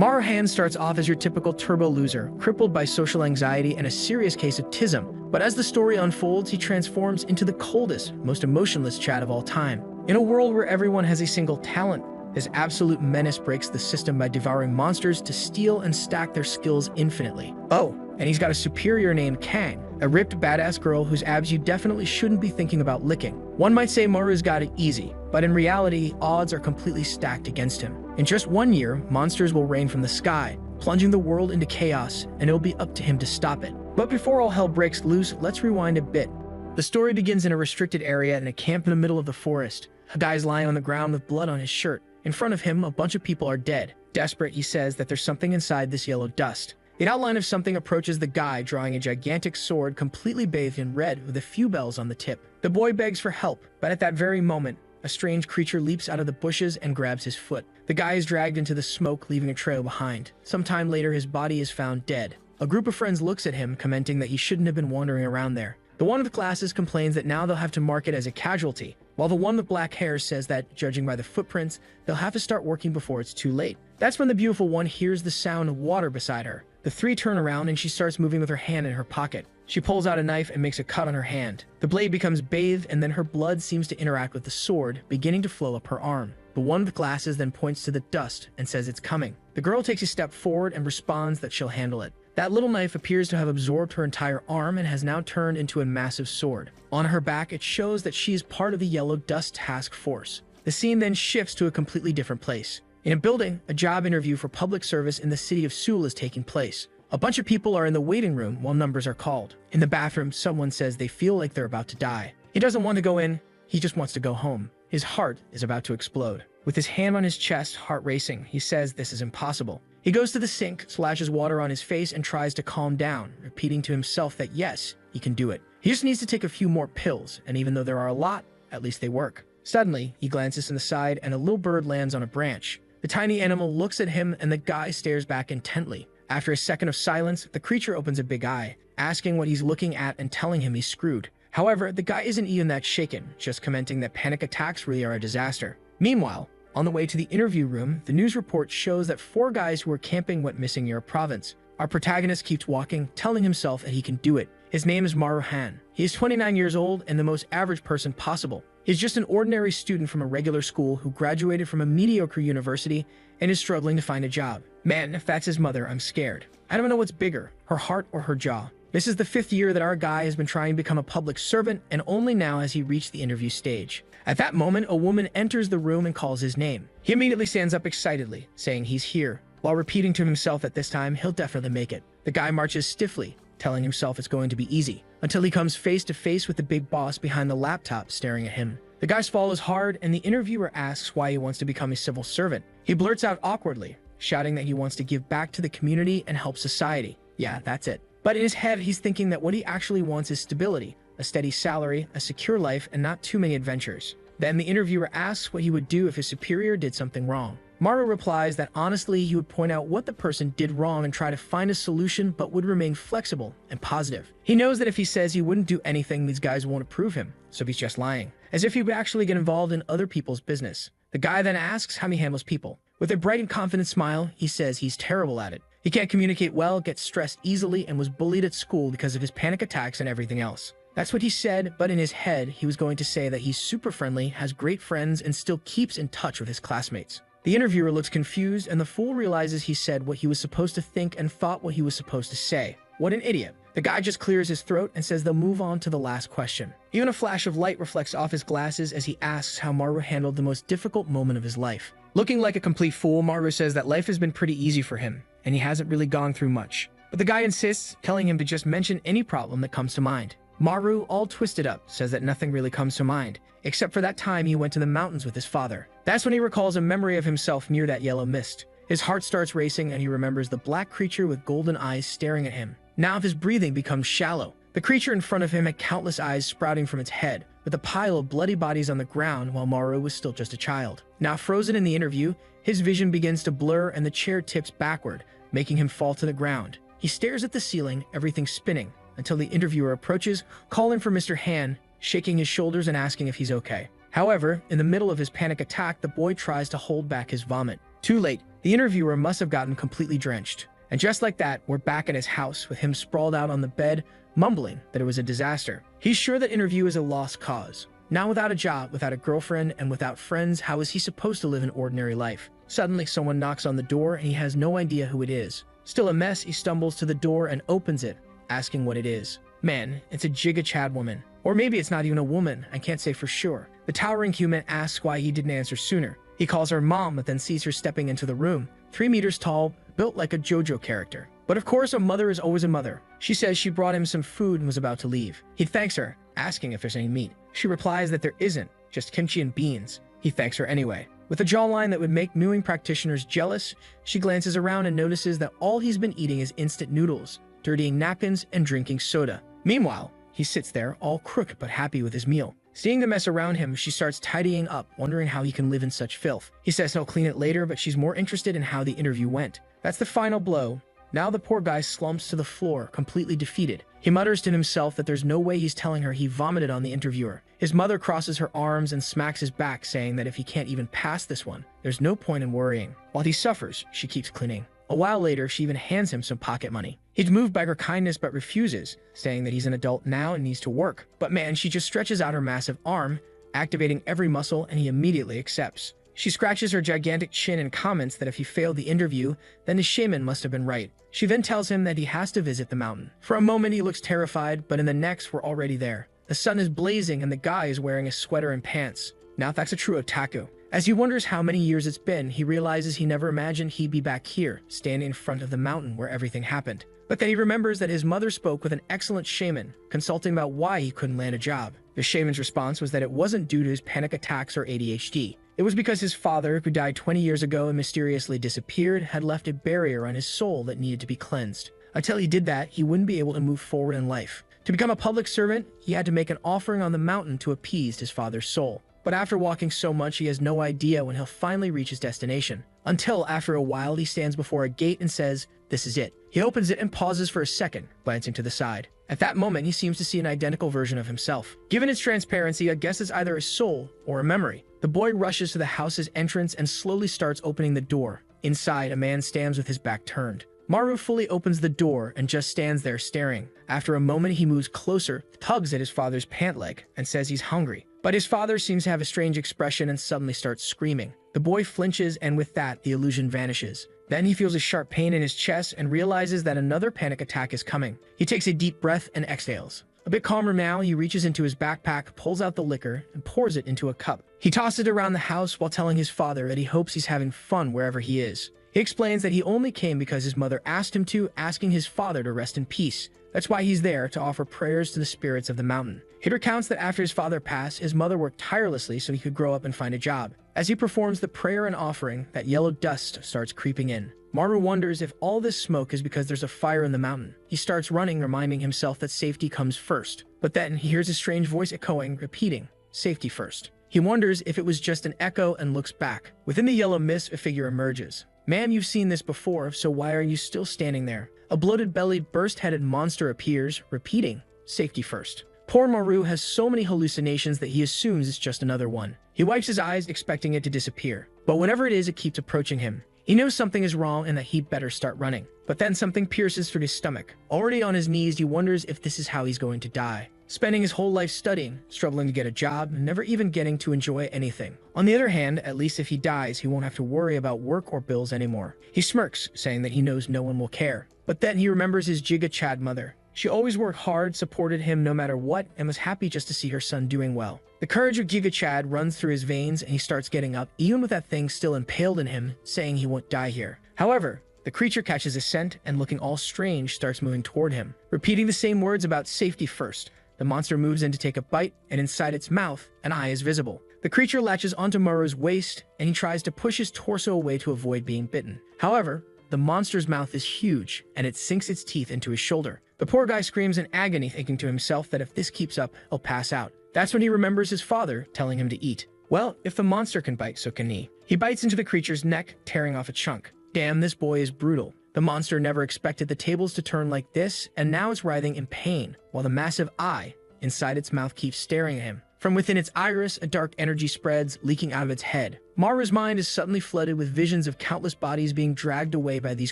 Maruhan starts off as your typical turbo loser, crippled by social anxiety and a serious case of autism, but as the story unfolds, he transforms into the coldest, most emotionless Chad of all time. In a world where everyone has a single talent, his absolute menace breaks the system by devouring monsters to steal and stack their skills infinitely. Oh, and he's got a superior named Kang, a ripped badass girl whose abs you definitely shouldn't be thinking about licking. One might say Maru's got it easy, but in reality, odds are completely stacked against him. In just 1 year, monsters will rain from the sky, plunging the world into chaos, and it'll be up to him to stop it. But before all hell breaks loose, let's rewind a bit. The story begins in a restricted area in a camp in the middle of the forest. A guy's lying on the ground with blood on his shirt. In front of him, a bunch of people are dead. Desperate, he says that there's something inside this yellow dust. The outline of something approaches the guy, drawing a gigantic sword completely bathed in red with a few bells on the tip. The boy begs for help, but at that very moment, a strange creature leaps out of the bushes and grabs his foot. The guy is dragged into the smoke, leaving a trail behind. Sometime later, his body is found dead. A group of friends looks at him, commenting that he shouldn't have been wandering around there. The one with glasses complains that now they'll have to mark it as a casualty, while the one with black hair says that, judging by the footprints, they'll have to start working before it's too late. That's when the beautiful one hears the sound of water beside her. The three turn around and she starts moving with her hand in her pocket. She pulls out a knife and makes a cut on her hand. The blade becomes bathed and then her blood seems to interact with the sword, beginning to flow up her arm. The one with glasses then points to the dust and says it's coming. The girl takes a step forward and responds that she'll handle it. That little knife appears to have absorbed her entire arm and has now turned into a massive sword. On her back, it shows that she is part of the Yellow Dust Task Force. The scene then shifts to a completely different place. In a building, a job interview for public service in the city of Seoul is taking place. A bunch of people are in the waiting room while numbers are called. In the bathroom, someone says they feel like they're about to die. He doesn't want to go in, he just wants to go home. His heart is about to explode. With his hand on his chest, heart racing, he says this is impossible. He goes to the sink, splashes water on his face, and tries to calm down, repeating to himself that yes, he can do it. He just needs to take a few more pills, and even though there are a lot, at least they work. Suddenly, he glances to the side and a little bird lands on a branch. The tiny animal looks at him and the guy stares back intently. After a second of silence, the creature opens a big eye, asking what he's looking at and telling him he's screwed. However, the guy isn't even that shaken, just commenting that panic attacks really are a disaster. Meanwhile, on the way to the interview room, the news report shows that 4 guys who were camping went missing near a province. Our protagonist keeps walking, telling himself that he can do it. His name is Maruhan. He is 29 years old and the most average person possible. He's just an ordinary student from a regular school who graduated from a mediocre university and is struggling to find a job. Man, if that's his mother, I'm scared. I don't know what's bigger, her heart or her jaw. This is the 5th year that our guy has been trying to become a public servant, and only now has he reached the interview stage. At that moment, a woman enters the room and calls his name. He immediately stands up excitedly, saying he's here, while repeating to himself that this time he'll definitely make it. The guy marches stiffly, telling himself it's going to be easy, until he comes face to face with the big boss behind the laptop staring at him. The guy's fall is hard, and the interviewer asks why he wants to become a civil servant. He blurts out awkwardly, shouting that he wants to give back to the community and help society. Yeah, that's it. But in his head, he's thinking that what he actually wants is stability, a steady salary, a secure life, and not too many adventures. Then the interviewer asks what he would do if his superior did something wrong. Maru replies that honestly, he would point out what the person did wrong and try to find a solution, but would remain flexible and positive. He knows that if he says he wouldn't do anything, these guys won't approve him, so he's just lying, as if he would actually get involved in other people's business. The guy then asks how he handles people. With a bright and confident smile, he says he's terrible at it. He can't communicate well, gets stressed easily, and was bullied at school because of his panic attacks and everything else. That's what he said, but in his head, he was going to say that he's super friendly, has great friends, and still keeps in touch with his classmates. The interviewer looks confused, and the fool realizes he said what he was supposed to think and thought what he was supposed to say. What an idiot. The guy just clears his throat and says they'll move on to the last question. Even a flash of light reflects off his glasses as he asks how Maru handled the most difficult moment of his life. Looking like a complete fool, Maru says that life has been pretty easy for him, and he hasn't really gone through much. But the guy insists, telling him to just mention any problem that comes to mind. Maru, all twisted up, says that nothing really comes to mind, except for that time he went to the mountains with his father. That's when he recalls a memory of himself near that yellow mist. His heart starts racing and he remembers the black creature with golden eyes staring at him. Now his breathing becomes shallow. The creature in front of him had countless eyes sprouting from its head, with a pile of bloody bodies on the ground while Maru was still just a child. Now frozen in the interview, his vision begins to blur and the chair tips backward, making him fall to the ground. He stares at the ceiling, everything spinning, until the interviewer approaches, calling for Mr. Han, shaking his shoulders and asking if he's okay. However, in the middle of his panic attack, the boy tries to hold back his vomit. Too late, The interviewer must have gotten completely drenched. And just like that, we're back at his house with him sprawled out on the bed, mumbling that it was a disaster. He's sure that interview is a lost cause. Now without a job, without a girlfriend, and without friends, how is he supposed to live an ordinary life? Suddenly, someone knocks on the door and he has no idea who it is. Still a mess, he stumbles to the door and opens it, asking what it is. Man, it's a Giga Chad woman. Or maybe it's not even a woman, I can't say for sure. The towering human asks why he didn't answer sooner. He calls her mom, but then sees her stepping into the room, 3 meters tall, built like a JoJo character. But of course, a mother is always a mother. She says she brought him some food and was about to leave. He thanks her, asking if there's any meat. She replies that there isn't, just kimchi and beans. He thanks her anyway. With a jawline that would make mewing practitioners jealous, she glances around and notices that all he's been eating is instant noodles, dirtying napkins, and drinking soda. Meanwhile, he sits there, all crook but happy with his meal. Seeing the mess around him, she starts tidying up, wondering how he can live in such filth. He says he'll clean it later, but she's more interested in how the interview went. That's the final blow. Now the poor guy slumps to the floor, completely defeated. He mutters to himself that there's no way he's telling her he vomited on the interviewer. His mother crosses her arms and smacks his back, saying that if he can't even pass this one, there's no point in worrying. While he suffers, she keeps cleaning. A while later, she even hands him some pocket money. He's moved by her kindness but refuses, saying that he's an adult now and needs to work. But man, she just stretches out her massive arm, activating every muscle, and he immediately accepts. She scratches her gigantic chin and comments that if he failed the interview, then the shaman must have been right. She then tells him that he has to visit the mountain. For a moment, he looks terrified, but in the next, we're already there. The sun is blazing and the guy is wearing a sweater and pants. Now that's a true otaku. As he wonders how many years it's been, he realizes he never imagined he'd be back here, standing in front of the mountain where everything happened. But then he remembers that his mother spoke with an excellent shaman, consulting about why he couldn't land a job. The shaman's response was that it wasn't due to his panic attacks or ADHD. It was because his father, who died 20 years ago and mysteriously disappeared, had left a barrier on his soul that needed to be cleansed. Until he did that, he wouldn't be able to move forward in life. To become a public servant, he had to make an offering on the mountain to appease his father's soul. But after walking so much, he has no idea when he'll finally reach his destination. Until after a while, he stands before a gate and says, "This is it." He opens it and pauses for a second, glancing to the side. At that moment, he seems to see an identical version of himself. Given its transparency, I guess it's either a soul or a memory. The boy rushes to the house's entrance and slowly starts opening the door. Inside, a man stands with his back turned. Maru fully opens the door and just stands there staring. After a moment, he moves closer, tugs at his father's pant leg, and says he's hungry. But his father seems to have a strange expression and suddenly starts screaming. The boy flinches, and with that, the illusion vanishes. Then he feels a sharp pain in his chest and realizes that another panic attack is coming. He takes a deep breath and exhales. A bit calmer now, he reaches into his backpack, pulls out the liquor, and pours it into a cup. He tosses it around the house while telling his father that he hopes he's having fun wherever he is. He explains that he only came because his mother asked him to, asking his father to rest in peace. That's why he's there, to offer prayers to the spirits of the mountain. He recounts that after his father passed, his mother worked tirelessly so he could grow up and find a job. As he performs the prayer and offering, that yellow dust starts creeping in. Maru wonders if all this smoke is because there's a fire in the mountain. He starts running, reminding himself that safety comes first. But then he hears a strange voice echoing, repeating, "Safety first." He wonders if it was just an echo and looks back. Within the yellow mist, a figure emerges. "Ma'am, you've seen this before, so why are you still standing there?" A bloated-bellied, burst-headed monster appears, repeating, "Safety first." Poor Maru has so many hallucinations that he assumes it's just another one. He wipes his eyes, expecting it to disappear. But whatever it is, it keeps approaching him. He knows something is wrong and that he'd better start running. But then something pierces through his stomach. Already on his knees, he wonders if this is how he's going to die. Spending his whole life studying, struggling to get a job, and never even getting to enjoy anything. On the other hand, at least if he dies, he won't have to worry about work or bills anymore. He smirks, saying that he knows no one will care. But then he remembers his Giga Chad mother. She always worked hard, supported him no matter what, and was happy just to see her son doing well. The courage of Giga Chad runs through his veins, and he starts getting up, even with that thing still impaled in him, saying he won't die here. However, the creature catches a scent and, looking all strange, starts moving toward him. Repeating the same words about safety first, the monster moves in to take a bite, and inside its mouth, an eye is visible. The creature latches onto Maru's waist, and he tries to push his torso away to avoid being bitten. However, the monster's mouth is huge, and it sinks its teeth into his shoulder. The poor guy screams in agony, thinking to himself that if this keeps up, he'll pass out. That's when he remembers his father telling him to eat. Well, if the monster can bite, so can he. He bites into the creature's neck, tearing off a chunk. Damn, this boy is brutal. The monster never expected the tables to turn like this, and now it's writhing in pain, while the massive eye inside its mouth keeps staring at him. From within its iris, a dark energy spreads, leaking out of its head. Maru's mind is suddenly flooded with visions of countless bodies being dragged away by these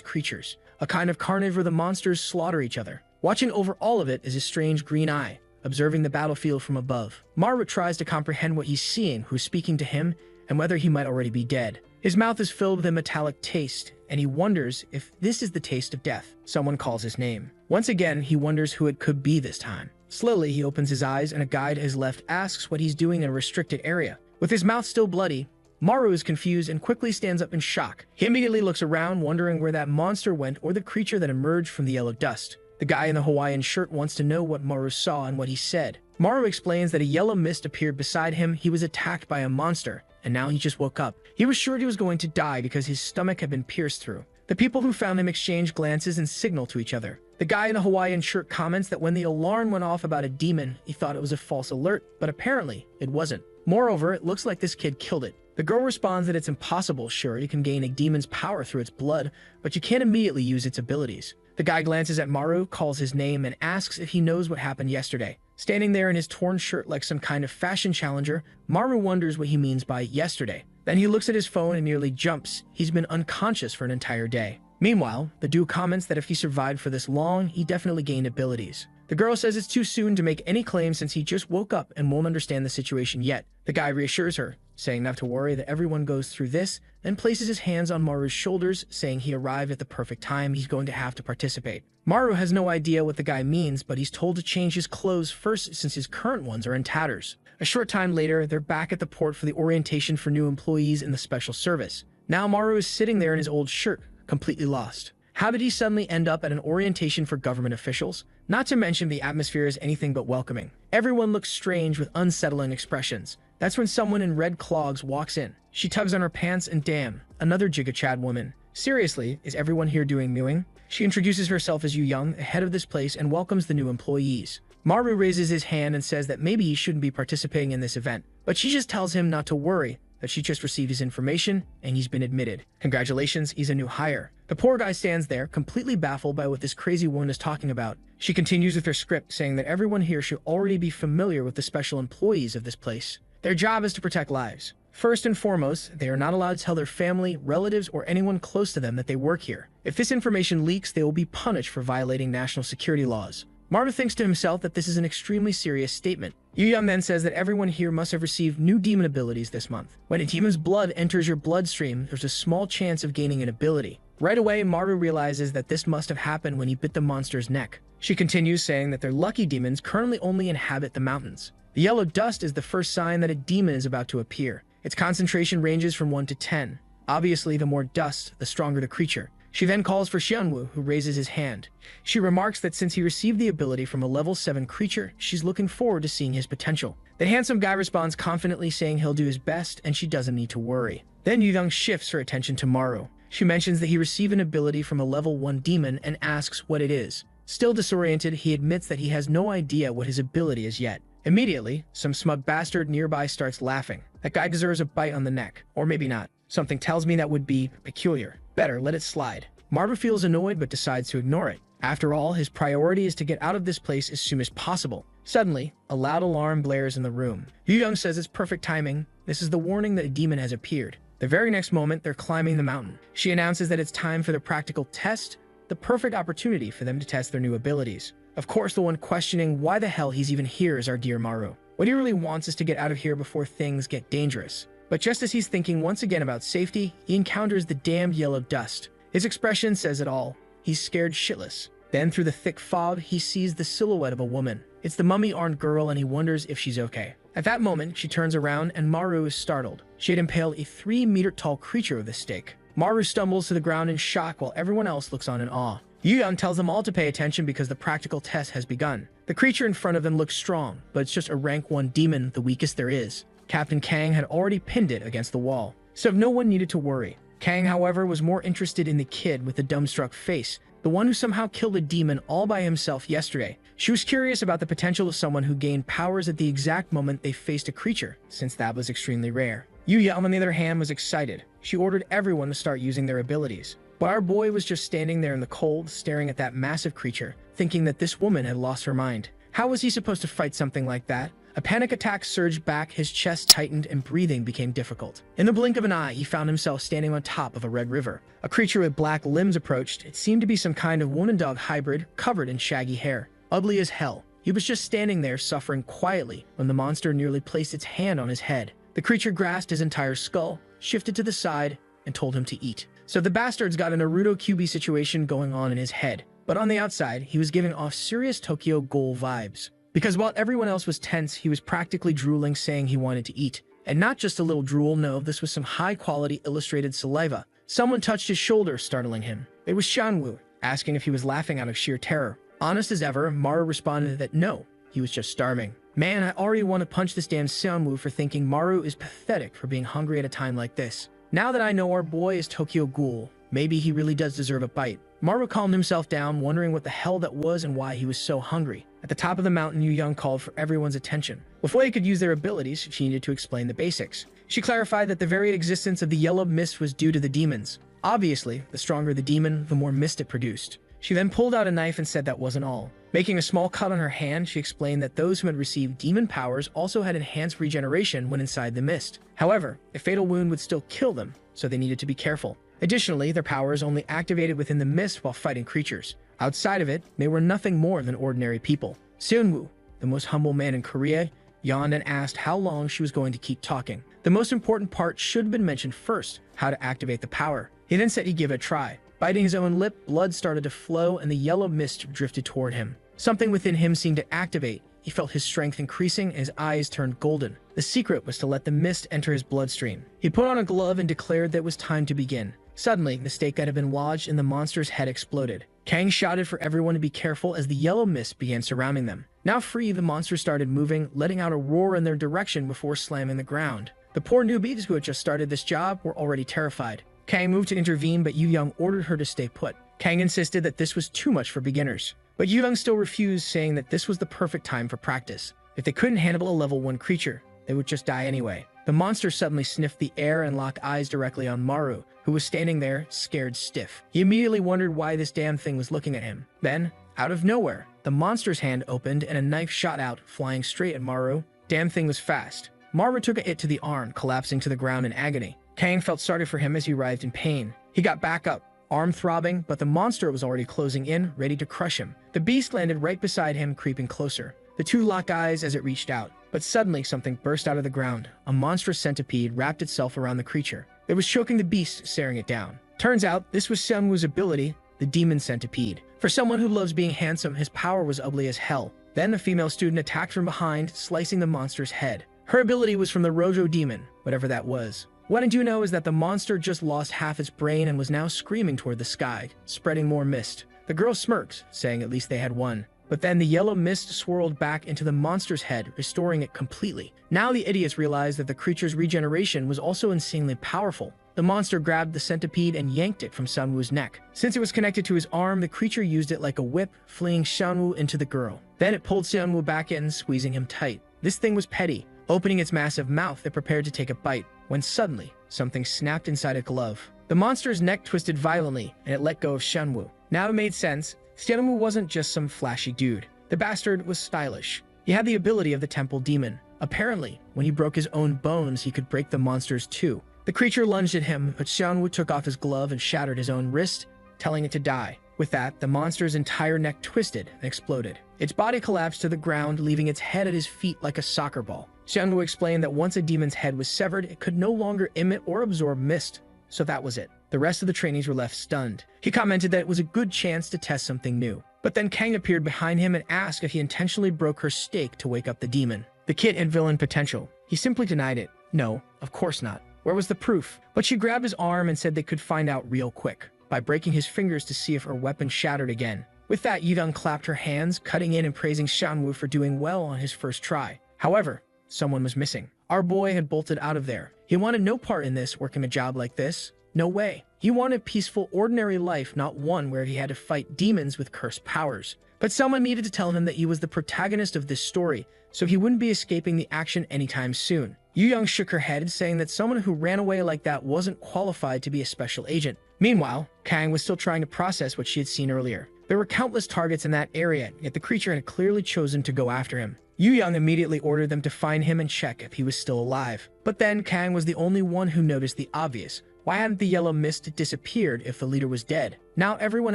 creatures, a kind of carnage where the monsters slaughter each other. Watching over all of it is his strange green eye, observing the battlefield from above. Maru tries to comprehend what he's seeing, who's speaking to him, and whether he might already be dead. His mouth is filled with a metallic taste, and he wonders if this is the taste of death. Someone calls his name. Once again, he wonders who it could be this time. Slowly, he opens his eyes, and a guide at his left asks what he's doing in a restricted area. With his mouth still bloody, Maru is confused and quickly stands up in shock. He immediately looks around, wondering where that monster went or the creature that emerged from the yellow dust. The guy in the Hawaiian shirt wants to know what Maru saw and what he said. Maru explains that a yellow mist appeared beside him. He was attacked by a monster, and now he just woke up. He was sure he was going to die because his stomach had been pierced through. The people who found him exchange glances and signal to each other. The guy in the Hawaiian shirt comments that when the alarm went off about a demon, he thought it was a false alert, but apparently it wasn't. Moreover, it looks like this kid killed it. The girl responds that it's impossible. Sure, you can gain a demon's power through its blood, but you can't immediately use its abilities. The guy glances at Maru, calls his name, and asks if he knows what happened yesterday. Standing there in his torn shirt like some kind of fashion challenger, Maru wonders what he means by yesterday. Then he looks at his phone and nearly jumps. He's been unconscious for an entire day. Meanwhile, the dude comments that if he survived for this long, he definitely gained abilities. The girl says it's too soon to make any claim since he just woke up and won't understand the situation yet. The guy reassures her, saying not to worry, that everyone goes through this, and places his hands on Maru's shoulders, saying he arrived at the perfect time. He's going to have to participate. Maru has no idea what the guy means, but he's told to change his clothes first since his current ones are in tatters. A short time later, they're back at the port for the orientation for new employees in the special service. Now Maru is sitting there in his old shirt, completely lost. How did he suddenly end up at an orientation for government officials? Not to mention the atmosphere is anything but welcoming. Everyone looks strange with unsettling expressions. That's when someone in red clogs walks in. She tugs on her pants and damn, another Giga Chad woman. Seriously, is everyone here doing mewing? She introduces herself as Yu Young, head of this place, and welcomes the new employees. Maru raises his hand and says that maybe he shouldn't be participating in this event, but she just tells him not to worry, that she just received his information and he's been admitted. Congratulations, he's a new hire. The poor guy stands there, completely baffled by what this crazy woman is talking about. She continues with her script, saying that everyone here should already be familiar with the special employees of this place. Their job is to protect lives. First and foremost, they are not allowed to tell their family, relatives, or anyone close to them that they work here. If this information leaks, they will be punished for violating national security laws. Maru thinks to himself that this is an extremely serious statement. Yu Young then says that everyone here must have received new demon abilities this month. When a demon's blood enters your bloodstream, there's a small chance of gaining an ability. Right away, Maru realizes that this must have happened when he bit the monster's neck. She continues, saying that their lucky demons currently only inhabit the mountains. The yellow dust is the first sign that a demon is about to appear. Its concentration ranges from 1 to 10. Obviously, the more dust, the stronger the creature. She then calls for Xianwu, who raises his hand. She remarks that since he received the ability from a level 7 creature, she's looking forward to seeing his potential. The handsome guy responds confidently, saying he'll do his best and she doesn't need to worry. Then Yu Young shifts her attention to Maru. She mentions that he received an ability from a level 1 demon and asks what it is. Still disoriented, he admits that he has no idea what his ability is yet. Immediately, some smug bastard nearby starts laughing. That guy deserves a bite on the neck. Or maybe not. Something tells me that would be peculiar. Better let it slide. Maru feels annoyed but decides to ignore it. After all, his priority is to get out of this place as soon as possible. Suddenly, a loud alarm blares in the room. Yu Young says it's perfect timing. This is the warning that a demon has appeared. The very next moment, they're climbing the mountain. She announces that it's time for the practical test, the perfect opportunity for them to test their new abilities. Of course, the one questioning why the hell he's even here is our dear Maru. What he really wants is to get out of here before things get dangerous. But just as he's thinking once again about safety, he encounters the damned yellow dust. His expression says it all. He's scared shitless. Then through the thick fog, he sees the silhouette of a woman. It's the mummy-armed girl and he wonders if she's okay. At that moment, she turns around and Maru is startled. She had impaled a 3-meter-tall creature with a stake. Maru stumbles to the ground in shock while everyone else looks on in awe. Yu Young tells them all to pay attention because the practical test has begun. The creature in front of them looks strong, but it's just a rank 1 demon, the weakest there is. Captain Kang had already pinned it against the wall, so no one needed to worry. Kang, however, was more interested in the kid with the dumbstruck face, the one who somehow killed a demon all by himself yesterday. She was curious about the potential of someone who gained powers at the exact moment they faced a creature, since that was extremely rare. Yu Young, on the other hand, was excited. She ordered everyone to start using their abilities. But our boy was just standing there in the cold, staring at that massive creature, thinking that this woman had lost her mind. How was he supposed to fight something like that? A panic attack surged back, his chest tightened, and breathing became difficult. In the blink of an eye, he found himself standing on top of a red river. A creature with black limbs approached. It seemed to be some kind of woman-dog hybrid, covered in shaggy hair. Ugly as hell. He was just standing there, suffering quietly, when the monster nearly placed its hand on his head. The creature grasped his entire skull, shifted to the side, and told him to eat. So the bastard's got a Naruto QB situation going on in his head. But on the outside, he was giving off serious Tokyo Ghoul vibes. Because while everyone else was tense, he was practically drooling, saying he wanted to eat. And not just a little drool, no, this was some high-quality illustrated saliva. Someone touched his shoulder, startling him. It was Shanwoo, asking if he was laughing out of sheer terror. Honest as ever, Maru responded that no, he was just starving. Man, I already want to punch this damn Shanwoo for thinking Maru is pathetic for being hungry at a time like this. Now that I know our boy is Tokyo Ghoul, maybe he really does deserve a bite. Maru calmed himself down, wondering what the hell that was and why he was so hungry. At the top of the mountain, Yu Young called for everyone's attention. Before they could use their abilities, she needed to explain the basics. She clarified that the very existence of the yellow mist was due to the demons. Obviously, the stronger the demon, the more mist it produced. She then pulled out a knife and said that wasn't all. Making a small cut on her hand, she explained that those who had received demon powers also had enhanced regeneration when inside the mist. However, a fatal wound would still kill them, so they needed to be careful. Additionally, their powers only activated within the mist while fighting creatures. Outside of it, they were nothing more than ordinary people. Seunwoo, the most humble man in Korea, yawned and asked how long she was going to keep talking. The most important part should have been mentioned first, how to activate the power. He then said he'd give it a try. Biting his own lip, blood started to flow and the yellow mist drifted toward him. Something within him seemed to activate. He felt his strength increasing and his eyes turned golden. The secret was to let the mist enter his bloodstream. He put on a glove and declared that it was time to begin. Suddenly, the stake that had been lodged in the monster's head exploded. Kang shouted for everyone to be careful as the yellow mist began surrounding them. Now free, the monster started moving, letting out a roar in their direction before slamming the ground. The poor newbies who had just started this job were already terrified. Kang moved to intervene, but Yu Young ordered her to stay put. Kang insisted that this was too much for beginners. But Yu Young still refused, saying that this was the perfect time for practice. If they couldn't handle a level 1 creature, they would just die anyway. The monster suddenly sniffed the air and locked eyes directly on Maru, who was standing there, scared stiff. He immediately wondered why this damn thing was looking at him. Then, out of nowhere, the monster's hand opened and a knife shot out, flying straight at Maru. Damn thing was fast. Maru took a hit to the arm, collapsing to the ground in agony. Kang felt sorry for him as he writhed in pain. He got back up, arm throbbing, but the monster was already closing in, ready to crush him. The beast landed right beside him, creeping closer. The two locked eyes as it reached out. But suddenly, something burst out of the ground. A monstrous centipede wrapped itself around the creature. It was choking the beast, staring it down. Turns out, this was Seunwoo's ability, the demon centipede. For someone who loves being handsome, his power was ugly as hell. Then the female student attacked from behind, slicing the monster's head. Her ability was from the Rojo demon, whatever that was. What I do know is that the monster just lost half its brain and was now screaming toward the sky, spreading more mist. The girl smirked, saying at least they had won. But then the yellow mist swirled back into the monster's head, restoring it completely. Now the idiots realized that the creature's regeneration was also insanely powerful. The monster grabbed the centipede and yanked it from Seunwoo's neck. Since it was connected to his arm, the creature used it like a whip, fleeing Seunwoo into the girl. Then it pulled Seunwoo back in, squeezing him tight. This thing was petty. Opening its massive mouth, it prepared to take a bite, when suddenly, something snapped inside a glove. The monster's neck twisted violently, and it let go of Seunwoo. Now it made sense. Seunwoo wasn't just some flashy dude. The bastard was stylish. He had the ability of the temple demon. Apparently, when he broke his own bones, he could break the monster's too. The creature lunged at him, but Seunwoo took off his glove and shattered his own wrist, telling it to die. With that, the monster's entire neck twisted and exploded. Its body collapsed to the ground, leaving its head at his feet like a soccer ball. Seunwoo explained that once a demon's head was severed, it could no longer emit or absorb mist. So that was it. The rest of the trainees were left stunned. He commented that it was a good chance to test something new. But then Kang appeared behind him and asked if he intentionally broke her stake to wake up the demon. The kid had villain potential. He simply denied it. No, of course not. Where was the proof? But she grabbed his arm and said they could find out real quick, by breaking his fingers to see if her weapon shattered again. With that, Yudong clapped her hands, cutting in and praising Seunwoo for doing well on his first try. However, someone was missing. Our boy had bolted out of there. He wanted no part in this, working a job like this. No way. He wanted peaceful, ordinary life, not one where he had to fight demons with cursed powers. But someone needed to tell him that he was the protagonist of this story, so he wouldn't be escaping the action anytime soon. Yu Young shook her head, saying that someone who ran away like that wasn't qualified to be a special agent. Meanwhile, Kang was still trying to process what she had seen earlier. There were countless targets in that area, yet the creature had clearly chosen to go after him. Yu Yang immediately ordered them to find him and check if he was still alive. But then Kang was the only one who noticed the obvious. Why hadn't the yellow mist disappeared if the leader was dead? Now everyone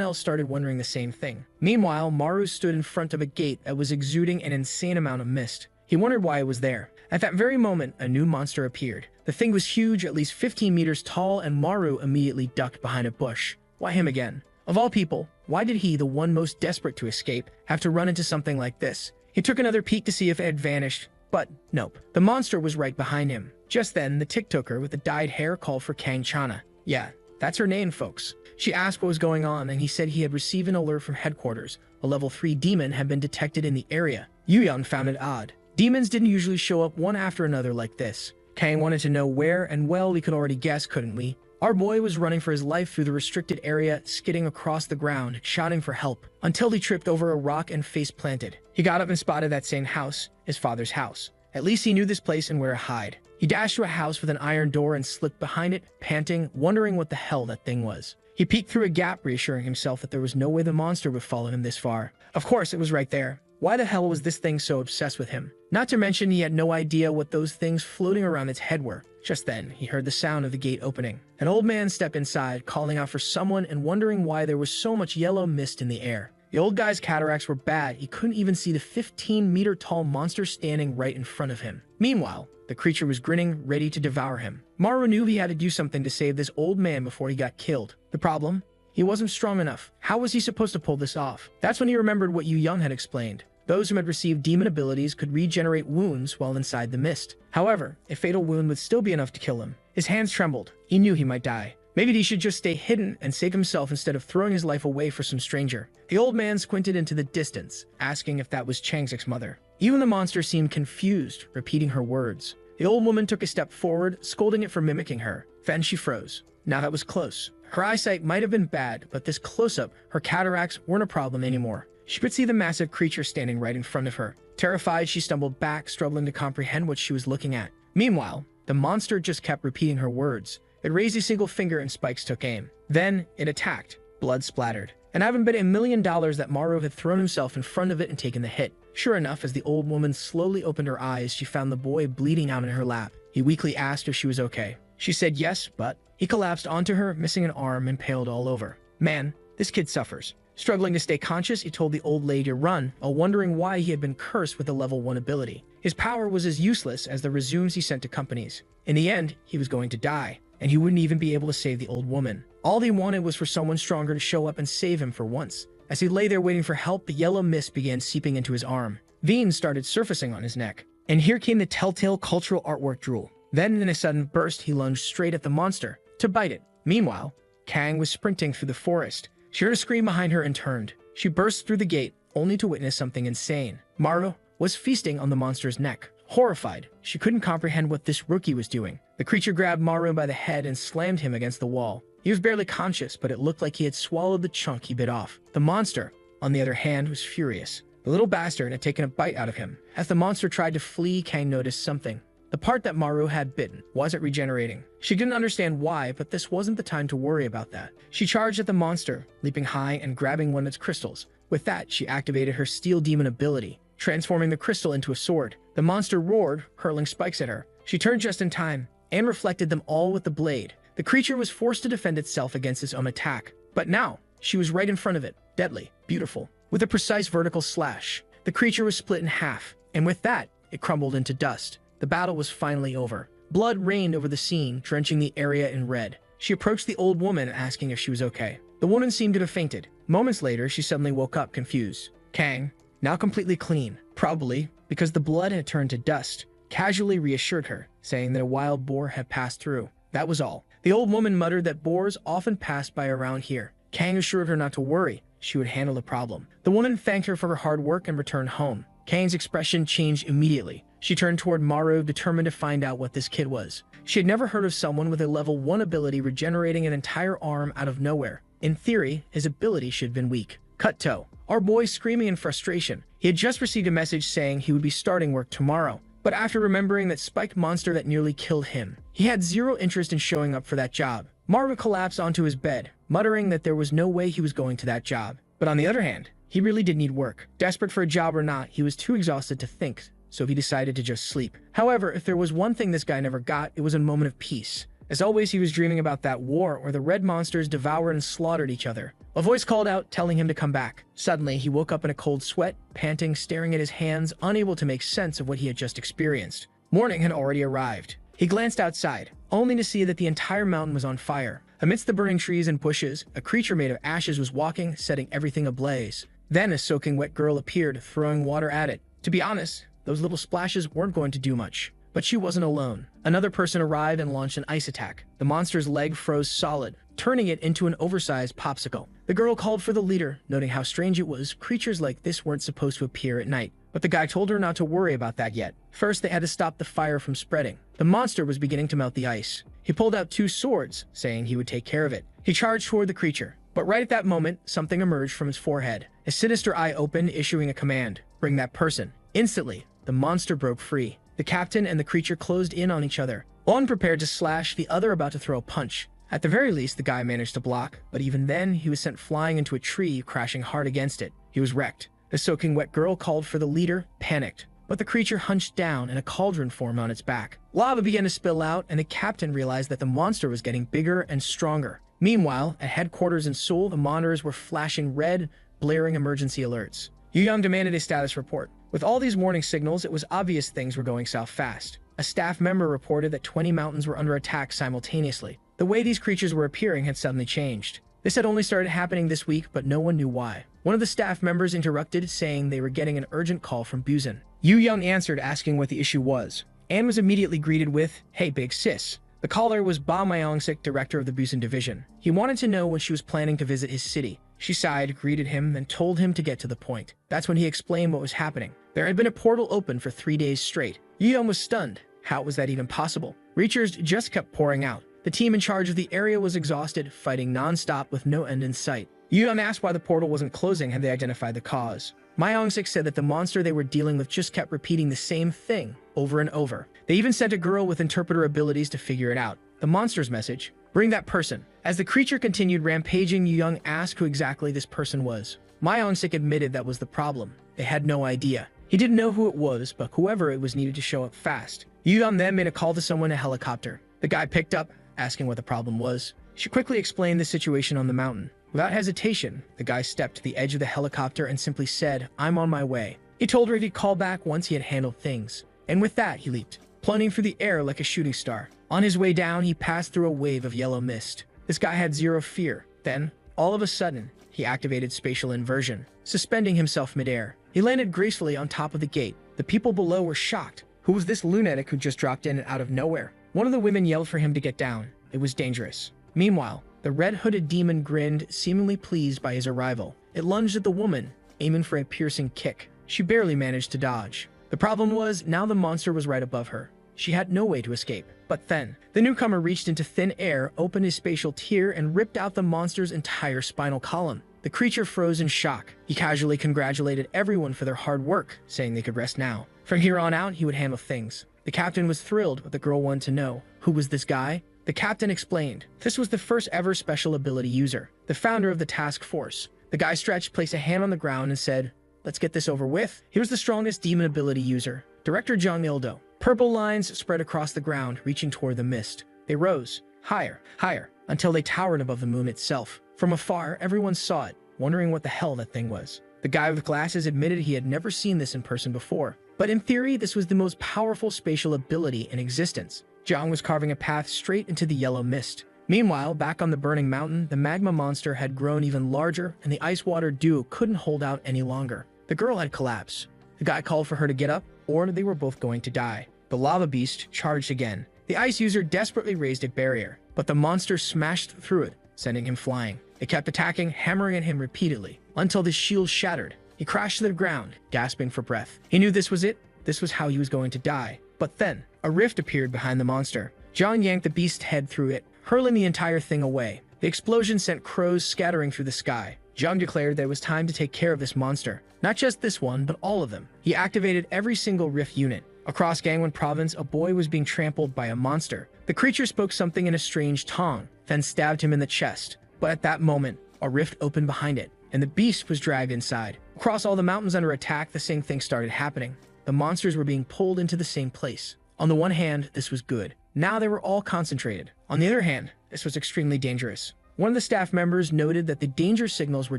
else started wondering the same thing. Meanwhile, Maru stood in front of a gate that was exuding an insane amount of mist. He wondered why it was there. At that very moment, a new monster appeared. The thing was huge, at least 15 meters tall, and Maru immediately ducked behind a bush. Why him again? Of all people, why did he, the one most desperate to escape, have to run into something like this? He took another peek to see if it had vanished, but nope. The monster was right behind him. Just then, the TikToker with the dyed hair called for Kang Chana. Yeah, that's her name, folks. She asked what was going on, and he said he had received an alert from headquarters. A level 3 demon had been detected in the area. Yu Yang found it odd. Demons didn't usually show up one after another like this. Kang wanted to know where, and well, we could already guess, couldn't we? Our boy was running for his life through the restricted area, skidding across the ground, shouting for help, until he tripped over a rock and face planted. He got up and spotted that same house, his father's house. At least he knew this place and where to hide. He dashed to a house with an iron door and slipped behind it, panting, wondering what the hell that thing was. He peeked through a gap, reassuring himself that there was no way the monster would follow him this far. Of course, it was right there. Why the hell was this thing so obsessed with him? Not to mention he had no idea what those things floating around its head were. Just then, he heard the sound of the gate opening. An old man stepped inside, calling out for someone and wondering why there was so much yellow mist in the air. The old guy's cataracts were bad. He couldn't even see the 15-meter-tall monster standing right in front of him. Meanwhile, the creature was grinning, ready to devour him. Maru knew he had to do something to save this old man before he got killed. The problem? He wasn't strong enough. How was he supposed to pull this off? That's when he remembered what Yu Yang had explained. Those who had received demon abilities could regenerate wounds while inside the mist. However, a fatal wound would still be enough to kill him. His hands trembled. He knew he might die. Maybe he should just stay hidden and save himself instead of throwing his life away for some stranger. The old man squinted into the distance, asking if that was Chang's mother. Even the monster seemed confused, repeating her words. The old woman took a step forward, scolding it for mimicking her. Then she froze. Now that was close. Her eyesight might have been bad, but this close-up, her cataracts weren't a problem anymore. She could see the massive creature standing right in front of her. Terrified, she stumbled back, struggling to comprehend what she was looking at. Meanwhile, the monster just kept repeating her words. It raised a single finger and spikes took aim. Then, it attacked. Blood splattered. And I haven't bet $1 million that Maru had thrown himself in front of it and taken the hit. Sure enough, as the old woman slowly opened her eyes, she found the boy bleeding out in her lap. He weakly asked if she was okay. She said yes, but he collapsed onto her, missing an arm, impaled all over. Man, this kid suffers. Struggling to stay conscious, he told the old lady to run, while wondering why he had been cursed with a level 1 ability. His power was as useless as the resumes he sent to companies. In the end, he was going to die, and he wouldn't even be able to save the old woman. All he wanted was for someone stronger to show up and save him for once. As he lay there waiting for help, the yellow mist began seeping into his arm. Veins started surfacing on his neck. And here came the telltale cultural artwork drool. Then, in a sudden burst, he lunged straight at the monster, to bite it. Meanwhile, Kang was sprinting through the forest. She heard a scream behind her and turned. She burst through the gate, only to witness something insane. Maru was feasting on the monster's neck. Horrified, she couldn't comprehend what this rookie was doing. The creature grabbed Maru by the head and slammed him against the wall. He was barely conscious, but it looked like he had swallowed the chunk he bit off. The monster, on the other hand, was furious. The little bastard had taken a bite out of him. As the monster tried to flee, Kang noticed something. The part that Maru had bitten wasn't regenerating. She didn't understand why, but this wasn't the time to worry about that. She charged at the monster, leaping high and grabbing one of its crystals. With that, she activated her Steel Demon ability, transforming the crystal into a sword. The monster roared, hurling spikes at her. She turned just in time, and reflected them all with the blade. The creature was forced to defend itself against its own attack. But now, she was right in front of it, deadly, beautiful. With a precise vertical slash, the creature was split in half, and with that, it crumbled into dust. The battle was finally over. Blood rained over the scene, drenching the area in red. She approached the old woman, asking if she was okay. The woman seemed to have fainted. Moments later, she suddenly woke up, confused. Kang, now completely clean, probably because the blood had turned to dust, casually reassured her, saying that a wild boar had passed through. That was all. The old woman muttered that boars often passed by around here. Kang assured her not to worry. She would handle the problem. The woman thanked her for her hard work and returned home. Kang's expression changed immediately. She turned toward Maru, determined to find out what this kid was. She had never heard of someone with a level 1 ability regenerating an entire arm out of nowhere. In theory, his ability should have been weak. Cut to our boy screaming in frustration. He had just received a message saying he would be starting work tomorrow. But after remembering that spiked monster that nearly killed him, he had zero interest in showing up for that job. Maru collapsed onto his bed, muttering that there was no way he was going to that job. But on the other hand, He really did need work. Desperate for a job or not, he was too exhausted to think, so he decided to just sleep. However, if there was one thing this guy never got, it was a moment of peace. As always, he was dreaming about that war where the red monsters devoured and slaughtered each other. A voice called out, telling him to come back. Suddenly, he woke up in a cold sweat, panting, staring at his hands, unable to make sense of what he had just experienced. Morning had already arrived. He glanced outside, only to see that the entire mountain was on fire. Amidst the burning trees and bushes, a creature made of ashes was walking, setting everything ablaze. Then a soaking wet girl appeared, throwing water at it. To be honest, those little splashes weren't going to do much. But she wasn't alone. Another person arrived and launched an ice attack. The monster's leg froze solid, turning it into an oversized popsicle. The girl called for the leader, noting how strange it was. Creatures like this weren't supposed to appear at night. But the guy told her not to worry about that yet. First, they had to stop the fire from spreading. The monster was beginning to melt the ice. He pulled out 2 swords, saying he would take care of it. He charged toward the creature. But right at that moment, something emerged from his forehead. A sinister eye opened, issuing a command. Bring that person. Instantly, the monster broke free. The captain and the creature closed in on each other. One prepared to slash, the other about to throw a punch. At the very least, the guy managed to block, but even then, he was sent flying into a tree, crashing hard against it. He was wrecked. The soaking wet girl called for the leader, panicked. But the creature hunched down and a cauldron formed on its back. Lava began to spill out, and the captain realized that the monster was getting bigger and stronger. Meanwhile, at headquarters in Seoul, the monitors were flashing red, blaring emergency alerts. Yu Young demanded a status report. With all these warning signals, it was obvious things were going south fast. A staff member reported that 20 mountains were under attack simultaneously. The way these creatures were appearing had suddenly changed. This had only started happening this week, but no one knew why. One of the staff members interrupted, saying they were getting an urgent call from Busan. Yu Young answered, asking what the issue was. Anne was immediately greeted with, "Hey, big sis." The caller was Ba Myong-sik, director of the Busan division. He wanted to know when she was planning to visit his city. She sighed, greeted him, and told him to get to the point. That's when he explained what was happening. There had been a portal open for 3 days straight. Yu Young was stunned. How was that even possible? Reachers just kept pouring out. The team in charge of the area was exhausted, fighting non-stop with no end in sight. Yu Young asked why the portal wasn't closing. Had they identified the cause? Myong-sik said that the monster they were dealing with just kept repeating the same thing over and over. They even sent a girl with interpreter abilities to figure it out. The monster's message: bring that person. As the creature continued rampaging, Yu Young asked who exactly this person was. Myong-sik admitted that was the problem. They had no idea. He didn't know who it was, but whoever it was needed to show up fast. Yu Young then made a call to someone in a helicopter. The guy picked up, asking what the problem was. She quickly explained the situation on the mountain. Without hesitation, the guy stepped to the edge of the helicopter and simply said, "I'm on my way." He told her he'd call back once he had handled things. And with that, he leaped, plunging through the air like a shooting star. On his way down, he passed through a wave of yellow mist. This guy had zero fear. Then, all of a sudden, he activated spatial inversion, suspending himself midair. He landed gracefully on top of the gate. The people below were shocked. Who was this lunatic who just dropped in out of nowhere? One of the women yelled for him to get down. It was dangerous. Meanwhile, the red-hooded demon grinned, seemingly pleased by his arrival. It lunged at the woman, aiming for a piercing kick. She barely managed to dodge. The problem was, now the monster was right above her. She had no way to escape. But then, the newcomer reached into thin air, opened his spatial tear, and ripped out the monster's entire spinal column. The creature froze in shock. He casually congratulated everyone for their hard work, saying they could rest now. From here on out, he would handle things. The captain was thrilled, but the girl wanted to know, who was this guy? The captain explained. This was the first ever special ability user, the founder of the task force. The guy stretched, placed a hand on the ground, and said, "Let's get this over with." He was the strongest demon ability user, Director Jong Il-do. Purple lines spread across the ground, reaching toward the mist. They rose, higher, higher, until they towered above the moon itself. From afar, everyone saw it, wondering what the hell that thing was. The guy with glasses admitted he had never seen this in person before. But in theory, this was the most powerful spatial ability in existence. Jong was carving a path straight into the yellow mist. Meanwhile, back on the burning mountain, the magma monster had grown even larger, and the ice water duo couldn't hold out any longer. The girl had collapsed. The guy called for her to get up, or they were both going to die. The lava beast charged again. The ice user desperately raised a barrier, but the monster smashed through it, sending him flying. It kept attacking, hammering at him repeatedly, until the shield shattered. He crashed to the ground, gasping for breath. He knew this was it. This was how he was going to die. But then, a rift appeared behind the monster. John yanked the beast's head through it, hurling the entire thing away. The explosion sent crows scattering through the sky. Jung declared that it was time to take care of this monster. Not just this one, but all of them. He activated every single rift unit. Across Gangwon province, a boy was being trampled by a monster. The creature spoke something in a strange tongue, then stabbed him in the chest. But at that moment, a rift opened behind it. and the beast was dragged inside. Across all the mountains under attack, the same thing started happening. The monsters were being pulled into the same place. On the one hand, this was good. Now they were all concentrated. On the other hand, this was extremely dangerous. One of the staff members noted that the danger signals were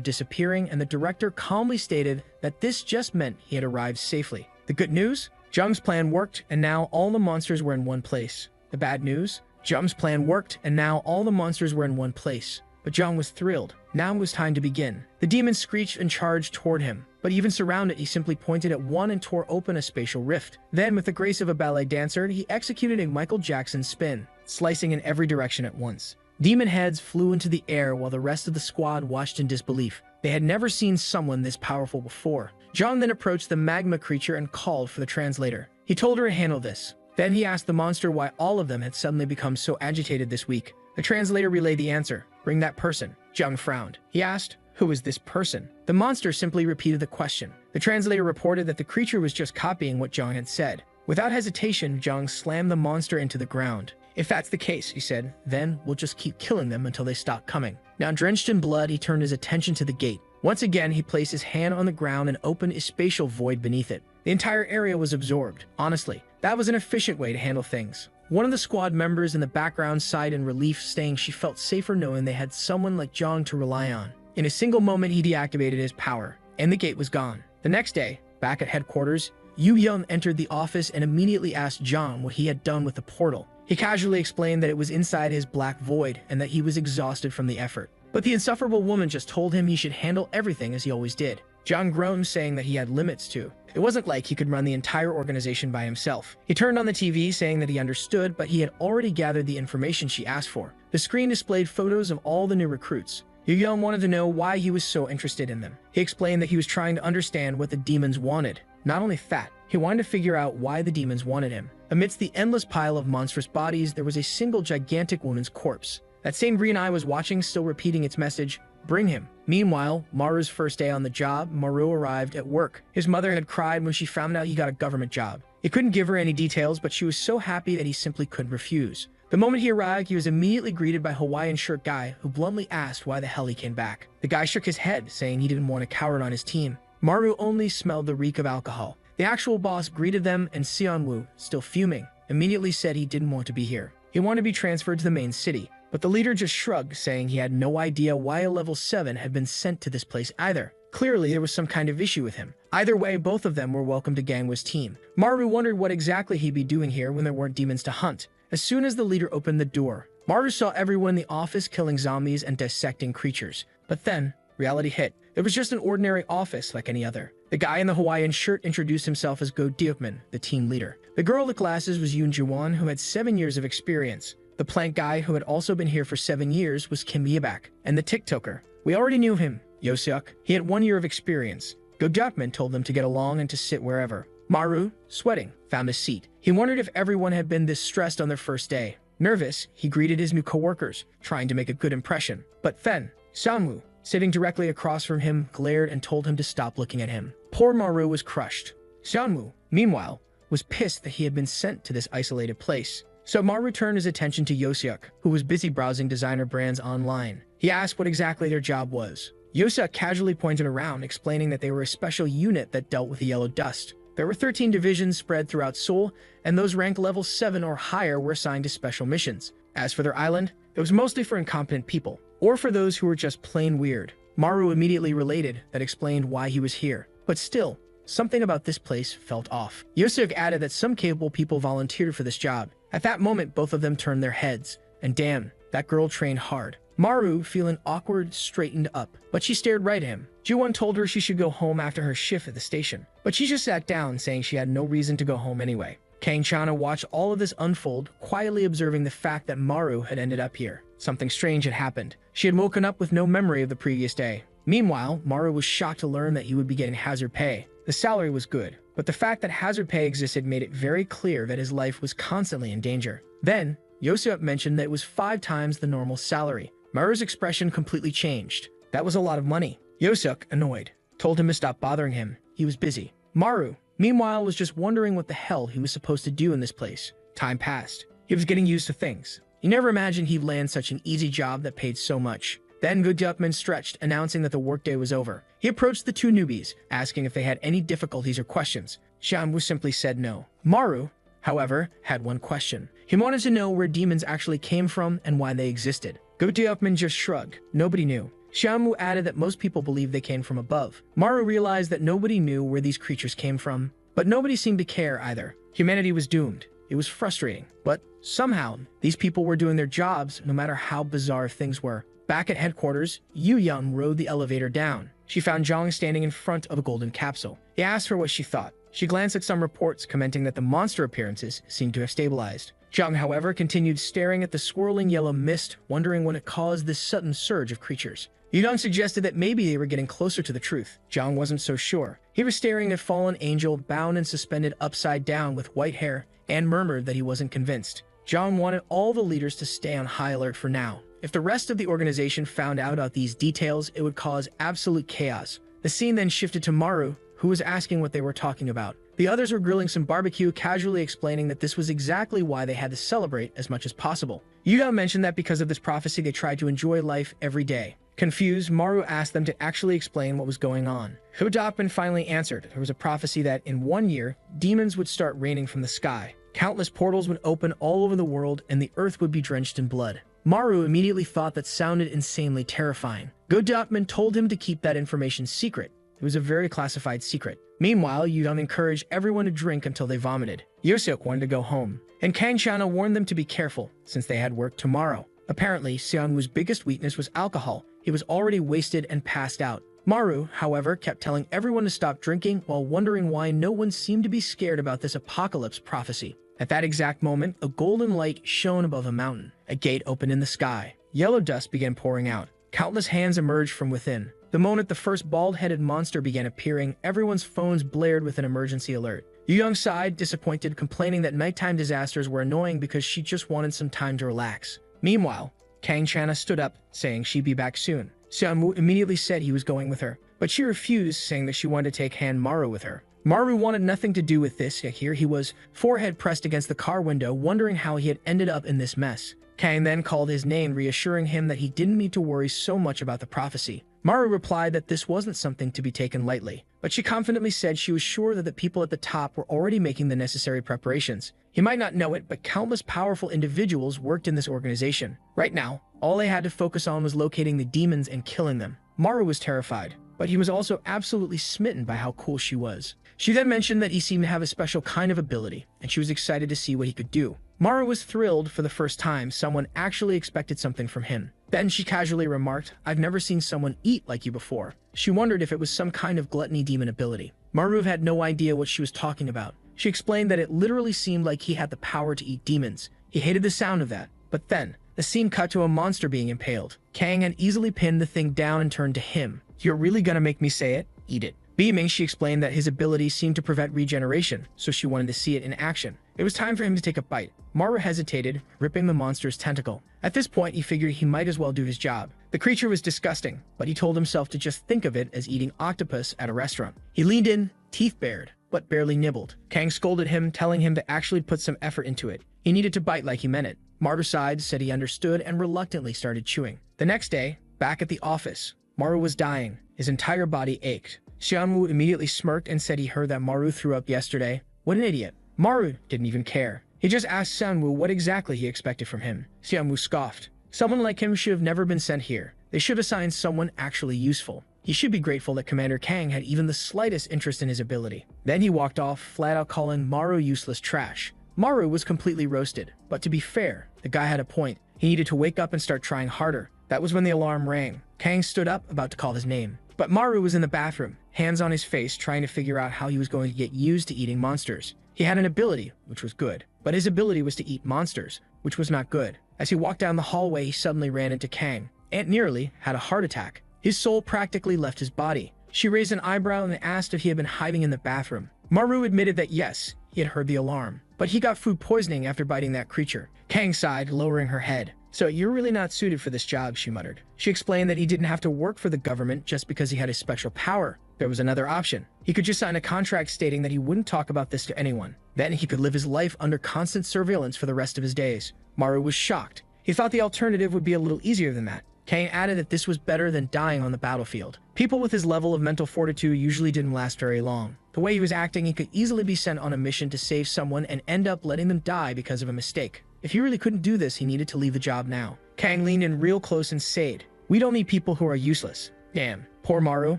disappearing, and the director calmly stated that this just meant he had arrived safely. The good news? Jung's plan worked, and now all the monsters were in one place. The bad news? Jung's plan worked, and now all the monsters were in one place. But Jung was thrilled. Now it was time to begin. The demon screeched and charged toward him, but even surrounded, he simply pointed at one and tore open a spatial rift. Then, with the grace of a ballet dancer, he executed a Michael Jackson spin, slicing in every direction at once. Demon heads flew into the air while the rest of the squad watched in disbelief. They had never seen someone this powerful before. Jung then approached the magma creature and called for the translator. He told her to handle this. Then he asked the monster why all of them had suddenly become so agitated this week. The translator relayed the answer. Bring that person. Jung frowned. He asked, who is this person? The monster simply repeated the question. The translator reported that the creature was just copying what Jung had said. Without hesitation, Jung slammed the monster into the ground. If that's the case, he said, then we'll just keep killing them until they stop coming. Now drenched in blood, he turned his attention to the gate. Once again, he placed his hand on the ground and opened a spatial void beneath it. The entire area was absorbed. Honestly, that was an efficient way to handle things. One of the squad members in the background sighed in relief, saying she felt safer knowing they had someone like Jung to rely on. In a single moment, he deactivated his power, and the gate was gone. The next day, back at headquarters, Yu Yun entered the office and immediately asked Jung what he had done with the portal. He casually explained that it was inside his black void and that he was exhausted from the effort. But the insufferable woman just told him he should handle everything as he always did. Jung groaned, saying that he had limits too. It wasn't like he could run the entire organization by himself. He turned on the TV, saying that he understood, but he had already gathered the information she asked for. The screen displayed photos of all the new recruits. Yu Yun wanted to know why he was so interested in them. He explained that he was trying to understand what the demons wanted. Not only that, he wanted to figure out why the demons wanted him. Amidst the endless pile of monstrous bodies, there was a single gigantic woman's corpse. That same green eye was watching, still repeating its message, bring him. Meanwhile, Maru's first day on the job, Maru arrived at work. His mother had cried when she found out he got a government job. He couldn't give her any details, but she was so happy that he simply couldn't refuse. The moment he arrived, he was immediately greeted by a Hawaiian shirt guy who bluntly asked why the hell he came back. The guy shook his head, saying he didn't want a coward on his team. Maru only smelled the reek of alcohol. The actual boss greeted them, and Seonwoo, still fuming, immediately said he didn't want to be here. He wanted to be transferred to the main city. But the leader just shrugged, saying he had no idea why a level 7 had been sent to this place either. Clearly, there was some kind of issue with him. Either way, both of them were welcome to Gangwa's team. Maru wondered what exactly he'd be doing here when there weren't demons to hunt. As soon as the leader opened the door, Maru saw everyone in the office killing zombies and dissecting creatures. But then, reality hit. It was just an ordinary office like any other. The guy in the Hawaiian shirt introduced himself as Go Deokman, the team leader. The girl with glasses was Yoon Ji-won, who had 7 years of experience. The plant guy, who had also been here for 7 years, was Kim Yebak. And the TikToker. We already knew him, Yoseok. He had 1 year of experience. Go Deokman told them to get along and to sit wherever. Maru, sweating, found a seat. He wondered if everyone had been this stressed on their first day. Nervous, he greeted his new coworkers, trying to make a good impression. But then, Seonwoo, sitting directly across from him, glared and told him to stop looking at him. Poor Maru was crushed. Seonwoo, meanwhile, was pissed that he had been sent to this isolated place. So Maru turned his attention to Yoseok, who was busy browsing designer brands online. He asked what exactly their job was. Yoseok casually pointed around, explaining that they were a special unit that dealt with the yellow dust. There were 13 divisions spread throughout Seoul, and those ranked level 7 or higher were assigned to special missions. As for their island, it was mostly for incompetent people, or for those who were just plain weird. Maru immediately related that explained why he was here. But still, something about this place felt off. Yoseok added that some capable people volunteered for this job. At that moment, both of them turned their heads, and damn, that girl trained hard. Maru, feeling awkward, straightened up, but she stared right at him. Ji-won told her she should go home after her shift at the station, but she just sat down, saying she had no reason to go home anyway. Kang Chana watched all of this unfold, quietly observing the fact that Maru had ended up here. Something strange had happened. She had woken up with no memory of the previous day. Meanwhile, Maru was shocked to learn that he would be getting hazard pay. The salary was good, but the fact that hazard pay existed made it very clear that his life was constantly in danger. Then, Yoseok mentioned that it was 5 times the normal salary. Maru's expression completely changed. That was a lot of money. Yoseok, annoyed, told him to stop bothering him. He was busy. Maru, meanwhile, was just wondering what the hell he was supposed to do in this place. Time passed. He was getting used to things. He never imagined he'd land such an easy job that paid so much. Then Goodupman stretched, announcing that the workday was over. He approached the two newbies, asking if they had any difficulties or questions. Xianwu simply said no. Maru, however, had one question. He wanted to know where demons actually came from and why they existed. Goodupman just shrugged. Nobody knew. Xianwu added that most people believed they came from above. Maru realized that nobody knew where these creatures came from, but nobody seemed to care either. Humanity was doomed. It was frustrating, but somehow, these people were doing their jobs no matter how bizarre things were. Back at headquarters, Yu Yang rode the elevator down. She found Zhang standing in front of a golden capsule. He asked her what she thought. She glanced at some reports commenting that the monster appearances seemed to have stabilized. Zhang, however, continued staring at the swirling yellow mist, wondering what had caused this sudden surge of creatures. Yu Yang suggested that maybe they were getting closer to the truth. Zhang wasn't so sure. He was staring at a fallen angel bound and suspended upside down with white hair and murmured that he wasn't convinced. Zhang wanted all the leaders to stay on high alert for now. If the rest of the organization found out about these details, it would cause absolute chaos. The scene then shifted to Maru, who was asking what they were talking about. The others were grilling some barbecue, casually explaining that this was exactly why they had to celebrate as much as possible. Yu Yang mentioned that because of this prophecy, they tried to enjoy life every day. Confused, Maru asked them to actually explain what was going on. Goodupman finally answered. There was a prophecy that in 1 year, demons would start raining from the sky. Countless portals would open all over the world and the earth would be drenched in blood. Maru immediately thought that sounded insanely terrifying. Goodupman told him to keep that information secret. It was a very classified secret. Meanwhile, Yu Yang encouraged everyone to drink until they vomited. Yoseok wanted to go home, and Kang Chana warned them to be careful since they had work tomorrow. Apparently, Xianwu's biggest weakness was alcohol. He was already wasted and passed out. Maru, however, kept telling everyone to stop drinking while wondering why no one seemed to be scared about this apocalypse prophecy. At that exact moment, a golden light shone above a mountain. A gate opened in the sky. Yellow dust began pouring out. Countless hands emerged from within. The moment the first bald-headed monster began appearing, everyone's phones blared with an emergency alert. Yu Yang sighed, disappointed, complaining that nighttime disasters were annoying because she just wanted some time to relax. Meanwhile, Kang Chana stood up, saying she'd be back soon. Xianwu immediately said he was going with her, but she refused, saying that she wanted to take Han Maru with her. Maru wanted nothing to do with this, yet here he was, forehead pressed against the car window, wondering how he had ended up in this mess. Kang then called his name, reassuring him that he didn't need to worry so much about the prophecy. Maru replied that this wasn't something to be taken lightly, but she confidently said she was sure that the people at the top were already making the necessary preparations. He might not know it, but countless powerful individuals worked in this organization. Right now, all they had to focus on was locating the demons and killing them. Maru was terrified, but he was also absolutely smitten by how cool she was. She then mentioned that he seemed to have a special kind of ability, and she was excited to see what he could do. Maru was thrilled for the first time someone actually expected something from him. Then she casually remarked, "I've never seen someone eat like you before." She wondered if it was some kind of gluttony demon ability. Maru had no idea what she was talking about. She explained that it literally seemed like he had the power to eat demons. He hated the sound of that. But then, the scene cut to a monster being impaled. Kang had easily pinned the thing down and turned to him. "You're really gonna make me say it? Eat it." Beaming, she explained that his ability seemed to prevent regeneration, so she wanted to see it in action. It was time for him to take a bite. Maru hesitated, ripping the monster's tentacle. At this point, he figured he might as well do his job. The creature was disgusting, but he told himself to just think of it as eating octopus at a restaurant. He leaned in, teeth bared, but barely nibbled. Kang scolded him, telling him to actually put some effort into it. He needed to bite like he meant it. Maru sighed, said he understood, and reluctantly started chewing. The next day, back at the office, Maru was dying. His entire body ached. Xianwu immediately smirked and said he heard that Maru threw up yesterday. What an idiot. Maru didn't even care. He just asked Xianwu what exactly he expected from him. Xianwu scoffed. Someone like him should have never been sent here. They should assign someone actually useful. He should be grateful that Commander Kang had even the slightest interest in his ability. Then he walked off, flat out calling Maru useless trash. Maru was completely roasted, but to be fair, the guy had a point. He needed to wake up and start trying harder. That was when the alarm rang. Kang stood up, about to call his name. But Maru was in the bathroom, hands on his face, trying to figure out how he was going to get used to eating monsters. He had an ability, which was good, but his ability was to eat monsters, which was not good. As he walked down the hallway, he suddenly ran into Kang, and nearly had a heart attack. His soul practically left his body. She raised an eyebrow and asked if he had been hiding in the bathroom. Maru admitted that yes, he had heard the alarm, but he got food poisoning after biting that creature. Kang sighed, lowering her head. "So you're really not suited for this job," she muttered. She explained that he didn't have to work for the government just because he had a special power. There was another option. He could just sign a contract stating that he wouldn't talk about this to anyone. Then he could live his life under constant surveillance for the rest of his days. Maru was shocked. He thought the alternative would be a little easier than that. Kang added that this was better than dying on the battlefield. People with his level of mental fortitude usually didn't last very long. The way he was acting, he could easily be sent on a mission to save someone and end up letting them die because of a mistake. If he really couldn't do this, he needed to leave the job now. Kang leaned in real close and said, "We don't need people who are useless." Damn, poor Maru.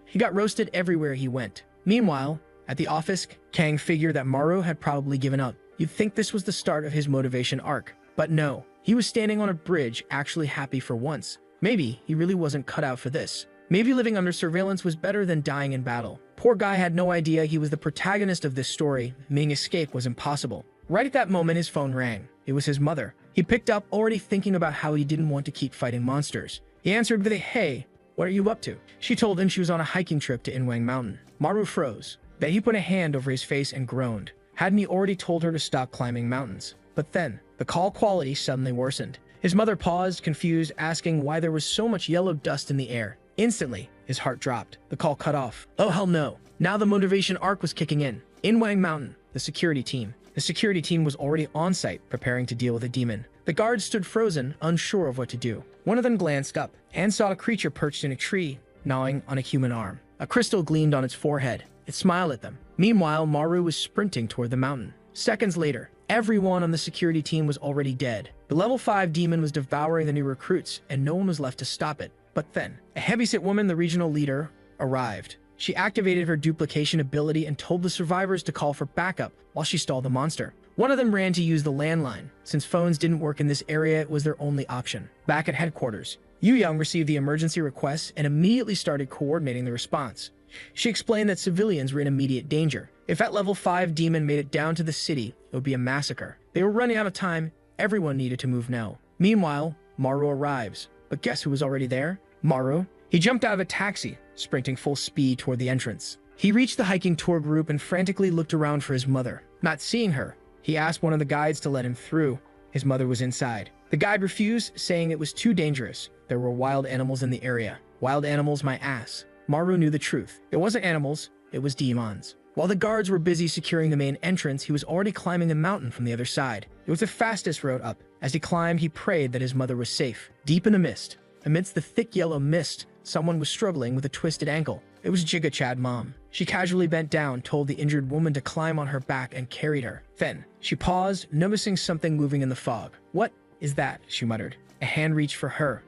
He got roasted everywhere he went. Meanwhile, at the office, Kang figured that Maru had probably given up. You'd think this was the start of his motivation arc. But no, he was standing on a bridge, actually happy for once. Maybe he really wasn't cut out for this. Maybe living under surveillance was better than dying in battle. Poor guy had no idea he was the protagonist of this story, meaning escape was impossible. Right at that moment, his phone rang. It was his mother. He picked up, already thinking about how he didn't want to keep fighting monsters. He answered with a, "Hey, what are you up to?" She told him she was on a hiking trip to Inwang Mountain. Maru froze. Then he put a hand over his face and groaned. Hadn't he already told her to stop climbing mountains? But then, the call quality suddenly worsened. His mother paused, confused, asking why there was so much yellow dust in the air. Instantly, his heart dropped. The call cut off. Oh hell no. Now the motivation arc was kicking in. Inwang Mountain, the security team. The security team was already on site, preparing to deal with a demon. The guards stood frozen, unsure of what to do. One of them glanced up and saw a creature perched in a tree, gnawing on a human arm. A crystal gleamed on its forehead. It smiled at them. Meanwhile, Maru was sprinting toward the mountain. Seconds later, everyone on the security team was already dead. The level 5 demon was devouring the new recruits, and no one was left to stop it. But then, a heavyset woman, the regional leader, arrived. She activated her duplication ability and told the survivors to call for backup while she stalled the monster. One of them ran to use the landline. Since phones didn't work in this area, it was their only option. Back at headquarters, Yu Young received the emergency request and immediately started coordinating the response. She explained that civilians were in immediate danger. If that level 5 demon made it down to the city, it would be a massacre. They were running out of time. Everyone needed to move now. Meanwhile, Maru arrives. But guess who was already there? Maru. He jumped out of a taxi, sprinting full speed toward the entrance. He reached the hiking tour group and frantically looked around for his mother. Not seeing her, he asked one of the guides to let him through. His mother was inside. The guide refused, saying it was too dangerous. There were wild animals in the area. Wild animals, my ass. Maru knew the truth. It wasn't animals, it was demons. While the guards were busy securing the main entrance, he was already climbing a mountain from the other side. It was the fastest road up. As he climbed, he prayed that his mother was safe. Deep in the mist, amidst the thick yellow mist, someone was struggling with a twisted ankle. It was Giga Chad Mom. She casually bent down, told the injured woman to climb on her back, and carried her. Then, she paused, noticing something moving in the fog. "What is that?" she muttered. A hand reached for her.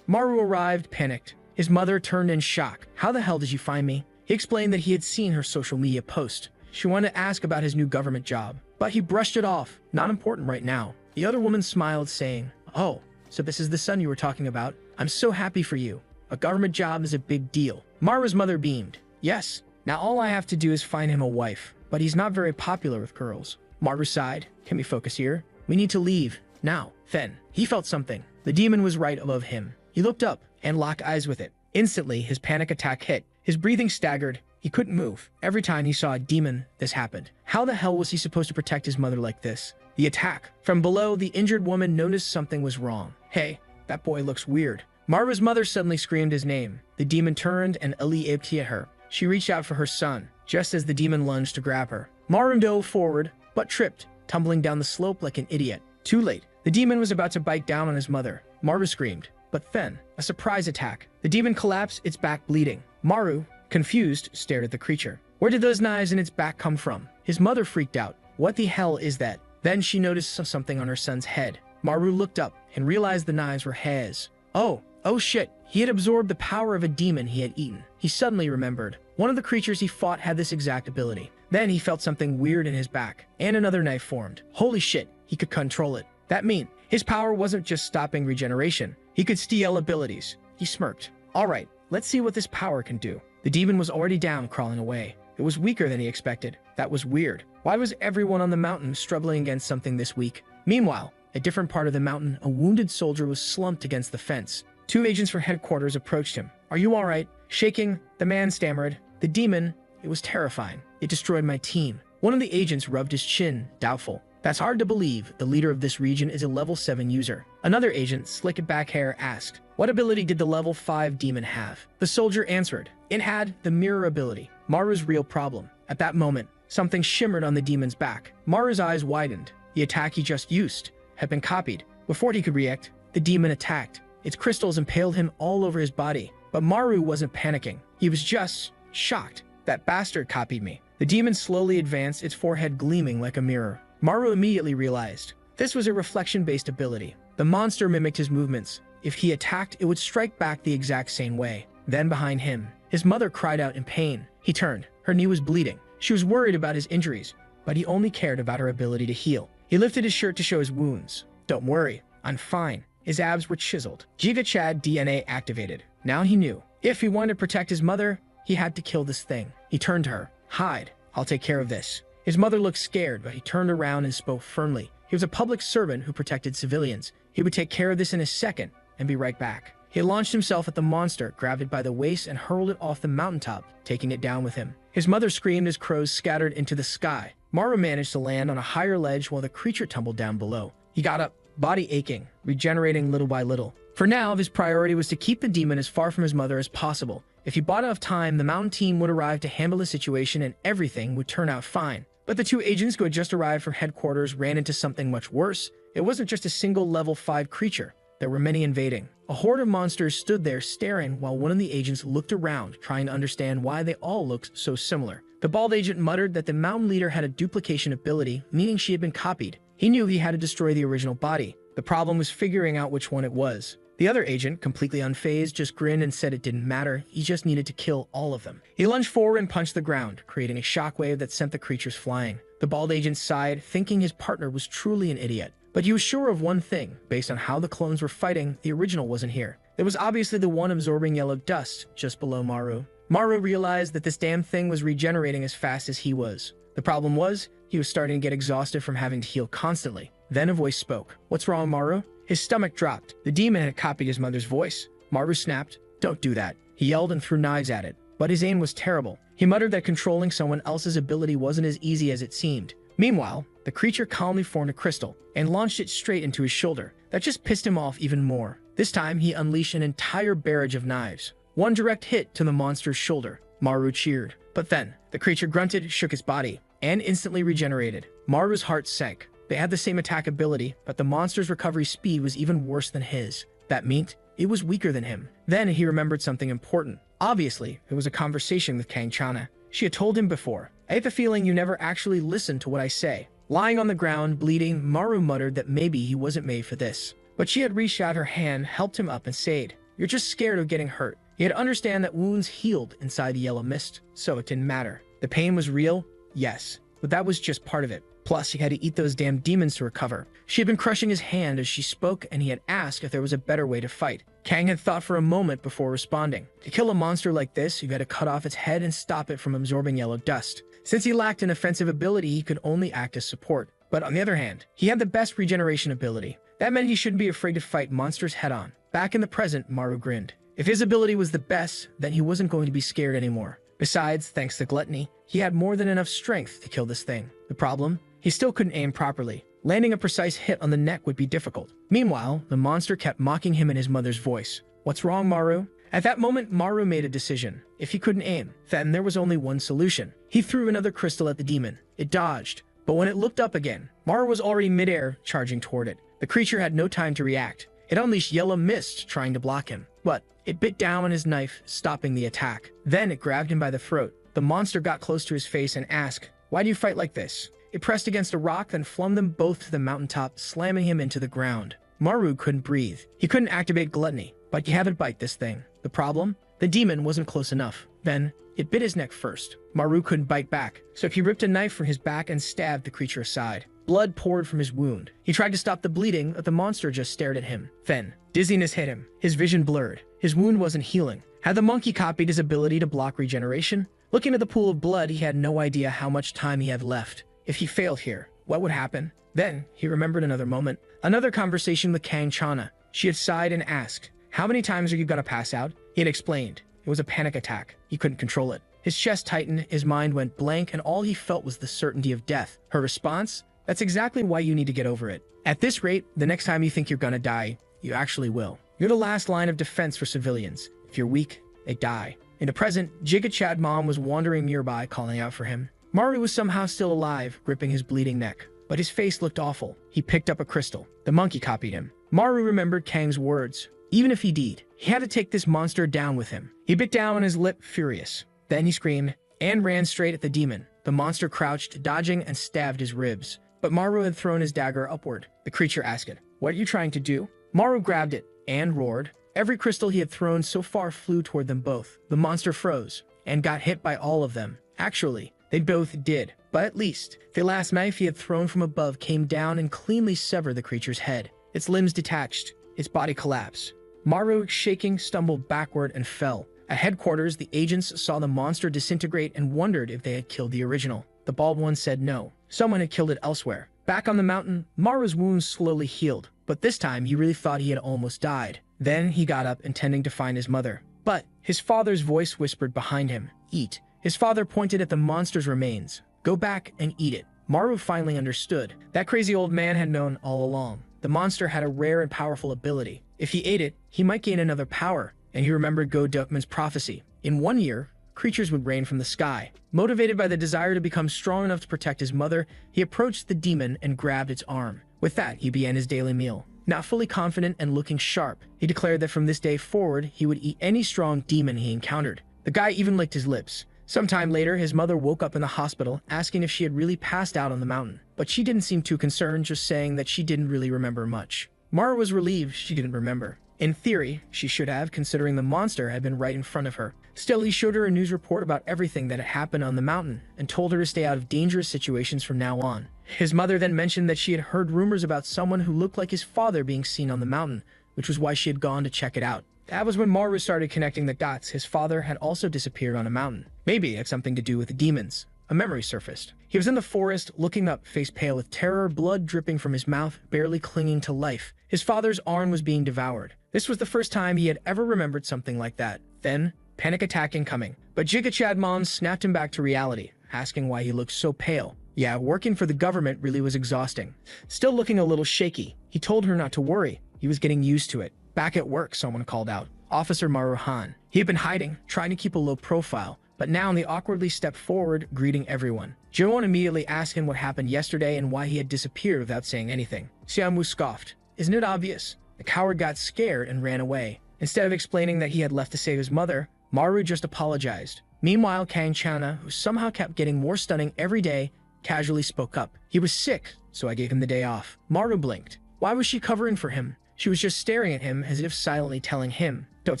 Maru arrived, panicked. His mother turned in shock. "How the hell did you find me?" He explained that he had seen her social media post. She wanted to ask about his new government job, but he brushed it off. Not important right now. The other woman smiled, saying, "Oh, so this is the son you were talking about? I'm so happy for you. A government job is a big deal." Maru's mother beamed. "Yes, now all I have to do is find him a wife, but he's not very popular with girls." Maru sighed. "Can we focus here? We need to leave, now." Then, he felt something. The demon was right above him. He looked up and locked eyes with it. Instantly, his panic attack hit. His breathing staggered. He couldn't move. Every time he saw a demon, this happened. How the hell was he supposed to protect his mother like this? The attack. From below, the injured woman noticed something was wrong. "Hey, that boy looks weird." Maru's mother suddenly screamed his name. The demon turned and leaped at her. She reached out for her son, just as the demon lunged to grab her. Maru dove forward, but tripped, tumbling down the slope like an idiot. Too late. The demon was about to bite down on his mother. Maru screamed. But then, a surprise attack. The demon collapsed, its back bleeding. Maru, confused, stared at the creature. Where did those knives in its back come from? His mother freaked out. What the hell is that? Then she noticed something on her son's head. Maru looked up and realized the knives were his. Oh shit. He had absorbed the power of a demon he had eaten. He suddenly remembered. One of the creatures he fought had this exact ability. Then he felt something weird in his back, and another knife formed. Holy shit, he could control it. That meant his power wasn't just stopping regeneration. He could steal abilities. He smirked. Alright, let's see what this power can do. The demon was already down, crawling away. It was weaker than he expected. That was weird. Why was everyone on the mountain struggling against something this weak? Meanwhile, a different part of the mountain, a wounded soldier was slumped against the fence. 2 agents from headquarters approached him. "Are you alright?" Shaking, the man stammered. "The demon, it was terrifying. It destroyed my team." One of the agents rubbed his chin, doubtful. "That's hard to believe. The leader of this region is a level 7 user." Another agent, slicked back hair, asked, "What ability did the level 5 demon have?" The soldier answered, "It had the mirror ability." Maru's real problem. At that moment, something shimmered on the demon's back. Maru's eyes widened. The attack he just used had been copied. Before he could react, the demon attacked. Its crystals impaled him all over his body. But Maru wasn't panicking. He was just shocked. That bastard copied me. The demon slowly advanced, its forehead gleaming like a mirror. Maru immediately realized this was a reflection-based ability. The monster mimicked his movements. If he attacked, it would strike back the exact same way. Then behind him, his mother cried out in pain. He turned. Her knee was bleeding. She was worried about his injuries, but he only cared about her ability to heal. He lifted his shirt to show his wounds. Don't worry, I'm fine. His abs were chiseled. Giga Chad DNA activated. Now he knew. If he wanted to protect his mother, he had to kill this thing. He turned to her. Hide. I'll take care of this. His mother looked scared, but he turned around and spoke firmly. He was a public servant who protected civilians. He would take care of this in a second and be right back. He launched himself at the monster, grabbed it by the waist, and hurled it off the mountaintop, taking it down with him. His mother screamed as crows scattered into the sky. Maru managed to land on a higher ledge while the creature tumbled down below. He got up, body aching, regenerating little by little. For now, his priority was to keep the demon as far from his mother as possible. If he bought enough time, the mountain team would arrive to handle the situation and everything would turn out fine. But the two agents who had just arrived from headquarters ran into something much worse. It wasn't just a single level 5 creature. There were many invading. A horde of monsters stood there staring while one of the agents looked around, trying to understand why they all looked so similar. The bald agent muttered that the mountain leader had a duplication ability, meaning she had been copied. He knew he had to destroy the original body. The problem was figuring out which one it was. The other agent, completely unfazed, just grinned and said it didn't matter. He just needed to kill all of them. He lunged forward and punched the ground, creating a shockwave that sent the creatures flying. The bald agent sighed, thinking his partner was truly an idiot. But he was sure of one thing. Based on how the clones were fighting, the original wasn't here. There was obviously the one absorbing yellow dust just below Maru. Maru realized that this damn thing was regenerating as fast as he was. The problem was, he was starting to get exhausted from having to heal constantly. Then a voice spoke. What's wrong, Maru? His stomach dropped. The demon had copied his mother's voice. Maru snapped. Don't do that. He yelled and threw knives at it. But his aim was terrible. He muttered that controlling someone else's ability wasn't as easy as it seemed. Meanwhile, the creature calmly formed a crystal and launched it straight into his shoulder. That just pissed him off even more. This time, he unleashed an entire barrage of knives. One direct hit to the monster's shoulder. Maru cheered. But then, the creature grunted, shook its body, and instantly regenerated. Maru's heart sank. They had the same attack ability, but the monster's recovery speed was even worse than his. That meant it was weaker than him. Then he remembered something important. Obviously, it was a conversation with Kang Chana. She had told him before, I have the feeling you never actually listened to what I say. Lying on the ground, bleeding, Maru muttered that maybe he wasn't made for this. But she had reached out her hand, helped him up, and said, You're just scared of getting hurt. He had to understand that wounds healed inside the yellow mist, so it didn't matter. The pain was real, yes, but that was just part of it. Plus, he had to eat those damn demons to recover. She had been crushing his hand as she spoke, and he had asked if there was a better way to fight. Kang had thought for a moment before responding. To kill a monster like this, you had to cut off its head and stop it from absorbing yellow dust. Since he lacked an offensive ability, he could only act as support. But on the other hand, he had the best regeneration ability. That meant he shouldn't be afraid to fight monsters head-on. Back in the present, Maru grinned. If his ability was the best, then he wasn't going to be scared anymore. Besides, thanks to gluttony, he had more than enough strength to kill this thing. The problem? He still couldn't aim properly. Landing a precise hit on the neck would be difficult. Meanwhile, the monster kept mocking him in his mother's voice. What's wrong, Maru? At that moment, Maru made a decision. If he couldn't aim, then there was only one solution. He threw another crystal at the demon. It dodged. But when it looked up again, Maru was already midair, charging toward it. The creature had no time to react. It unleashed yellow mist, trying to block him. But it bit down on his knife, stopping the attack. Then it grabbed him by the throat. The monster got close to his face and asked, Why do you fight like this? It pressed against a rock, then flung them both to the mountaintop, slamming him into the ground. Maru couldn't breathe. He couldn't activate gluttony, but he had to bite this thing. The problem? The demon wasn't close enough. Then, it bit his neck first. Maru couldn't bite back, so he ripped a knife from his back and stabbed the creature aside. Blood poured from his wound. He tried to stop the bleeding, but the monster just stared at him. Then, dizziness hit him. His vision blurred. His wound wasn't healing. Had the monkey copied his ability to block regeneration? Looking at the pool of blood, he had no idea how much time he had left. If he failed here, what would happen? Then, he remembered another moment. Another conversation with Kang Chana. She had sighed and asked, How many times are you gonna pass out? He had explained. It was a panic attack. He couldn't control it. His chest tightened, his mind went blank, and all he felt was the certainty of death. Her response? That's exactly why you need to get over it. At this rate, the next time you think you're gonna die, you actually will. You're the last line of defense for civilians. If you're weak, they die. In the present, Giga Chad Mom was wandering nearby, calling out for him. Maru was somehow still alive, gripping his bleeding neck. But his face looked awful. He picked up a crystal. The monkey copied him. Maru remembered Kang's words. Even if he did, he had to take this monster down with him. He bit down on his lip, furious. Then he screamed and ran straight at the demon. The monster crouched, dodging and stabbed his ribs. But Maru had thrown his dagger upward. The creature asked it, "What are you trying to do?" Maru grabbed it and roared. Every crystal he had thrown so far flew toward them both. The monster froze and got hit by all of them. Actually, they both did. But at least, the last knife he had thrown from above came down and cleanly severed the creature's head. Its limbs detached. Its body collapsed. Maru, shaking, stumbled backward and fell. At headquarters, the agents saw the monster disintegrate and wondered if they had killed the original. The bald one said no. Someone had killed it elsewhere. Back on the mountain, Maru's wounds slowly healed, but this time he really thought he had almost died. Then he got up, intending to find his mother. But his father's voice whispered behind him, "Eat." His father pointed at the monster's remains. "Go back and eat it." Maru finally understood. That crazy old man had known all along. The monster had a rare and powerful ability. If he ate it, he might gain another power, and he remembered Go Dukman's prophecy. In 1 year, creatures would rain from the sky. Motivated by the desire to become strong enough to protect his mother, he approached the demon and grabbed its arm. With that, he began his daily meal. Not fully confident and looking sharp, he declared that from this day forward, he would eat any strong demon he encountered. The guy even licked his lips. Sometime later, his mother woke up in the hospital, asking if she had really passed out on the mountain. But she didn't seem too concerned, just saying that she didn't really remember much. Maru was relieved she didn't remember. In theory, she should have, considering the monster had been right in front of her. Still, he showed her a news report about everything that had happened on the mountain and told her to stay out of dangerous situations from now on. His mother then mentioned that she had heard rumors about someone who looked like his father being seen on the mountain, which was why she had gone to check it out. That was when Maru started connecting the dots. His father had also disappeared on a mountain. Maybe it had something to do with the demons. A memory surfaced. He was in the forest, looking up, face pale with terror, blood dripping from his mouth, barely clinging to life. His father's arm was being devoured. This was the first time he had ever remembered something like that. Then, panic attack incoming. But Jigachad Mom snapped him back to reality, asking why he looked so pale. Yeah, working for the government really was exhausting. Still looking a little shaky, he told her not to worry. He was getting used to it. Back at work, someone called out. Officer Maruhan. He had been hiding, trying to keep a low profile, but now they awkwardly stepped forward, greeting everyone. Jiwon immediately asked him what happened yesterday and why he had disappeared without saying anything. Xiaomu scoffed. Isn't it obvious? The coward got scared and ran away. Instead of explaining that he had left to save his mother, Maru just apologized. Meanwhile, Kang Chana, who somehow kept getting more stunning every day, casually spoke up. He was sick, so I gave him the day off. Maru blinked. Why was she covering for him? She was just staring at him as if silently telling him, "Don't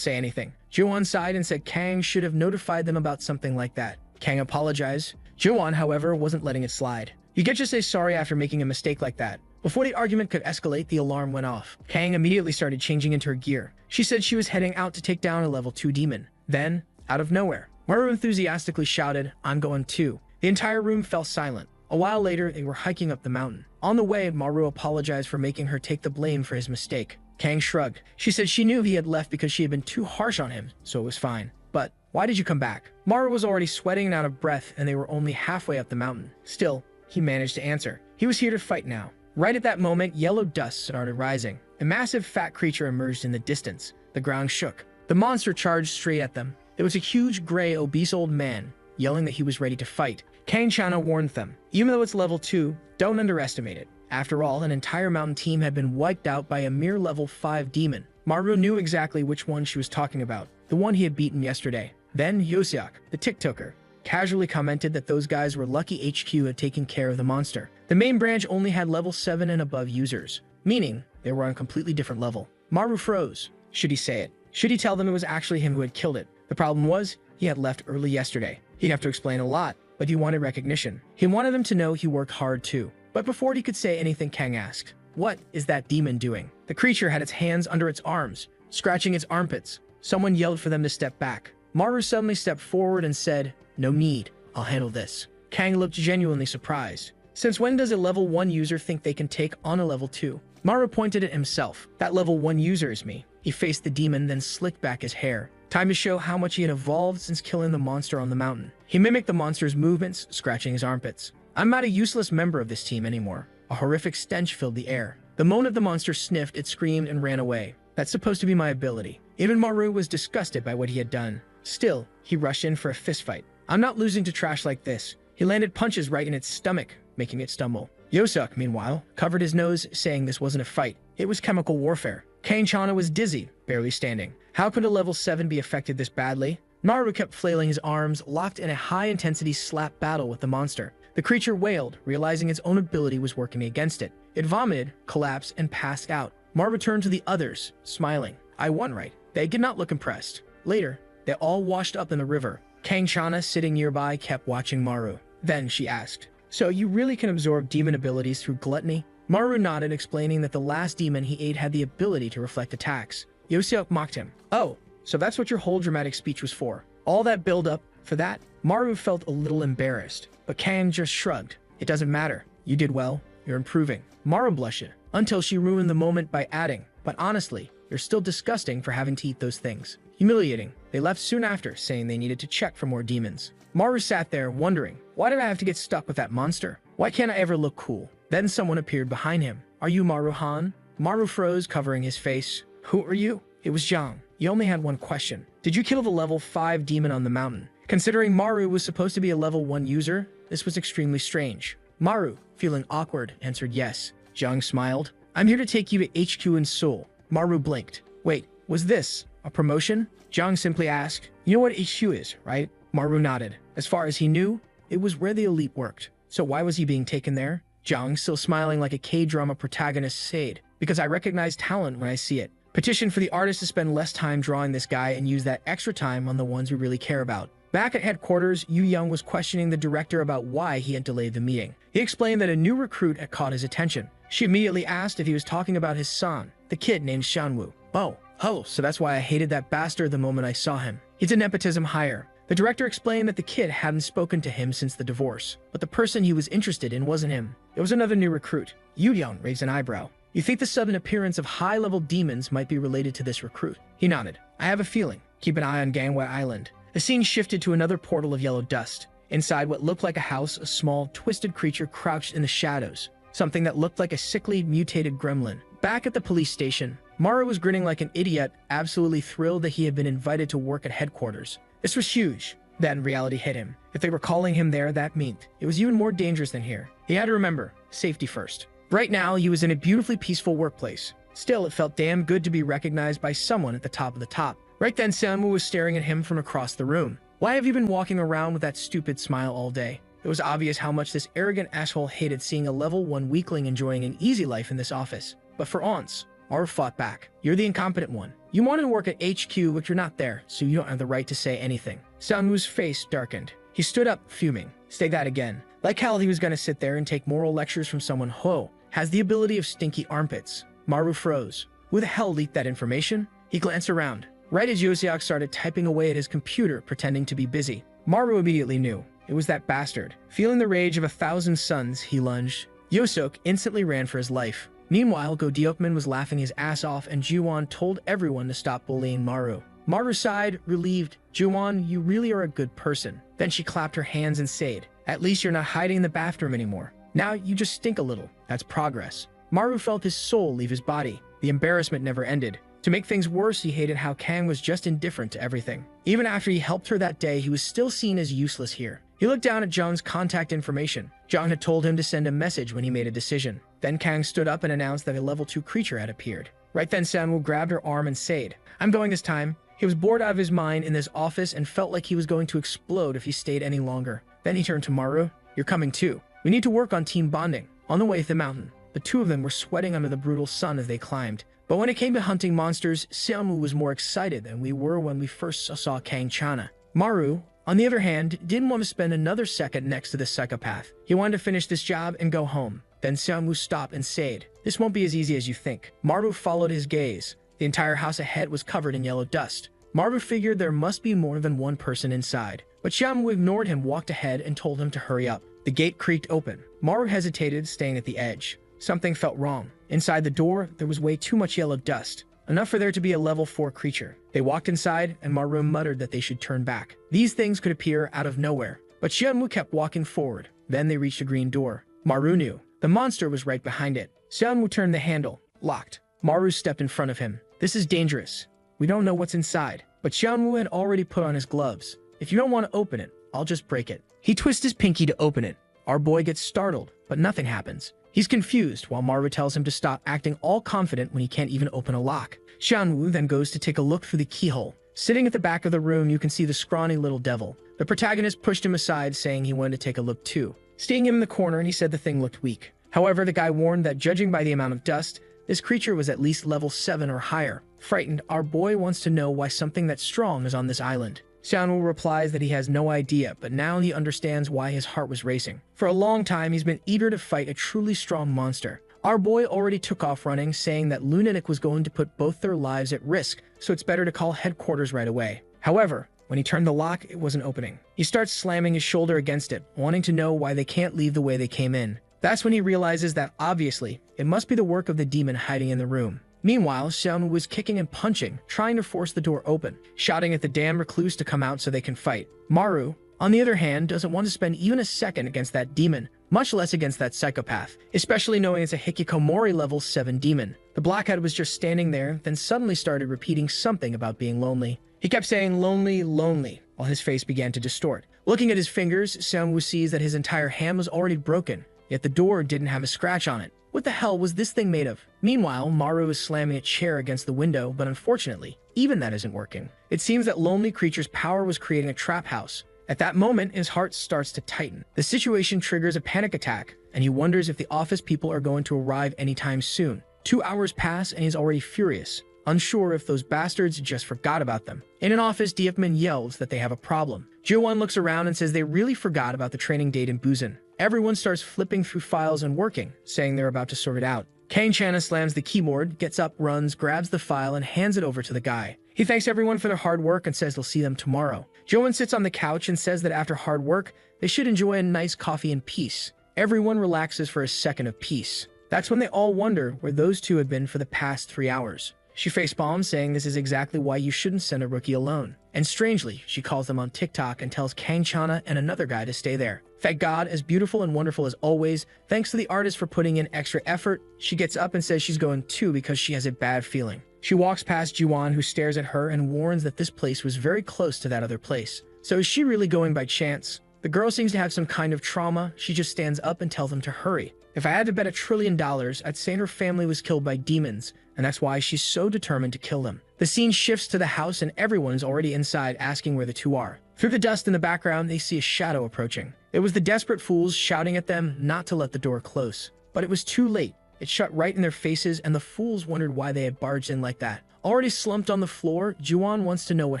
say anything." Jiwon sighed and said Kang should have notified them about something like that. Kang apologized. Jiwon, however, wasn't letting it slide. You get to say sorry after making a mistake like that. Before the argument could escalate, the alarm went off. Kang immediately started changing into her gear. She said she was heading out to take down a level 2 demon. Then, out of nowhere, Maru enthusiastically shouted, "I'm going too." The entire room fell silent. A while later, they were hiking up the mountain. On the way, Maru apologized for making her take the blame for his mistake. Kang shrugged. She said she knew he had left because she had been too harsh on him, so it was fine. But why did you come back? Maru was already sweating and out of breath, and they were only halfway up the mountain. Still, he managed to answer. He was here to fight now. Right at that moment, yellow dust started rising. A massive fat creature emerged in the distance. The ground shook. The monster charged straight at them. There was a huge, gray, obese old man, yelling that he was ready to fight. Kang Chana warned them, even though it's level 2, don't underestimate it. After all, an entire mountain team had been wiped out by a mere level 5 demon. Maru knew exactly which one she was talking about, the one he had beaten yesterday. Then Yosiak, the TikToker, casually commented that those guys were lucky HQ had taken care of the monster. The main branch only had level 7 and above users, meaning they were on a completely different level. Maru froze. Should he say it? Should he tell them it was actually him who had killed it? The problem was, he had left early yesterday. He'd have to explain a lot, but he wanted recognition. He wanted them to know he worked hard too. But before he could say anything, Kang asked, "What is that demon doing?" The creature had its hands under its arms, scratching its armpits. Someone yelled for them to step back. Maru suddenly stepped forward and said, "No need, I'll handle this." Kang looked genuinely surprised. Since when does a level 1 user think they can take on a level 2? Maru pointed at himself. That level 1 user is me. He faced the demon, then slicked back his hair. Time to show how much he had evolved since killing the monster on the mountain. He mimicked the monster's movements, scratching his armpits. I'm not a useless member of this team anymore. A horrific stench filled the air. The moment the monster sniffed, it screamed and ran away. That's supposed to be my ability. Even Maru was disgusted by what he had done. Still, he rushed in for a fistfight. I'm not losing to trash like this. He landed punches right in its stomach, making it stumble. Yosuk, meanwhile, covered his nose, saying this wasn't a fight. It was chemical warfare. Kang Chana was dizzy, barely standing. How could a level 7 be affected this badly? Maru kept flailing his arms, locked in a high-intensity slap battle with the monster. The creature wailed, realizing its own ability was working against it. It vomited, collapsed, and passed out. Maru turned to the others, smiling. I won, right? They did not look impressed. Later, they all washed up in the river. Kang Chana, sitting nearby, kept watching Maru. Then she asked, so you really can absorb demon abilities through gluttony? Maru nodded, explaining that the last demon he ate had the ability to reflect attacks. Yoseok mocked him. Oh, so that's what your whole dramatic speech was for. All that build-up for that? Maru felt a little embarrassed, but Kang just shrugged. It doesn't matter. You did well. You're improving. Maru blushed, until she ruined the moment by adding, but honestly, you're still disgusting for having to eat those things. Humiliating. They left soon after, saying they needed to check for more demons. Maru sat there, wondering, why did I have to get stuck with that monster? Why can't I ever look cool? Then someone appeared behind him. Are you Maru-han? Maru froze, covering his face. Who are you? It was Zhang. He only had one question. Did you kill the level 5 demon on the mountain? Considering Maru was supposed to be a level 1 user, this was extremely strange. Maru, feeling awkward, answered yes. Zhang smiled. I'm here to take you to HQ in Seoul. Maru blinked. Wait, was this a promotion? Zhang simply asked. You know what HQ is, right? Maru nodded. As far as he knew, it was where the elite worked. So why was he being taken there? Zhang, still smiling like a K-drama protagonist, said, because I recognize talent when I see it. Petition for the artist to spend less time drawing this guy and use that extra time on the ones we really care about. Back at headquarters, Yu Young was questioning the director about why he had delayed the meeting. He explained that a new recruit had caught his attention. She immediately asked if he was talking about his son, the kid named Shanwoo. Oh, so that's why I hated that bastard the moment I saw him. He's a nepotism hire. The director explained that the kid hadn't spoken to him since the divorce, but the person he was interested in wasn't him. It was another new recruit. Yu Young raised an eyebrow. You think the sudden appearance of high-level demons might be related to this recruit? He nodded. I have a feeling. Keep an eye on Gangwei Island. The scene shifted to another portal of yellow dust. Inside what looked like a house, a small, twisted creature crouched in the shadows. Something that looked like a sickly, mutated gremlin. Back at the police station, Maru was grinning like an idiot, absolutely thrilled that he had been invited to work at headquarters. This was huge. Then reality hit him. If they were calling him there, that meant it was even more dangerous than here. He had to remember, safety first. Right now, he was in a beautifully peaceful workplace. Still, it felt damn good to be recognized by someone at the top of the top. Right then, Samu was staring at him from across the room. Why have you been walking around with that stupid smile all day? It was obvious how much this arrogant asshole hated seeing a level 1 weakling enjoying an easy life in this office. But for once, Maru fought back. You're the incompetent one. You wanted to work at HQ, but you're not there, so you don't have the right to say anything. Samu's face darkened. He stood up, fuming. Say that again. Like how he was going to sit there and take moral lectures from someone who has the ability of stinky armpits. Maru froze. Who the hell leaked that information? He glanced around. Right as Yoseok started typing away at his computer, pretending to be busy. Maru immediately knew. It was that bastard. Feeling the rage of 1,000 suns, he lunged. Yoseok instantly ran for his life. Meanwhile, Go Deokman was laughing his ass off and Juwon told everyone to stop bullying Maru. Maru sighed, relieved. Juwon, you really are a good person. Then she clapped her hands and said, at least you're not hiding in the bathroom anymore. Now you just stink a little. That's progress. Maru felt his soul leave his body. The embarrassment never ended. To make things worse, he hated how Kang was just indifferent to everything. Even after he helped her that day, he was still seen as useless here. He looked down at Zhang's contact information. Zhang had told him to send a message when he made a decision. Then Kang stood up and announced that a level 2 creature had appeared. Right then, Samu grabbed her arm and said, I'm going this time. He was bored out of his mind in this office and felt like he was going to explode if he stayed any longer. Then he turned to Maru. You're coming too. We need to work on team bonding. On the way to the mountain, the two of them were sweating under the brutal sun as they climbed. But when it came to hunting monsters, Samu was more excited than we were when we first saw Kang Chana. Maru, on the other hand, didn't want to spend another second next to this psychopath. He wanted to finish this job and go home. Then Samu stopped and said, this won't be as easy as you think. Maru followed his gaze. The entire house ahead was covered in yellow dust. Maru figured there must be more than one person inside. But Samu ignored him, walked ahead, and told him to hurry up. The gate creaked open. Maru hesitated, staying at the edge. Something felt wrong. Inside the door, there was way too much yellow dust. Enough for there to be a level 4 creature. They walked inside, and Maru muttered that they should turn back. These things could appear out of nowhere. But Xianwu kept walking forward. Then they reached a green door. Maru knew. The monster was right behind it. Xianwu turned the handle. Locked. Maru stepped in front of him. This is dangerous. We don't know what's inside. But Xianwu had already put on his gloves. If you don't want to open it, I'll just break it. He twists his pinky to open it. Our boy gets startled, but nothing happens. He's confused, while Maru tells him to stop acting all confident when he can't even open a lock. Xianwu then goes to take a look through the keyhole. Sitting at the back of the room, you can see the scrawny little devil. The protagonist pushed him aside, saying he wanted to take a look too. Seeing him in the corner, and he said the thing looked weak. However, the guy warned that judging by the amount of dust, this creature was at least level 7 or higher. Frightened, our boy wants to know why something that strong is on this island. Xianwu replies that he has no idea, but now he understands why his heart was racing. For a long time, he's been eager to fight a truly strong monster. Our boy already took off running, saying that Lunatic was going to put both their lives at risk, so it's better to call headquarters right away. However, when he turned the lock, it wasn't opening. He starts slamming his shoulder against it, wanting to know why they can't leave the way they came in. That's when he realizes that, obviously, it must be the work of the demon hiding in the room. Meanwhile, Xianwu was kicking and punching, trying to force the door open, shouting at the damn recluse to come out so they can fight. Maru, on the other hand, doesn't want to spend even a second against that demon, much less against that psychopath, especially knowing it's a Hikikomori level 7 demon. The blackhead was just standing there, then suddenly started repeating something about being lonely. He kept saying lonely, lonely, while his face began to distort. Looking at his fingers, Xianwu sees that his entire hand was already broken, yet the door didn't have a scratch on it. What the hell was this thing made of? Meanwhile, Maru is slamming a chair against the window, but unfortunately, even that isn't working. It seems that lonely creature's power was creating a trap house. At that moment, his heart starts to tighten. The situation triggers a panic attack, and he wonders if the office people are going to arrive anytime soon. 2 hours pass, and he's already furious, unsure if those bastards just forgot about them. In an office, Diefman yells that they have a problem. Jiwon looks around and says they really forgot about the training date in Busan. Everyone starts flipping through files and working, saying they're about to sort it out. Kang Chana slams the keyboard, gets up, runs, grabs the file, and hands it over to the guy. He thanks everyone for their hard work and says they'll see them tomorrow. Jiwon sits on the couch and says that after hard work, they should enjoy a nice coffee in peace. Everyone relaxes for a second of peace. That's when they all wonder where those two had been for the past 3 hours. She facepalms, saying this is exactly why you shouldn't send a rookie alone. And strangely, she calls them on TikTok and tells Kang Chana and another guy to stay there. Thank God, as beautiful and wonderful as always, thanks to the artist for putting in extra effort, she gets up and says she's going too because she has a bad feeling. She walks past Jiwon, who stares at her and warns that this place was very close to that other place. So is she really going by chance? The girl seems to have some kind of trauma. She just stands up and tells them to hurry. If I had to bet $1 trillion, I'd say her family was killed by demons, and that's why she's so determined to kill them. The scene shifts to the house and everyone is already inside asking where the two are. Through the dust in the background, they see a shadow approaching. It was the desperate fools shouting at them not to let the door close. But it was too late. It shut right in their faces, and the fools wondered why they had barged in like that. Already slumped on the floor, Jiwon wants to know what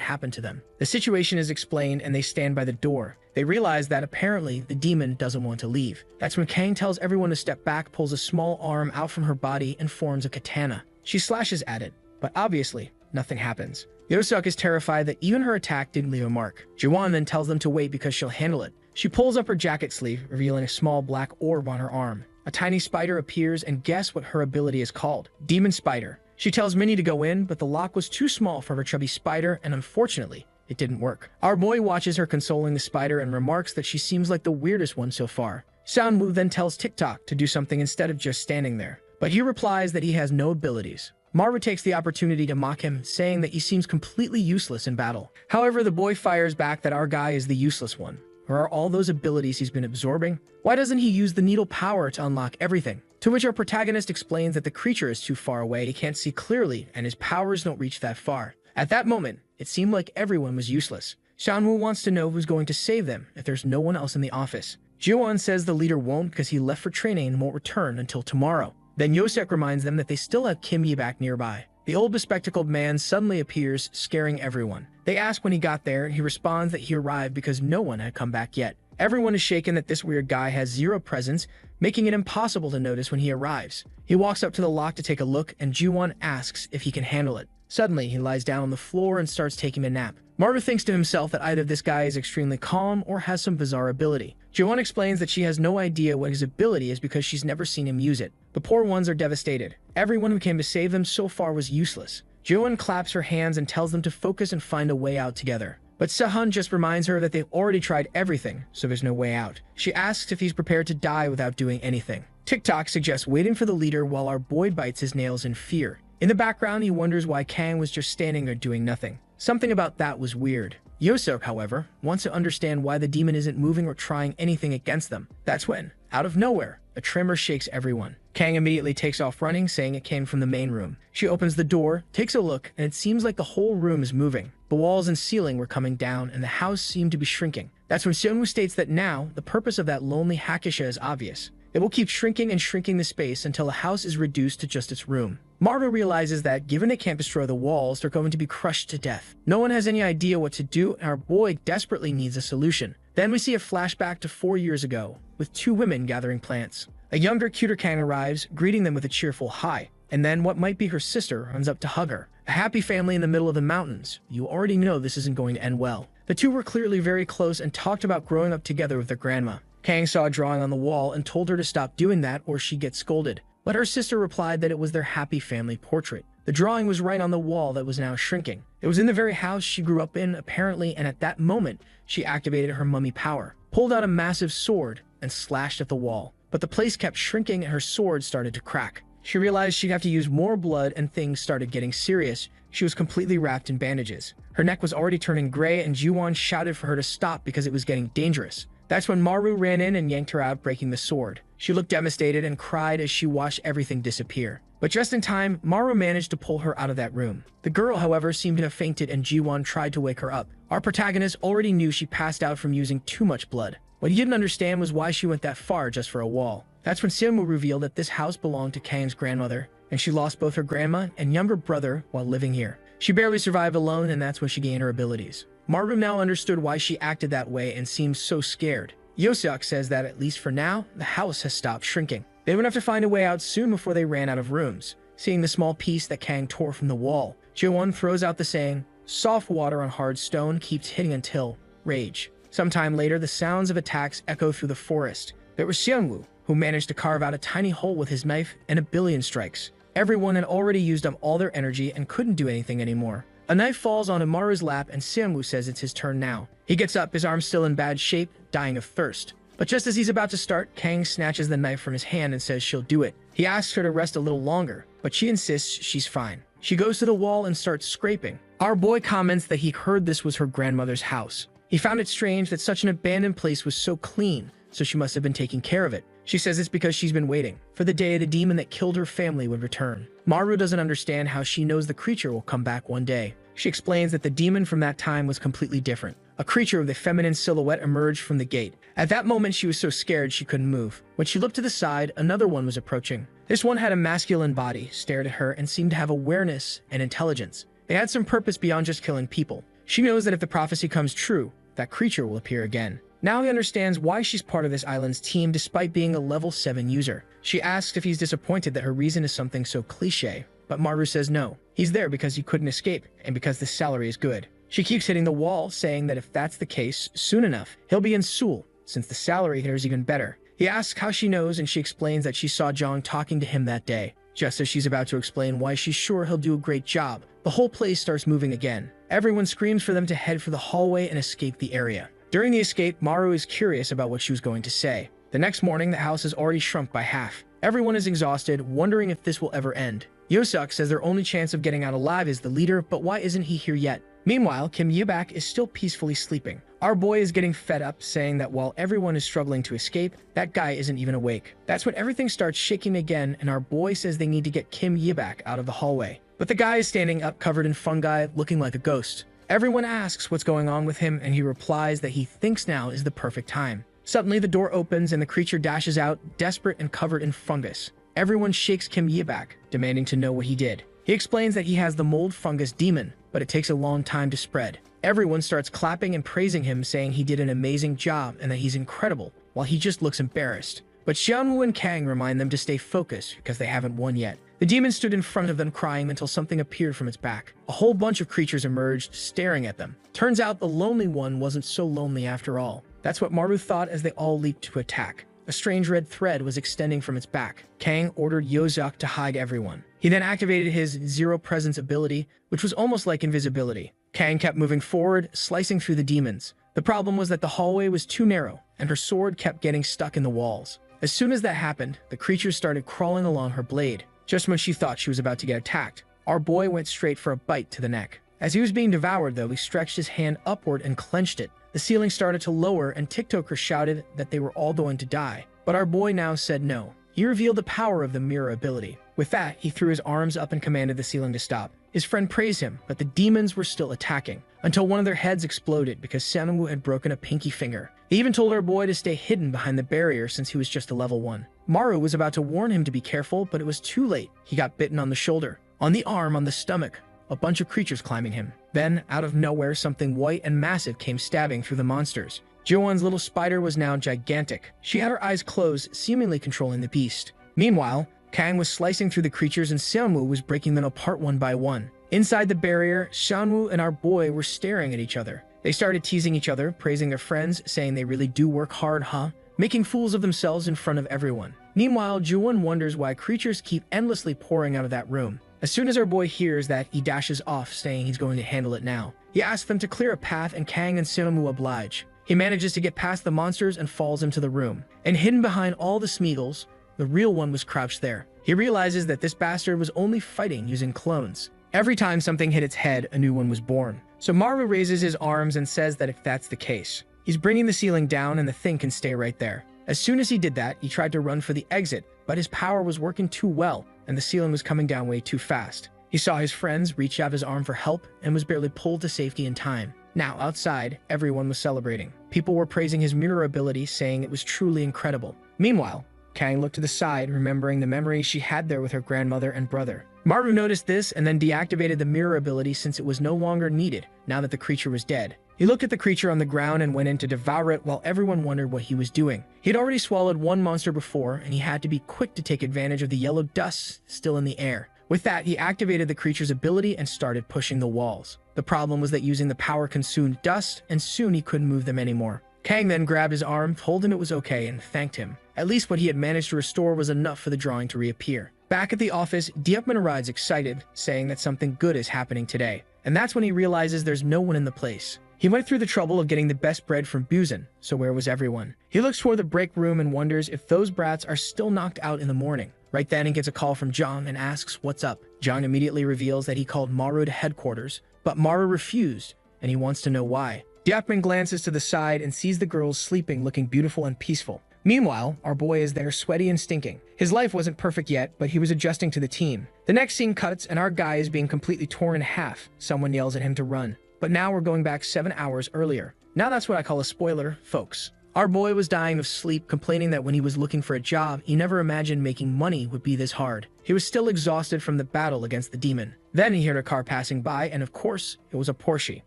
happened to them. The situation is explained and they stand by the door. They realize that apparently the demon doesn't want to leave. That's when Kang tells everyone to step back, pulls a small arm out from her body, and forms a katana. She slashes at it, but obviously, nothing happens. Yoseok is terrified that even her attack didn't leave a mark. Jiwon then tells them to wait because she'll handle it. She pulls up her jacket sleeve, revealing a small black orb on her arm. A tiny spider appears, and guess what her ability is called? Demon Spider. She tells Minnie to go in, but the lock was too small for her chubby spider, and unfortunately, it didn't work. Our boy watches her consoling the spider and remarks that she seems like the weirdest one so far. Soundmove then tells TikTok to do something instead of just standing there. But he replies that he has no abilities. Maru takes the opportunity to mock him, saying that he seems completely useless in battle. However, the boy fires back that our guy is the useless one. Or are all those abilities he's been absorbing? Why doesn't he use the needle power to unlock everything? To which our protagonist explains that the creature is too far away, he can't see clearly, and his powers don't reach that far. At that moment, it seemed like everyone was useless. Xianwu wants to know who's going to save them if there's no one else in the office. Jiwon says the leader won't because he left for training and won't return until tomorrow. Then Yoseok reminds them that they still have Kim Yi back nearby. The old bespectacled man suddenly appears, scaring everyone. They ask when he got there, and he responds that he arrived because no one had come back yet. Everyone is shaken that this weird guy has zero presence, making it impossible to notice when he arrives. He walks up to the lock to take a look, and Jiwon asks if he can handle it. Suddenly, he lies down on the floor and starts taking a nap. Maru thinks to himself that either this guy is extremely calm or has some bizarre ability. Jiwon explains that she has no idea what his ability is because she's never seen him use it. The poor ones are devastated. Everyone who came to save them so far was useless. Jiwon claps her hands and tells them to focus and find a way out together. But Sehun just reminds her that they've already tried everything, so there's no way out. She asks if he's prepared to die without doing anything. TikTok suggests waiting for the leader while our boy bites his nails in fear. In the background, he wonders why Kang was just standing there doing nothing. Something about that was weird. Yoseok, however, wants to understand why the demon isn't moving or trying anything against them. That's when, out of nowhere, A tremor shakes everyone. Kang immediately takes off running, saying it came from the main room. She opens the door, takes a look, and it seems like the whole room is moving. The walls and ceiling were coming down, and the house seemed to be shrinking. That's when Seonwoo states that now, the purpose of that lonely Hakisha is obvious. It will keep shrinking and shrinking the space until the house is reduced to just its room. Maru realizes that, given they can't destroy the walls, they're going to be crushed to death. No one has any idea what to do, and our boy desperately needs a solution. Then we see a flashback to 4 years ago, with 2 women gathering plants. A younger, cuter Kang arrives, greeting them with a cheerful hi. And then what might be her sister runs up to hug her. A happy family in the middle of the mountains. You already know this isn't going to end well. The two were clearly very close and talked about growing up together with their grandma. Kang saw a drawing on the wall and told her to stop doing that or she'd get scolded. But her sister replied that it was their happy family portrait. The drawing was right on the wall that was now shrinking. It was in the very house she grew up in, apparently, and at that moment, she activated her mummy power, pulled out a massive sword, and slashed at the wall. But the place kept shrinking and her sword started to crack. She realized she'd have to use more blood and things started getting serious. She was completely wrapped in bandages. Her neck was already turning gray and Jiwon shouted for her to stop because it was getting dangerous. That's when Maru ran in and yanked her out, breaking the sword. She looked devastated and cried as she watched everything disappear. But just in time, Maru managed to pull her out of that room. The girl, however, seemed to have fainted and Jiwon tried to wake her up. Our protagonist already knew she passed out from using too much blood. What he didn't understand was why she went that far just for a wall. That's when Seonwoo revealed that this house belonged to Kang's grandmother, and she lost both her grandma and younger brother while living here. She barely survived alone, and that's when she gained her abilities. Maru now understood why she acted that way and seemed so scared. Yoseok says that, at least for now, the house has stopped shrinking. They would have to find a way out soon before they ran out of rooms. Seeing the small piece that Kang tore from the wall, Jiwon throws out the saying, "Soft water on hard stone keeps hitting until rage." Sometime later, the sounds of attacks echo through the forest. There was Seonwoo, who managed to carve out a tiny hole with his knife and 1,000,000,000 strikes. Everyone had already used up all their energy and couldn't do anything anymore. A knife falls on Maru's lap and Seonwoo says it's his turn now. He gets up, his arm still in bad shape, dying of thirst. But just as he's about to start, Kang snatches the knife from his hand and says she'll do it. He asks her to rest a little longer, but she insists she's fine. She goes to the wall and starts scraping. Our boy comments that he heard this was her grandmother's house. He found it strange that such an abandoned place was so clean, so she must have been taking care of it. She says it's because she's been waiting for the day the demon that killed her family would return. Maru doesn't understand how she knows the creature will come back one day. She explains that the demon from that time was completely different. A creature with a feminine silhouette emerged from the gate. At that moment, she was so scared she couldn't move. When she looked to the side, another one was approaching. This one had a masculine body, stared at her, and seemed to have awareness and intelligence. They had some purpose beyond just killing people. She knows that if the prophecy comes true, that creature will appear again. Now he understands why she's part of this island's team despite being a level 7 user. She asks if he's disappointed that her reason is something so cliche, but Maru says no. He's there because he couldn't escape, and because the salary is good. She keeps hitting the wall, saying that if that's the case, soon enough, he'll be in Seoul, since the salary here is even better. He asks how she knows, and she explains that she saw Jong talking to him that day. Just as she's about to explain why she's sure he'll do a great job, the whole place starts moving again. Everyone screams for them to head for the hallway and escape the area. During the escape, Maru is curious about what she was going to say. The next morning, the house has already shrunk by half. Everyone is exhausted, wondering if this will ever end. Yoseok says their only chance of getting out alive is the leader, but why isn't he here yet? Meanwhile, Kim Yebak is still peacefully sleeping. Our boy is getting fed up, saying that while everyone is struggling to escape, that guy isn't even awake. That's when everything starts shaking again, and our boy says they need to get Kim Yebak out of the hallway. But the guy is standing up covered in fungi, looking like a ghost. Everyone asks what's going on with him, and he replies that he thinks now is the perfect time. Suddenly, the door opens and the creature dashes out, desperate and covered in fungus. Everyone shakes Kim Yebak, demanding to know what he did. He explains that he has the mold fungus demon, but it takes a long time to spread. Everyone starts clapping and praising him, saying he did an amazing job and that he's incredible, while he just looks embarrassed. But Seonwoo and Kang remind them to stay focused because they haven't won yet. The demon stood in front of them crying until something appeared from its back. A whole bunch of creatures emerged, staring at them. Turns out the lonely one wasn't so lonely after all. That's what Maru thought as they all leaped to attack. A strange red thread was extending from its back. Kang ordered Yoseok to hide everyone. He then activated his Zero Presence ability, which was almost like invisibility. Kang kept moving forward, slicing through the demons. The problem was that the hallway was too narrow, and her sword kept getting stuck in the walls. As soon as that happened, the creatures started crawling along her blade. Just when she thought she was about to get attacked, our boy went straight for a bite to the neck. As he was being devoured, though, he stretched his hand upward and clenched it. The ceiling started to lower, and TikTokers shouted that they were all going to die. but our boy now said no. He revealed the power of the mirror ability. With that, he threw his arms up and commanded the ceiling to stop. His friend praised him, but the demons were still attacking, until one of their heads exploded because Samanwu had broken a pinky finger. They even told our boy to stay hidden behind the barrier since he was just a level 1. Maru was about to warn him to be careful, but it was too late. He got bitten on the shoulder, on the arm, on the stomach, a bunch of creatures climbing him. Then, out of nowhere, something white and massive came stabbing through the monsters. Jiwon's little spider was now gigantic. She had her eyes closed, seemingly controlling the beast. Meanwhile, Kang was slicing through the creatures and Seonwoo was breaking them apart one by one. Inside the barrier, Seonwoo and our boy were staring at each other. They started teasing each other, praising their friends, saying they really do work hard, huh? Making fools of themselves in front of everyone. Meanwhile, Jiwon wonders why creatures keep endlessly pouring out of that room. As soon as our boy hears that, he dashes off, saying he's going to handle it now. He asks them to clear a path and Kang and Seonwoo oblige. He manages to get past the monsters and falls into the room. And hidden behind all the Smeagol's, the real one was crouched there. He realizes that this bastard was only fighting using clones. Every time something hit its head, a new one was born. So Maru raises his arms and says that if that's the case, he's bringing the ceiling down and the thing can stay right there. As soon as he did that, he tried to run for the exit, but his power was working too well and the ceiling was coming down way too fast. He saw his friends reach out his arm for help and was barely pulled to safety in time. Now, outside, everyone was celebrating. People were praising his mirror ability, saying it was truly incredible. Meanwhile, Kang looked to the side, remembering the memories she had there with her grandmother and brother. Maru noticed this and then deactivated the mirror ability since it was no longer needed now that the creature was dead. He looked at the creature on the ground and went in to devour it while everyone wondered what he was doing. He had already swallowed one monster before and he had to be quick to take advantage of the yellow dust still in the air. With that, he activated the creature's ability and started pushing the walls. The problem was that using the power consumed dust and soon he couldn't move them anymore. Kang then grabbed his arm, told him it was okay, and thanked him. At least what he had managed to restore was enough for the drawing to reappear. Back at the office, Diepman arrives excited, saying that something good is happening today. And that's when he realizes there's no one in the place. He went through the trouble of getting the best bread from Busan, so where was everyone? He looks toward the break room and wonders if those brats are still knocked out in the morning. Right then he gets a call from Jong and asks what's up. Jong immediately reveals that he called Maru to headquarters, but Maru refused, and he wants to know why. Diepman glances to the side and sees the girls sleeping, looking beautiful and peaceful. Meanwhile, our boy is there sweaty and stinking. His life wasn't perfect yet, but he was adjusting to the team. The next scene cuts and our guy is being completely torn in half. Someone yells at him to run. But now we're going back 7 hours earlier. Now that's what I call a spoiler, folks. Our boy was dying of sleep, complaining that when he was looking for a job, he never imagined making money would be this hard. He was still exhausted from the battle against the demon. Then he heard a car passing by, and of course, it was a Porsche.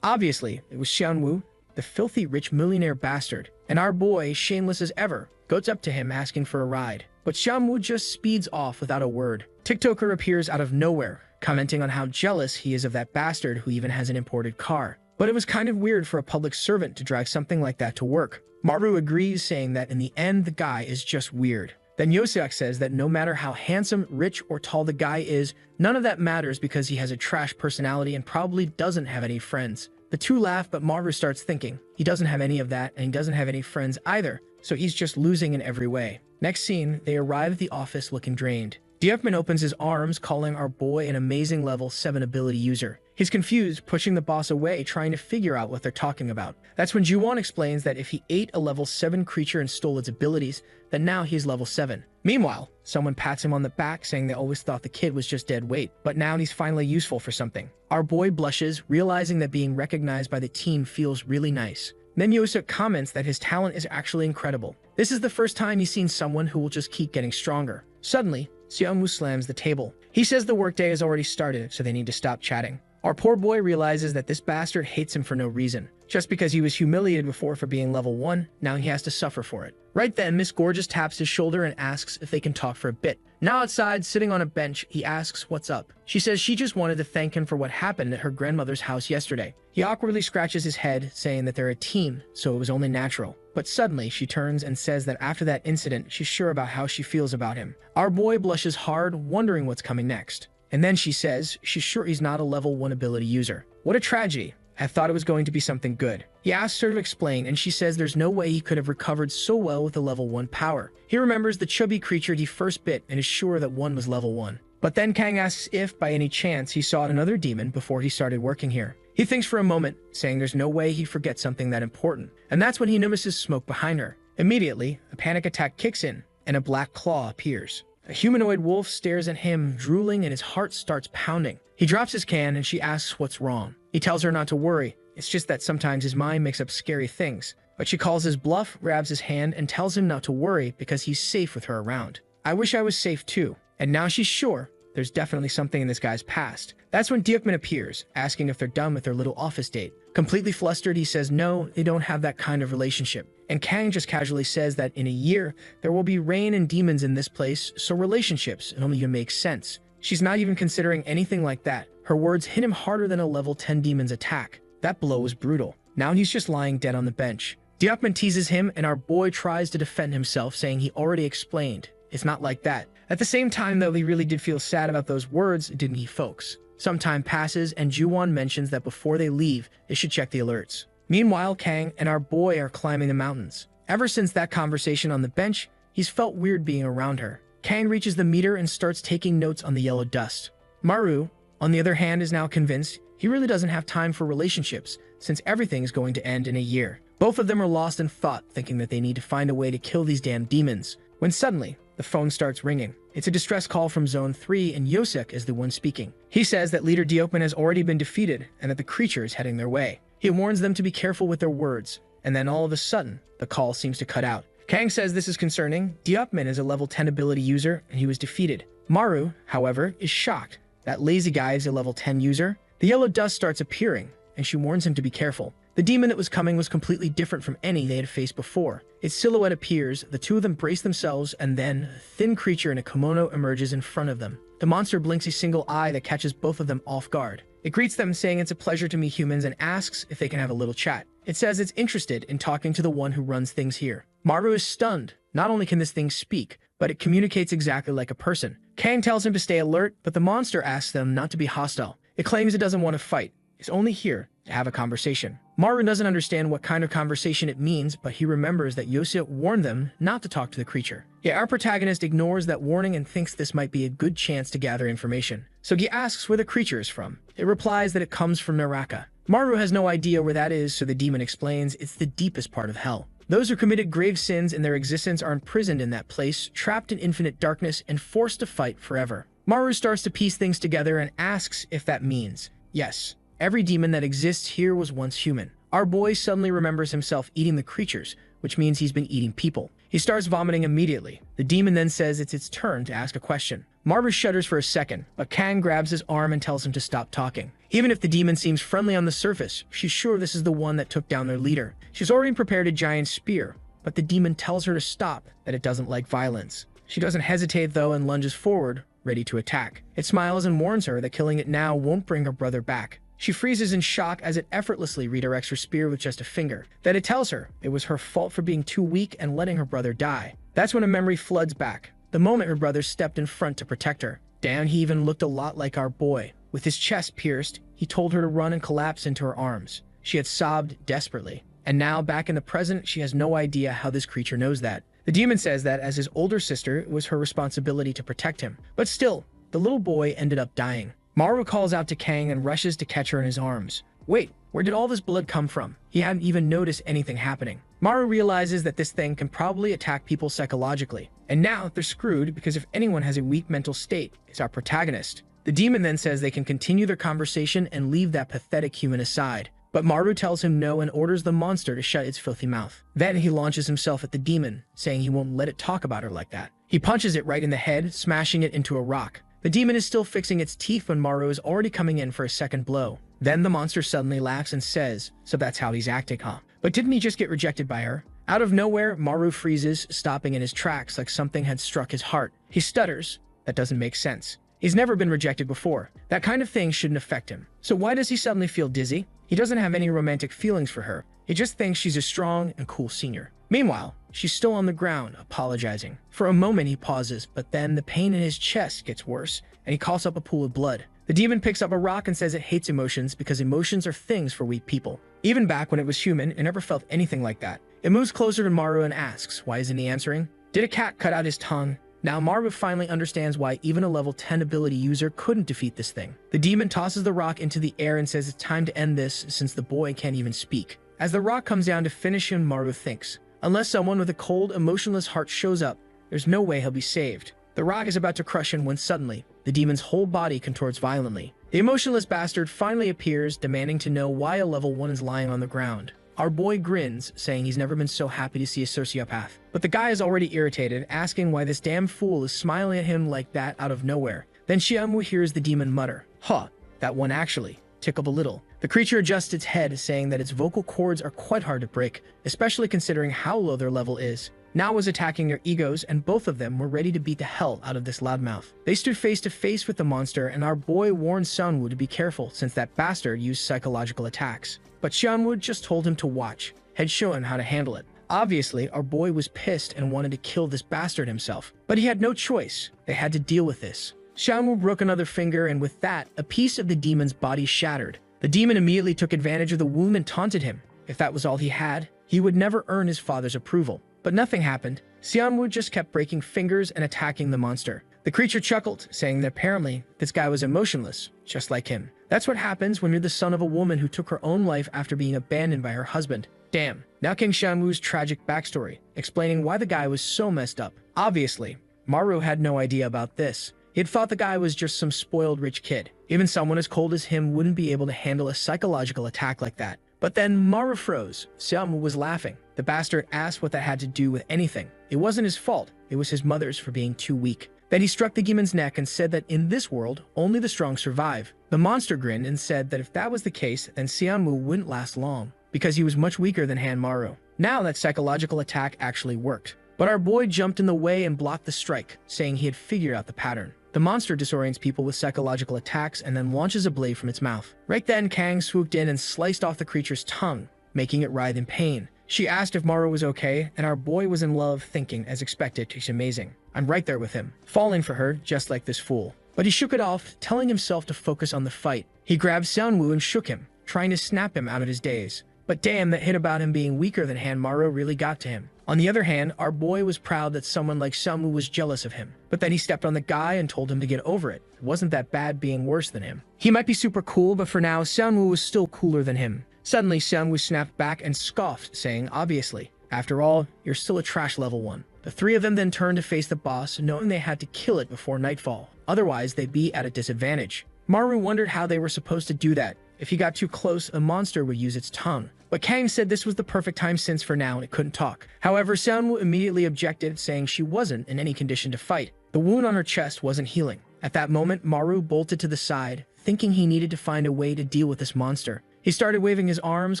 Obviously, it was Xianwu, the filthy rich millionaire bastard. And our boy, shameless as ever, goes up to him asking for a ride. But Xianwu just speeds off without a word. TikToker appears out of nowhere, commenting on how jealous he is of that bastard who even has an imported car. But it was kind of weird for a public servant to drive something like that to work. Maru agrees, saying that in the end, the guy is just weird. Then Yoseok says that no matter how handsome, rich, or tall the guy is, none of that matters because he has a trash personality and probably doesn't have any friends. The two laugh, but Maru starts thinking, he doesn't have any of that and he doesn't have any friends either, so he's just losing in every way. Next scene, they arrive at the office looking drained. Diepman opens his arms, calling our boy an amazing level 7 ability user. He's confused, pushing the boss away, trying to figure out what they're talking about. That's when Juwon explains that if he ate a level 7 creature and stole its abilities, then now he's level 7. Meanwhile, someone pats him on the back, saying they always thought the kid was just dead weight, but now he's finally useful for something. Our boy blushes, realizing that being recognized by the team feels really nice. Then Yoseok comments that his talent is actually incredible. This is the first time he's seen someone who will just keep getting stronger. Suddenly, Seonwoo slams the table. He says the workday has already started, so they need to stop chatting. Our poor boy realizes that this bastard hates him for no reason. Just because he was humiliated before for being level 1, now he has to suffer for it. Right then, Miss Gorgeous taps his shoulder and asks if they can talk for a bit. Now outside, sitting on a bench, he asks what's up. She says she just wanted to thank him for what happened at her grandmother's house yesterday. He awkwardly scratches his head, saying that they're a team, so it was only natural. But suddenly, she turns and says that after that incident, she's sure about how she feels about him. Our boy blushes hard, wondering what's coming next. And then she says she's sure he's not a level 1 ability user. What a tragedy. I thought it was going to be something good. He asks her to explain, and she says there's no way he could have recovered so well with a level 1 power. He remembers the chubby creature he first bit and is sure that one was level 1. But then Kang asks if, by any chance, he saw another demon before he started working here. He thinks for a moment, saying there's no way he forgets something that important. And that's when he notices smoke behind her. Immediately, a panic attack kicks in, and a black claw appears. A humanoid wolf stares at him, drooling, and his heart starts pounding. He drops his can, and she asks what's wrong. He tells her not to worry. It's just that sometimes his mind makes up scary things. But she calls his bluff, grabs his hand, and tells him not to worry because he's safe with her around. I wish I was safe too. And now she's sure there's definitely something in this guy's past. That's when Deokman appears, asking if they're done with their little office date. Completely flustered, he says no, they don't have that kind of relationship. And Kang just casually says that in a year, there will be rain and demons in this place, so relationships, it only even makes sense. She's not even considering anything like that. Her words hit him harder than a level 10 demon's attack. That blow was brutal. Now he's just lying dead on the bench. Deokman teases him, and our boy tries to defend himself, saying he already explained. It's not like that. At the same time, though, he really did feel sad about those words, didn't he, folks? Some time passes, and Juwon mentions that before they leave, they should check the alerts. Meanwhile, Kang and our boy are climbing the mountains. Ever since that conversation on the bench, he's felt weird being around her. Kang reaches the meter and starts taking notes on the yellow dust. Maru, on the other hand, is now convinced he really doesn't have time for relationships, since everything is going to end in a year. Both of them are lost in thought, thinking that they need to find a way to kill these damn demons, when suddenly, the phone starts ringing. It's a distress call from Zone 3, and Yosek is the one speaking. He says that Leader Deokman has already been defeated, and that the creature is heading their way. He warns them to be careful with their words, and then all of a sudden, the call seems to cut out. Kang says this is concerning. Deokman is a level 10 ability user, and he was defeated. Maru, however, is shocked. That lazy guy is a level 10 user. The yellow dust starts appearing, and she warns him to be careful. The demon that was coming was completely different from any they had faced before. Its silhouette appears, the two of them brace themselves, and then a thin creature in a kimono emerges in front of them. The monster blinks a single eye that catches both of them off guard. It greets them, saying it's a pleasure to meet humans, and asks if they can have a little chat. It says it's interested in talking to the one who runs things here. Maru is stunned. Not only can this thing speak, but it communicates exactly like a person. Kang tells him to stay alert, but the monster asks them not to be hostile. It claims it doesn't want to fight. It's only here to have a conversation. Maru doesn't understand what kind of conversation it means, but he remembers that Yosef warned them not to talk to the creature. Yet our protagonist ignores that warning and thinks this might be a good chance to gather information. So he asks where the creature is from. It replies that it comes from Naraka. Maru has no idea where that is, so the demon explains it's the deepest part of hell. Those who committed grave sins in their existence are imprisoned in that place, trapped in infinite darkness and forced to fight forever. Maru starts to piece things together and asks if that means, yes, every demon that exists here was once human. Our boy suddenly remembers himself eating the creatures, which means he's been eating people. He starts vomiting immediately. The demon then says it's its turn to ask a question. Maru shudders for a second, but Kang grabs his arm and tells him to stop talking. Even if the demon seems friendly on the surface, she's sure this is the one that took down their leader. She's already prepared a giant spear, but the demon tells her to stop, that it doesn't like violence. She doesn't hesitate though and lunges forward, ready to attack. It smiles and warns her that killing it now won't bring her brother back. She freezes in shock as it effortlessly redirects her spear with just a finger. Then it tells her it was her fault for being too weak and letting her brother die. That's when a memory floods back, the moment her brother stepped in front to protect her. Damn, he even looked a lot like our boy. With his chest pierced, he told her to run and collapse into her arms. She had sobbed desperately. And now, back in the present, she has no idea how this creature knows that. The demon says that as his older sister, it was her responsibility to protect him. But still, the little boy ended up dying. Maru calls out to Kang and rushes to catch her in his arms. Wait, where did all this blood come from? He hadn't even noticed anything happening. Maru realizes that this thing can probably attack people psychologically. And now they're screwed because if anyone has a weak mental state, it's our protagonist. The demon then says they can continue their conversation and leave that pathetic human aside. But Maru tells him no and orders the monster to shut its filthy mouth. Then he launches himself at the demon, saying he won't let it talk about her like that. He punches it right in the head, smashing it into a rock. The demon is still fixing its teeth when Maru is already coming in for a second blow. Then the monster suddenly laughs and says, so that's how he's acting, huh? But didn't he just get rejected by her? Out of nowhere, Maru freezes, stopping in his tracks like something had struck his heart. He stutters. That doesn't make sense. He's never been rejected before. That kind of thing shouldn't affect him. So why does he suddenly feel dizzy? He doesn't have any romantic feelings for her. He just thinks she's a strong and cool senior. Meanwhile, she's still on the ground, apologizing. For a moment, he pauses, but then the pain in his chest gets worse, and he coughs up a pool of blood. The demon picks up a rock and says it hates emotions because emotions are things for weak people. Even back when it was human, it never felt anything like that. It moves closer to Maru and asks, why isn't he answering? Did a cat cut out his tongue? Now Maru finally understands why even a level 10 ability user couldn't defeat this thing. The demon tosses the rock into the air and says it's time to end this since the boy can't even speak. As the rock comes down to finish him, Maru thinks, Unless someone with a cold, emotionless heart shows up, there's no way he'll be saved. The rock is about to crush him when suddenly, the demon's whole body contorts violently. The emotionless bastard finally appears, demanding to know why a level 1 is lying on the ground. Our boy grins, saying he's never been so happy to see a sociopath. But the guy is already irritated, asking why this damn fool is smiling at him like that out of nowhere. Then Xiaomu hears the demon mutter, "Huh, that one actually tickled a little." The creature adjusts its head, saying that its vocal cords are quite hard to break, especially considering how low their level is. Now was attacking their egos, and both of them were ready to beat the hell out of this loudmouth. They stood face to face with the monster, and our boy warned Xiaomu to be careful since that bastard used psychological attacks. But Xiaomu just told him to watch, had shown how to handle it. Obviously, our boy was pissed and wanted to kill this bastard himself. But he had no choice. They had to deal with this. Xiaomu broke another finger, and with that, a piece of the demon's body shattered. The demon immediately took advantage of the wound and taunted him. If that was all he had, he would never earn his father's approval. But nothing happened. Xiaomu just kept breaking fingers and attacking the monster. The creature chuckled, saying that apparently this guy was emotionless, just like him. That's what happens when you're the son of a woman who took her own life after being abandoned by her husband. Damn. Now King Xiaomu's tragic backstory, explaining why the guy was so messed up. Obviously, Maru had no idea about this. He had thought the guy was just some spoiled rich kid. Even someone as cold as him wouldn't be able to handle a psychological attack like that. But then Maru froze. Xiaomu was laughing. The bastard asked what that had to do with anything. It wasn't his fault. It was his mother's for being too weak. Then he struck the demon's neck and said that in this world, only the strong survive. The monster grinned and said that if that was the case, then Xiaomu wouldn't last long, because he was much weaker than Maru. Now that psychological attack actually worked. But our boy jumped in the way and blocked the strike, saying he had figured out the pattern. The monster disorients people with psychological attacks and then launches a blade from its mouth. Right then, Kang swooped in and sliced off the creature's tongue, making it writhe in pain. She asked if Maru was okay, and our boy was in love, thinking, as expected, she's amazing. I'm right there with him, falling for her just like this fool. But he shook it off, telling himself to focus on the fight. He grabbed Xiaomu and shook him, trying to snap him out of his daze. But damn, that hit about him being weaker than Maru really got to him. On the other hand, our boy was proud that someone like Xiaomu was jealous of him. But then he stepped on the guy and told him to get over it. It wasn't that bad being worse than him. He might be super cool, but for now, Xiaomu was still cooler than him. Suddenly, Xiaomu snapped back and scoffed, saying, obviously, after all, you're still a trash level 1. The three of them then turned to face the boss, knowing they had to kill it before nightfall. Otherwise, they'd be at a disadvantage. Maru wondered how they were supposed to do that. If he got too close, a monster would use its tongue. But Kang said this was the perfect time since for now it couldn't talk. However, Xiaomu immediately objected, saying she wasn't in any condition to fight. The wound on her chest wasn't healing. At that moment, Maru bolted to the side, thinking he needed to find a way to deal with this monster. He started waving his arms,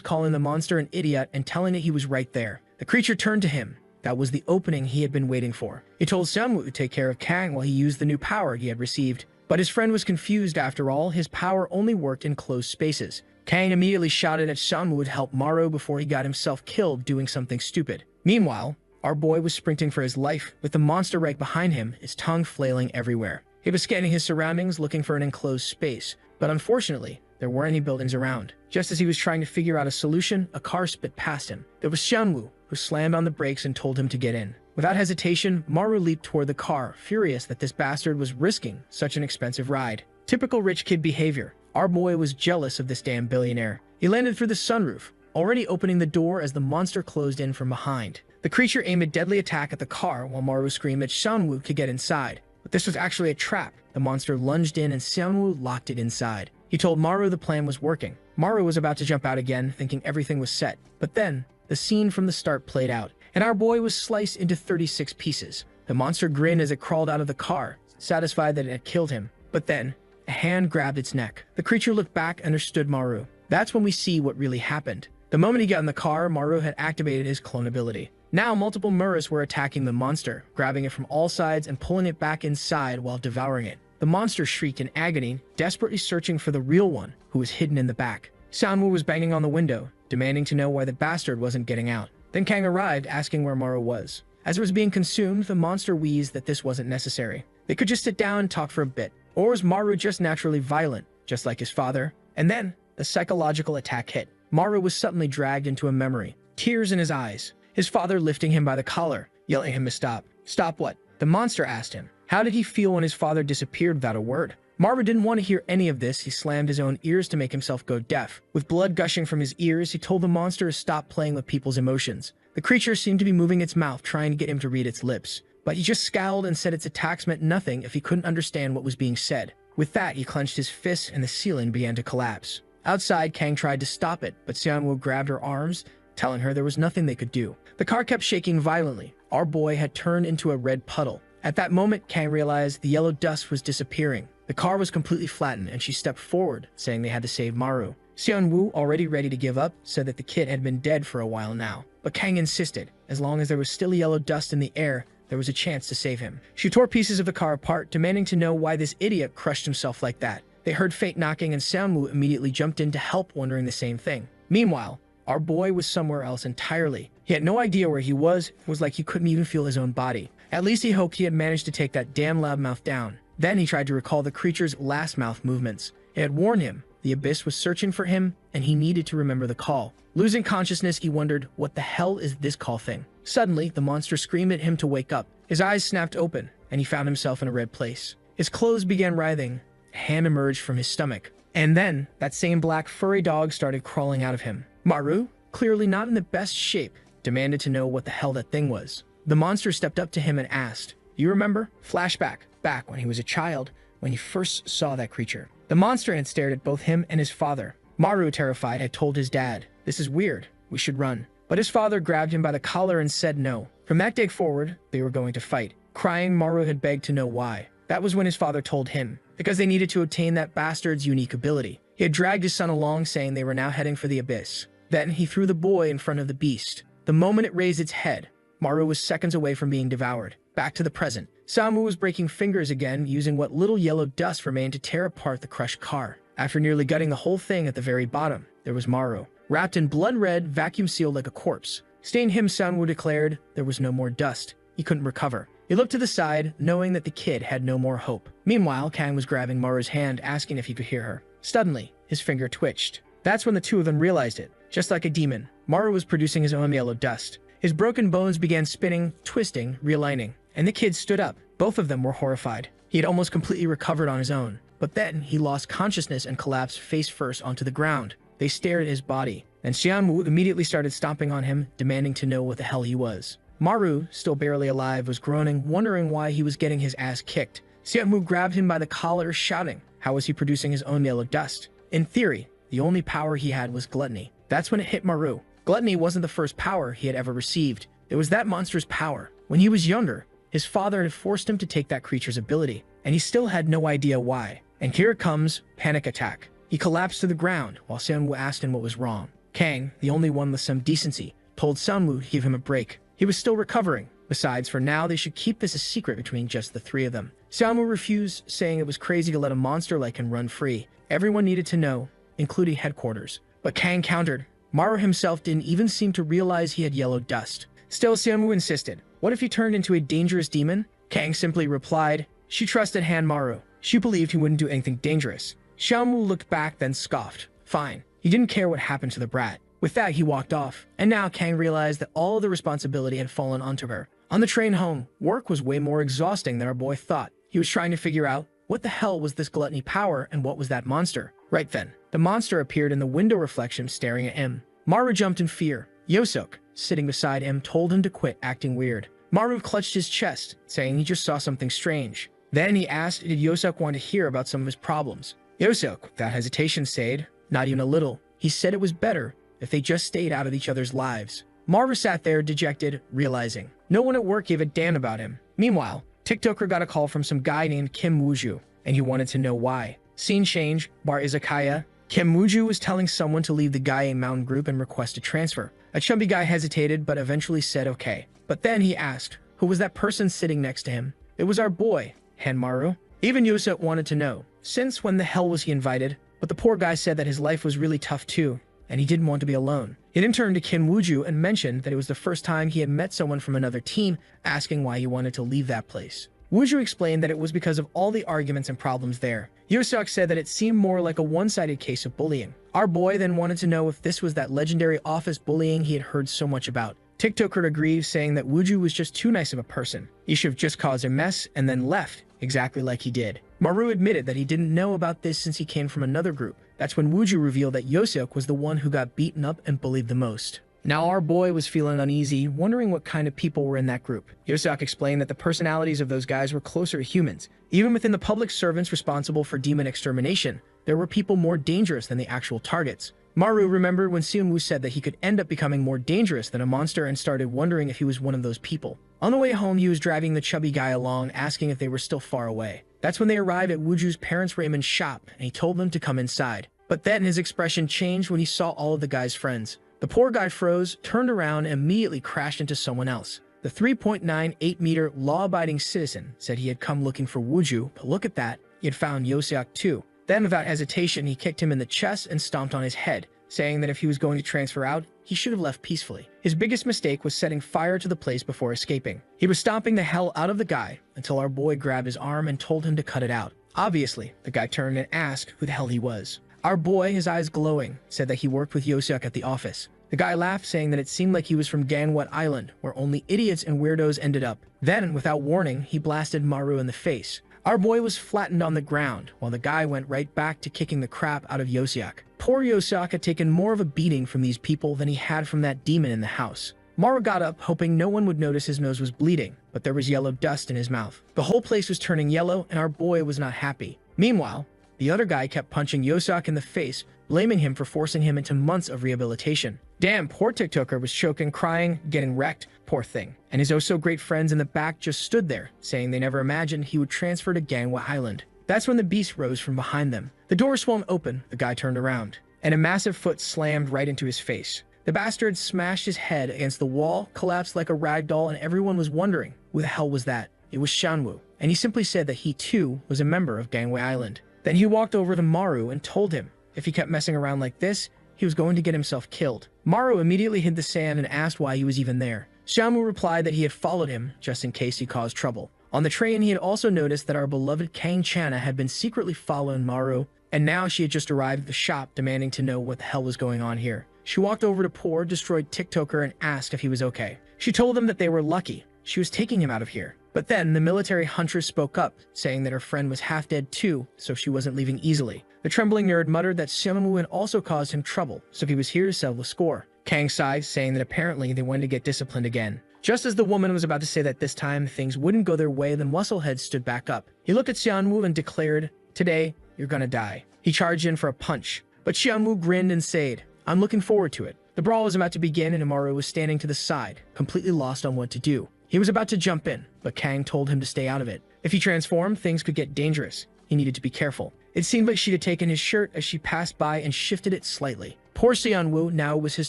calling the monster an idiot and telling it he was right there. The creature turned to him. That was the opening he had been waiting for. He told Xiaomu to take care of Kang while he used the new power he had received. But his friend was confused. After all, his power only worked in closed spaces. Kang immediately shouted at Xiaomu to help Maru before he got himself killed doing something stupid. Meanwhile, our boy was sprinting for his life, with the monster right behind him, his tongue flailing everywhere. He was scanning his surroundings, looking for an enclosed space, but unfortunately, there weren't any buildings around. Just as he was trying to figure out a solution, a car sped past him. There was Xiaomu, who slammed on the brakes and told him to get in. Without hesitation, Maru leaped toward the car, furious that this bastard was risking such an expensive ride. Typical rich kid behavior. Our boy was jealous of this damn billionaire. He landed through the sunroof, already opening the door as the monster closed in from behind. The creature aimed a deadly attack at the car while Maru screamed that Xiaomu could get inside. But this was actually a trap. The monster lunged in and Xiaomu locked it inside. He told Maru the plan was working. Maru was about to jump out again, thinking everything was set. But then, the scene from the start played out, and our boy was sliced into 36 pieces. The monster grinned as it crawled out of the car, satisfied that it had killed him. But then, a hand grabbed its neck. The creature looked back and understood Maru. That's when we see what really happened. The moment he got in the car, Maru had activated his clone ability. Now multiple Muras were attacking the monster, grabbing it from all sides and pulling it back inside while devouring it. The monster shrieked in agony, desperately searching for the real one, who was hidden in the back. Xiaomu was banging on the window, demanding to know why the bastard wasn't getting out. Then Kang arrived, asking where Maru was. As it was being consumed, the monster wheezed that this wasn't necessary. They could just sit down and talk for a bit. Or was Maru just naturally violent, just like his father? And then, the psychological attack hit. Maru was suddenly dragged into a memory, tears in his eyes. His father lifting him by the collar, yelling at him to stop. Stop what? The monster asked him. How did he feel when his father disappeared without a word? Maru didn't want to hear any of this. He slammed his own ears to make himself go deaf. With blood gushing from his ears, he told the monster to stop playing with people's emotions. The creature seemed to be moving its mouth, trying to get him to read its lips, but he just scowled and said its attacks meant nothing if he couldn't understand what was being said. With that, he clenched his fists and the ceiling began to collapse. Outside, Kang tried to stop it, but Xianwu grabbed her arms, telling her there was nothing they could do. The car kept shaking violently. Our boy had turned into a red puddle. At that moment, Kang realized the yellow dust was disappearing. The car was completely flattened, and she stepped forward, saying they had to save Maru. Xianwu, already ready to give up, said that the kid had been dead for a while now. But Kang insisted, as long as there was still yellow dust in the air, there was a chance to save him. She tore pieces of the car apart, demanding to know why this idiot crushed himself like that. They heard fate knocking, and Xianwu immediately jumped in to help, wondering the same thing. Meanwhile, our boy was somewhere else entirely. He had no idea where he was. It was like he couldn't even feel his own body. At least he hoped he had managed to take that damn loudmouth down. Then he tried to recall the creature's last mouth movements. It had warned him. The abyss was searching for him, and he needed to remember the call. Losing consciousness, he wondered, what the hell is this call thing? Suddenly, the monster screamed at him to wake up. His eyes snapped open, and he found himself in a red place. His clothes began writhing. A hand emerged from his stomach. And then, that same black furry dog started crawling out of him. Maru, clearly not in the best shape, demanded to know what the hell that thing was. The monster stepped up to him and asked, "You remember?" Flashback, back when he was a child, when he first saw that creature. The monster had stared at both him and his father. Maru, terrified, had told his dad, "This is weird, we should run." But his father grabbed him by the collar and said no. From that day forward, they were going to fight. Crying, Maru had begged to know why. That was when his father told him, because they needed to obtain that bastard's unique ability. He had dragged his son along, saying they were now heading for the abyss. Then he threw the boy in front of the beast. The moment it raised its head, Maru was seconds away from being devoured. Back to the present. Samu was breaking fingers again, using what little yellow dust remained to tear apart the crushed car. After nearly gutting the whole thing, at the very bottom, there was Maru, wrapped in blood red, vacuum-sealed like a corpse. Staying him, Samu declared there was no more dust. He couldn't recover. He looked to the side, knowing that the kid had no more hope. Meanwhile, Kang was grabbing Maru's hand, asking if he could hear her. Suddenly, his finger twitched. That's when the two of them realized it. Just like a demon, Maru was producing his own yellow dust. His broken bones began spinning, twisting, realigning, and the kid stood up. Both of them were horrified. He had almost completely recovered on his own, but then he lost consciousness and collapsed face first onto the ground. They stared at his body, and Xianwu immediately started stomping on him, demanding to know what the hell he was. Maru, still barely alive, was groaning, wondering why he was getting his ass kicked. Xianwu grabbed him by the collar, shouting, how was he producing his own yellow dust? In theory, the only power he had was gluttony. That's when it hit Maru. Gluttony wasn't the first power he had ever received. It was that monster's power. When he was younger, his father had forced him to take that creature's ability, and he still had no idea why. And here it comes, panic attack. He collapsed to the ground while Xianwu asked him what was wrong. Kang, the only one with some decency, told Xianwu to give him a break. He was still recovering. Besides, for now, they should keep this a secret between just the three of them. Xianwu refused, saying it was crazy to let a monster like him run free. Everyone needed to know, including headquarters. But Kang countered. Maru himself didn't even seem to realize he had yellow dust. Still, Xianwu insisted. What if he turned into a dangerous demon? Kang simply replied, she trusted Han Maru. She believed he wouldn't do anything dangerous. Xianwu looked back, then scoffed. Fine. He didn't care what happened to the brat. With that, he walked off. And now Kang realized that all of the responsibility had fallen onto her. On the train home, work was way more exhausting than our boy thought. He was trying to figure out what the hell was this gluttony power and what was that monster. Right then, the monster appeared in the window reflection staring at him. Maru jumped in fear. Yosok, sitting beside him, told him to quit acting weird. Maru clutched his chest, saying he just saw something strange. Then he asked did Yosok want to hear about some of his problems. Yosok, without hesitation, said, not even a little. He said it was better if they just stayed out of each other's lives. Maru sat there dejected, realizing no one at work gave a damn about him. Meanwhile, TikToker got a call from some guy named Kim Wooju, and he wanted to know why. Scene change, bar izakaya. Kim Wooju was telling someone to leave the Gaia Mountain group and request a transfer. A chubby guy hesitated, but eventually said okay. But then he asked, who was that person sitting next to him? It was our boy, Han Maru. Even Yosok wanted to know, since when the hell was he invited? But the poor guy said that his life was really tough too, and he didn't want to be alone. He then turned to Kim Wooju and mentioned that it was the first time he had met someone from another team, asking why he wanted to leave that place. Wooju explained that it was because of all the arguments and problems there. Yosok said that it seemed more like a one-sided case of bullying. Our boy then wanted to know if this was that legendary office bullying he had heard so much about. TikToker agreed, saying that Wooju was just too nice of a person. He should have just caused a mess and then left, exactly like he did. Maru admitted that he didn't know about this since he came from another group. That's when Wooju revealed that Yosok was the one who got beaten up and bullied the most. Now our boy was feeling uneasy, wondering what kind of people were in that group. Yosak explained that the personalities of those guys were closer to humans. Even within the public servants responsible for demon extermination, there were people more dangerous than the actual targets. Maru remembered when Seonwoo said that he could end up becoming more dangerous than a monster and started wondering if he was one of those people. On the way home, he was driving the chubby guy along, asking if they were still far away. That's when they arrived at Wooju's parents' Raymond's shop, and he told them to come inside. But then his expression changed when he saw all of the guy's friends. The poor guy froze, turned around, and immediately crashed into someone else. The 3.98-meter law-abiding citizen said he had come looking for Wooju, but look at that, he had found Yoseok too. Then, without hesitation, he kicked him in the chest and stomped on his head, saying that if he was going to transfer out, he should have left peacefully. His biggest mistake was setting fire to the place before escaping. He was stomping the hell out of the guy until our boy grabbed his arm and told him to cut it out. Obviously, the guy turned and asked who the hell he was. Our boy, his eyes glowing, said that he worked with Yoseok at the office. The guy laughed, saying that it seemed like he was from Gangwon Island, where only idiots and weirdos ended up. Then, without warning, he blasted Maru in the face. Our boy was flattened on the ground, while the guy went right back to kicking the crap out of Yoseok. Poor Yoseok had taken more of a beating from these people than he had from that demon in the house. Maru got up, hoping no one would notice his nose was bleeding, but there was yellow dust in his mouth. The whole place was turning yellow, and our boy was not happy. Meanwhile, the other guy kept punching Yoseok in the face, blaming him for forcing him into months of rehabilitation. Damn, poor TikToker was choking, crying, getting wrecked, poor thing. And his oh-so-great friends in the back just stood there, saying they never imagined he would transfer to Gangwon Island. That's when the beast rose from behind them. The door swung open, the guy turned around, and a massive foot slammed right into his face. The bastard smashed his head against the wall, collapsed like a rag doll, and everyone was wondering, who the hell was that? It was Seonwoo, and he simply said that he too was a member of Gangwon Island. Then he walked over to Maru and told him, if he kept messing around like this, he was going to get himself killed. Maru immediately hid the sand and asked why he was even there. Seonwoo replied that he had followed him just in case he caused trouble. On the train, he had also noticed that our beloved Kang Chana had been secretly following Maru, and now she had just arrived at the shop demanding to know what the hell was going on here. She walked over to poor, destroyed TikToker and asked if he was okay. She told him that they were lucky. She was taking him out of here. But then the military huntress spoke up, saying that her friend was half dead too, so she wasn't leaving easily. The trembling nerd muttered that Seonwoo had also caused him trouble, so he was here to settle the score. Kang sighed, saying that apparently they wanted to get disciplined again. Just as the woman was about to say that this time things wouldn't go their way, then Musclehead stood back up. He looked at Seonwoo and declared, "Today, you're gonna die." He charged in for a punch, but Seonwoo grinned and said, "I'm looking forward to it." The brawl was about to begin and Amaru was standing to the side, completely lost on what to do. He was about to jump in, but Kang told him to stay out of it. If he transformed, things could get dangerous. He needed to be careful. It seemed like she had taken his shirt as she passed by and shifted it slightly. Poor Seonwoo, now it was his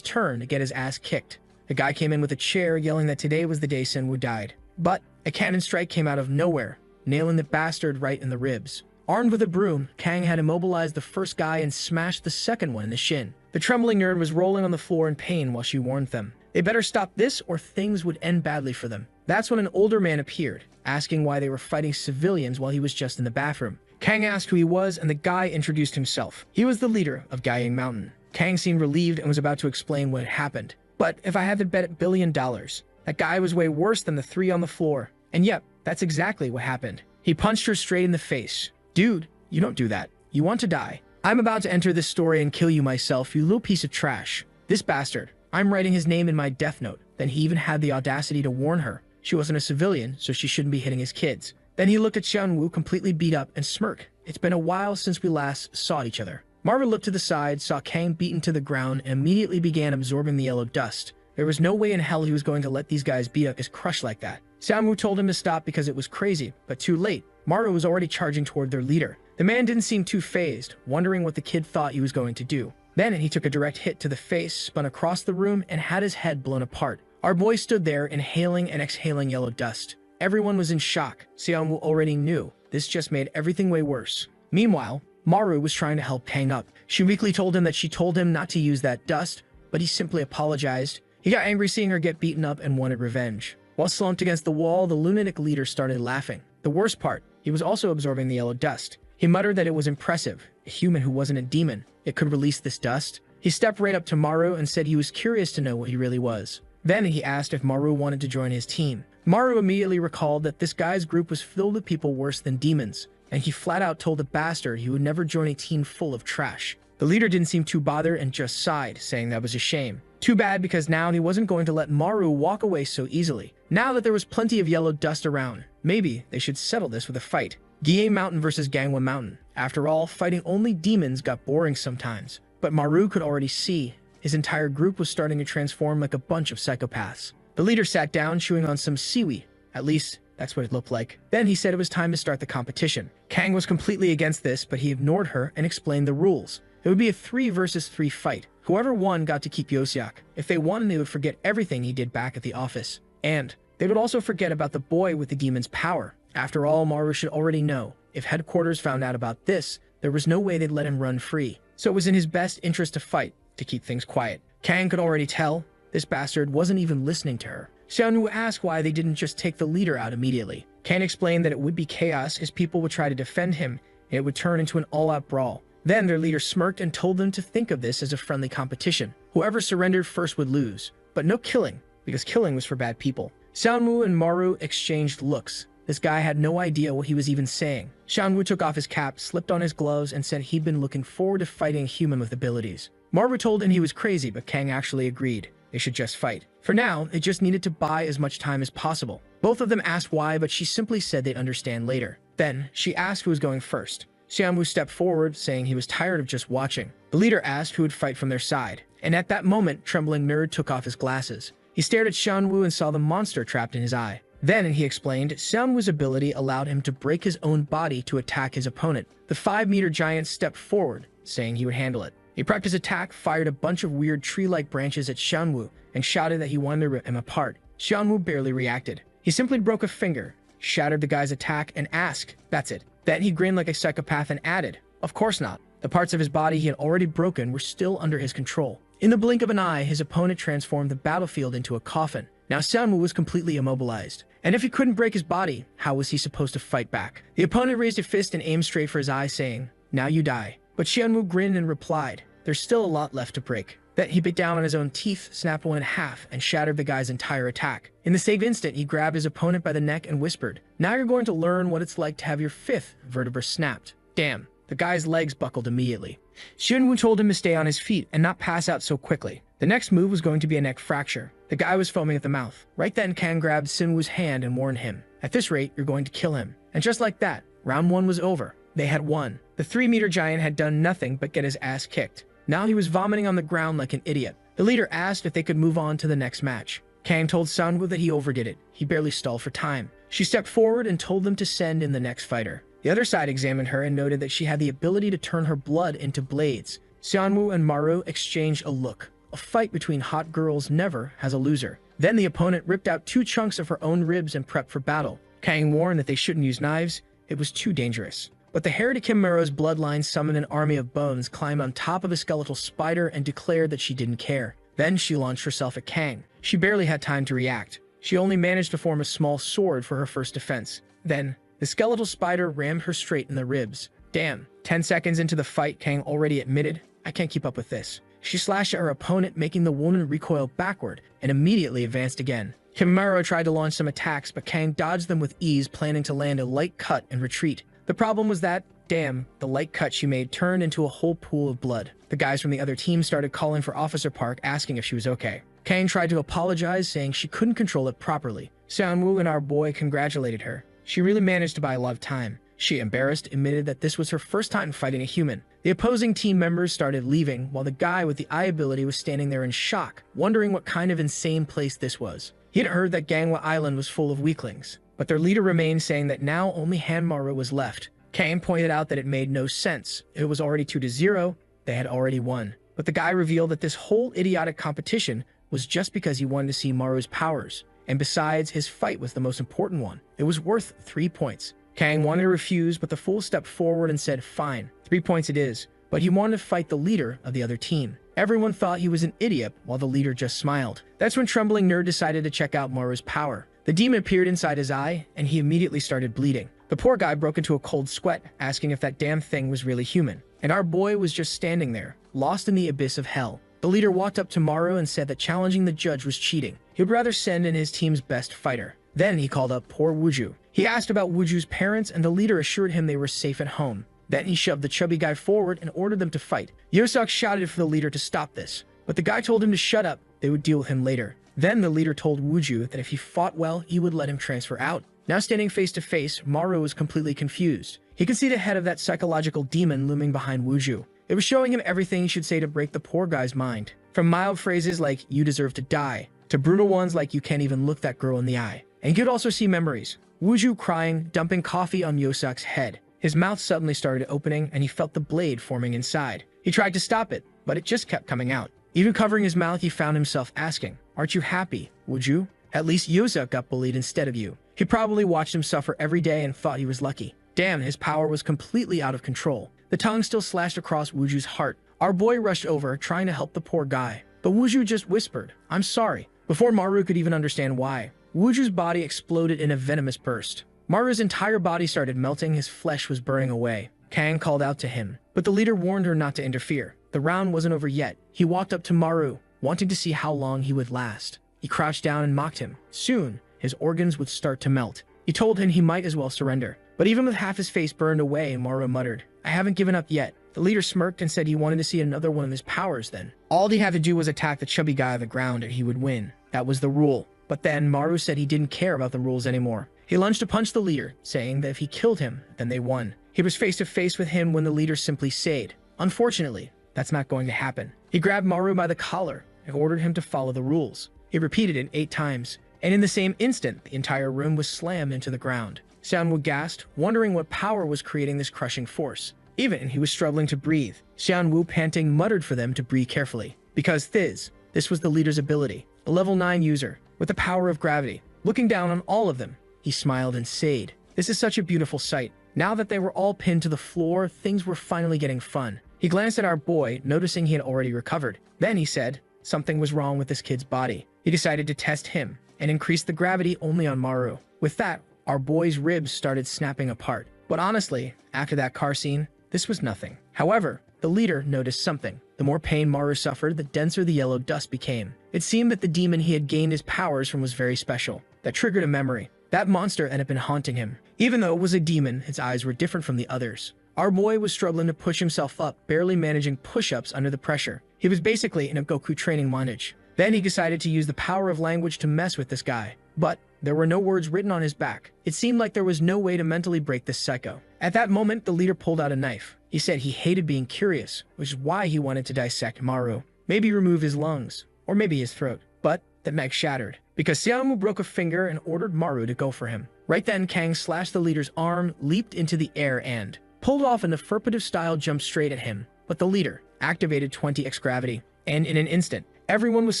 turn to get his ass kicked. The guy came in with a chair, yelling that today was the day Seonwoo died. But a cannon strike came out of nowhere, nailing the bastard right in the ribs. Armed with a broom, Kang had immobilized the first guy and smashed the second one in the shin. The trembling nerd was rolling on the floor in pain while she warned them. They better stop this or things would end badly for them. That's when an older man appeared, asking why they were fighting civilians while he was just in the bathroom. Kang asked who he was, and the guy introduced himself. He was the leader of Gyeong Mountain. Kang seemed relieved and was about to explain what had happened. But if I had to bet $1 billion, that guy was way worse than the three on the floor. And yep, that's exactly what happened. He punched her straight in the face. Dude, you don't do that. You want to die. I'm about to enter this story and kill you myself, you little piece of trash. This bastard. I'm writing his name in my death note. Then he even had the audacity to warn her. She wasn't a civilian, so she shouldn't be hitting his kids. Then he looked at Seonwoo completely beat up and smirked. It's been a while since we last saw each other. Marvin looked to the side, saw Kang beaten to the ground, and immediately began absorbing the yellow dust. There was no way in hell he was going to let these guys beat up his crush like that. Seonwoo told him to stop because it was crazy, but too late. Marvin was already charging toward their leader. The man didn't seem too fazed, wondering what the kid thought he was going to do. Then he took a direct hit to the face, spun across the room, and had his head blown apart. Our boy stood there, inhaling and exhaling yellow dust. Everyone was in shock. Seonwoo already knew. This just made everything way worse. Meanwhile, Maru was trying to help Kang up. She weakly told him that she told him not to use that dust, but he simply apologized. He got angry seeing her get beaten up and wanted revenge. While slumped against the wall, the lunatic leader started laughing. The worst part, he was also absorbing the yellow dust. He muttered that it was impressive. A human who wasn't a demon, it could release this dust. He stepped right up to Maru and said he was curious to know what he really was. Then he asked if Maru wanted to join his team. Maru immediately recalled that this guy's group was filled with people worse than demons, and he flat out told the bastard he would never join a team full of trash. The leader didn't seem too bothered and just sighed, saying that was a shame. Too bad, because now he wasn't going to let Maru walk away so easily. Now that there was plenty of yellow dust around, maybe they should settle this with a fight. Gye Mountain versus Gangwa Mountain. After all, fighting only demons got boring sometimes. But Maru could already see his entire group was starting to transform like a bunch of psychopaths. The leader sat down, chewing on some seaweed. At least, that's what it looked like. Then he said it was time to start the competition. Kang was completely against this, but he ignored her and explained the rules. It would be a 3 versus 3 fight. Whoever won got to keep Yosiak. If they won, they would forget everything he did back at the office. And they would also forget about the boy with the demon's power. After all, Maru should already know. If headquarters found out about this, there was no way they'd let him run free. So it was in his best interest to fight, to keep things quiet. Kang could already tell this bastard wasn't even listening to her. Xiaonu asked why they didn't just take the leader out immediately. Kang explained that it would be chaos, his people would try to defend him, and it would turn into an all-out brawl. Then their leader smirked and told them to think of this as a friendly competition. Whoever surrendered first would lose, but no killing, because killing was for bad people. Xiaonu and Maru exchanged looks. This guy had no idea what he was even saying. Xiaonu took off his cap, slipped on his gloves, and said he'd been looking forward to fighting a human with abilities. Maru told him he was crazy, but Kang actually agreed. They should just fight. For now, they just needed to buy as much time as possible. Both of them asked why, but she simply said they'd understand later. Then, she asked who was going first. Xiaomu stepped forward, saying he was tired of just watching. The leader asked who would fight from their side. And at that moment, Trembling Nerd took off his glasses. He stared at Xiaomu and saw the monster trapped in his eye. Then, he explained, Xiaomu's ability allowed him to break his own body to attack his opponent. The 5-meter giant stepped forward, saying he would handle it. He prepped his attack, fired a bunch of weird tree-like branches at Xiaomu, and shouted that he wanted to rip him apart. Xiaomu barely reacted. He simply broke a finger, shattered the guy's attack, and asked, "That's it." Then he grinned like a psychopath and added, "Of course not." The parts of his body he had already broken were still under his control. In the blink of an eye, his opponent transformed the battlefield into a coffin. Now Xiaomu was completely immobilized. And if he couldn't break his body, how was he supposed to fight back? The opponent raised a fist and aimed straight for his eye, saying, "Now you die." But Xiaomu grinned and replied, "There's still a lot left to break." Then he bit down on his own teeth, snapped one in half, and shattered the guy's entire attack. In the same instant, he grabbed his opponent by the neck and whispered, "Now you're going to learn what it's like to have your 5th vertebra snapped." Damn, the guy's legs buckled immediately. Xianwu told him to stay on his feet and not pass out so quickly. The next move was going to be a neck fracture. The guy was foaming at the mouth. Right then, Kang grabbed Sinwu's hand and warned him, "At this rate, you're going to kill him." And just like that, round 1 was over. They had won. The 3-meter giant had done nothing but get his ass kicked. Now he was vomiting on the ground like an idiot. The leader asked if they could move on to the next match. Kang told Sanwu that he overdid it. He barely stalled for time. She stepped forward and told them to send in the next fighter. The other side examined her and noted that she had the ability to turn her blood into blades. Xianwu and Maru exchanged a look. A fight between hot girls never has a loser. Then the opponent ripped out 2 chunks of her own ribs and prepped for battle. Kang warned that they shouldn't use knives. It was too dangerous. But the Heritage Chimero's bloodline summoned an army of bones, climbed on top of a skeletal spider, and declared that she didn't care. Then she launched herself at Kang. She barely had time to react. She only managed to form a small sword for her first defense. Then, the skeletal spider rammed her straight in the ribs. Damn. 10 seconds into the fight, Kang already admitted, "I can't keep up with this." She slashed at her opponent, making the woman recoil backward, and immediately advanced again. Chimero tried to launch some attacks, but Kang dodged them with ease, planning to land a light cut and retreat. The problem was that, damn, the light cut she made turned into a whole pool of blood. The guys from the other team started calling for Officer Park, asking if she was okay. Kang tried to apologize, saying she couldn't control it properly. Xianwu and our boy congratulated her. She really managed to buy a lot of time. She, embarrassed, admitted that this was her first time fighting a human. The opposing team members started leaving, while the guy with the eye ability was standing there in shock, wondering what kind of insane place this was. He had heard that Gangwa Island was full of weaklings, but their leader remained, saying that now only Hanmaru was left. Kang pointed out that it made no sense. If it was already 2-0, they had already won. But the guy revealed that this whole idiotic competition was just because he wanted to see Maru's powers. And besides, his fight was the most important one. It was worth 3 points. Kang wanted to refuse, but the fool stepped forward and said, "Fine, 3 points it is." But he wanted to fight the leader of the other team. Everyone thought he was an idiot, while the leader just smiled. That's when Trembling Nerd decided to check out Maru's power. The demon appeared inside his eye, and he immediately started bleeding. The poor guy broke into a cold sweat, asking if that damn thing was really human. And our boy was just standing there, lost in the abyss of hell. The leader walked up to Maru and said that challenging the judge was cheating. He would rather send in his team's best fighter. Then he called up poor Wuju. He asked about Wuju's parents, and the leader assured him they were safe at home. Then he shoved the chubby guy forward and ordered them to fight. Yoseok shouted for the leader to stop this, but the guy told him to shut up, they would deal with him later. Then the leader told Wooju that if he fought well, he would let him transfer out. Now standing face to face, Maru was completely confused. He could see the head of that psychological demon looming behind Wooju. It was showing him everything he should say to break the poor guy's mind. From mild phrases like, "You deserve to die," to brutal ones like, "You can't even look that girl in the eye." And he could also see memories. Wooju crying, dumping coffee on Yoseok's head. His mouth suddenly started opening, and he felt the blade forming inside. He tried to stop it, but it just kept coming out. Even covering his mouth, he found himself asking, "Aren't you happy, Wooju? At least Yoseok got bullied instead of you." He probably watched him suffer every day and thought he was lucky. Damn, his power was completely out of control. The tongue still slashed across Wooju's heart. Our boy rushed over, trying to help the poor guy. But Wooju just whispered, "I'm sorry," before Maru could even understand why. Wooju's body exploded in a venomous burst. Maru's entire body started melting, his flesh was burning away. Kang called out to him, but the leader warned her not to interfere. The round wasn't over yet. He walked up to Maru, wanting to see how long he would last. He crouched down and mocked him. Soon, his organs would start to melt. He told him he might as well surrender. But even with half his face burned away, Maru muttered, "I haven't given up yet." The leader smirked and said he wanted to see another one of his powers then. All he had to do was attack the chubby guy on the ground and he would win. That was the rule. But then Maru said he didn't care about the rules anymore. He lunged to punch the leader, saying that if he killed him, then they won. He was face to face with him when the leader simply said, "Unfortunately, that's not going to happen." He grabbed Maru by the collar and ordered him to follow the rules. He repeated it 8 times, and in the same instant, the entire room was slammed into the ground. Xianwu gasped, wondering what power was creating this crushing force. Even he was struggling to breathe. Xianwu, panting, muttered for them to breathe carefully. Because this was the leader's ability, a level 9 user, with the power of gravity. Looking down on all of them, he smiled and said, "This is such a beautiful sight." Now that they were all pinned to the floor, things were finally getting fun. He glanced at our boy, noticing he had already recovered. Then he said, something was wrong with this kid's body. He decided to test him and increase the gravity only on Maru. With that, our boy's ribs started snapping apart. But honestly, after that car scene, this was nothing. However, the leader noticed something. The more pain Maru suffered, the denser the yellow dust became. It seemed that the demon he had gained his powers from was very special. That triggered a memory. That monster had been haunting him. Even though it was a demon, its eyes were different from the others. Our boy was struggling to push himself up, barely managing push-ups under the pressure. He was basically in a Goku training montage. Then he decided to use the power of language to mess with this guy. But there were no words written on his back. It seemed like there was no way to mentally break this psycho. At that moment, the leader pulled out a knife. He said he hated being curious, which is why he wanted to dissect Maru. Maybe remove his lungs, or maybe his throat. But the mech shattered, because Xiaomu broke a finger and ordered Maru to go for him. Right then, Kang slashed the leader's arm, leaped into the air and pulled off an affirmative style jump straight at him. But the leader activated 20x gravity, and in an instant, everyone was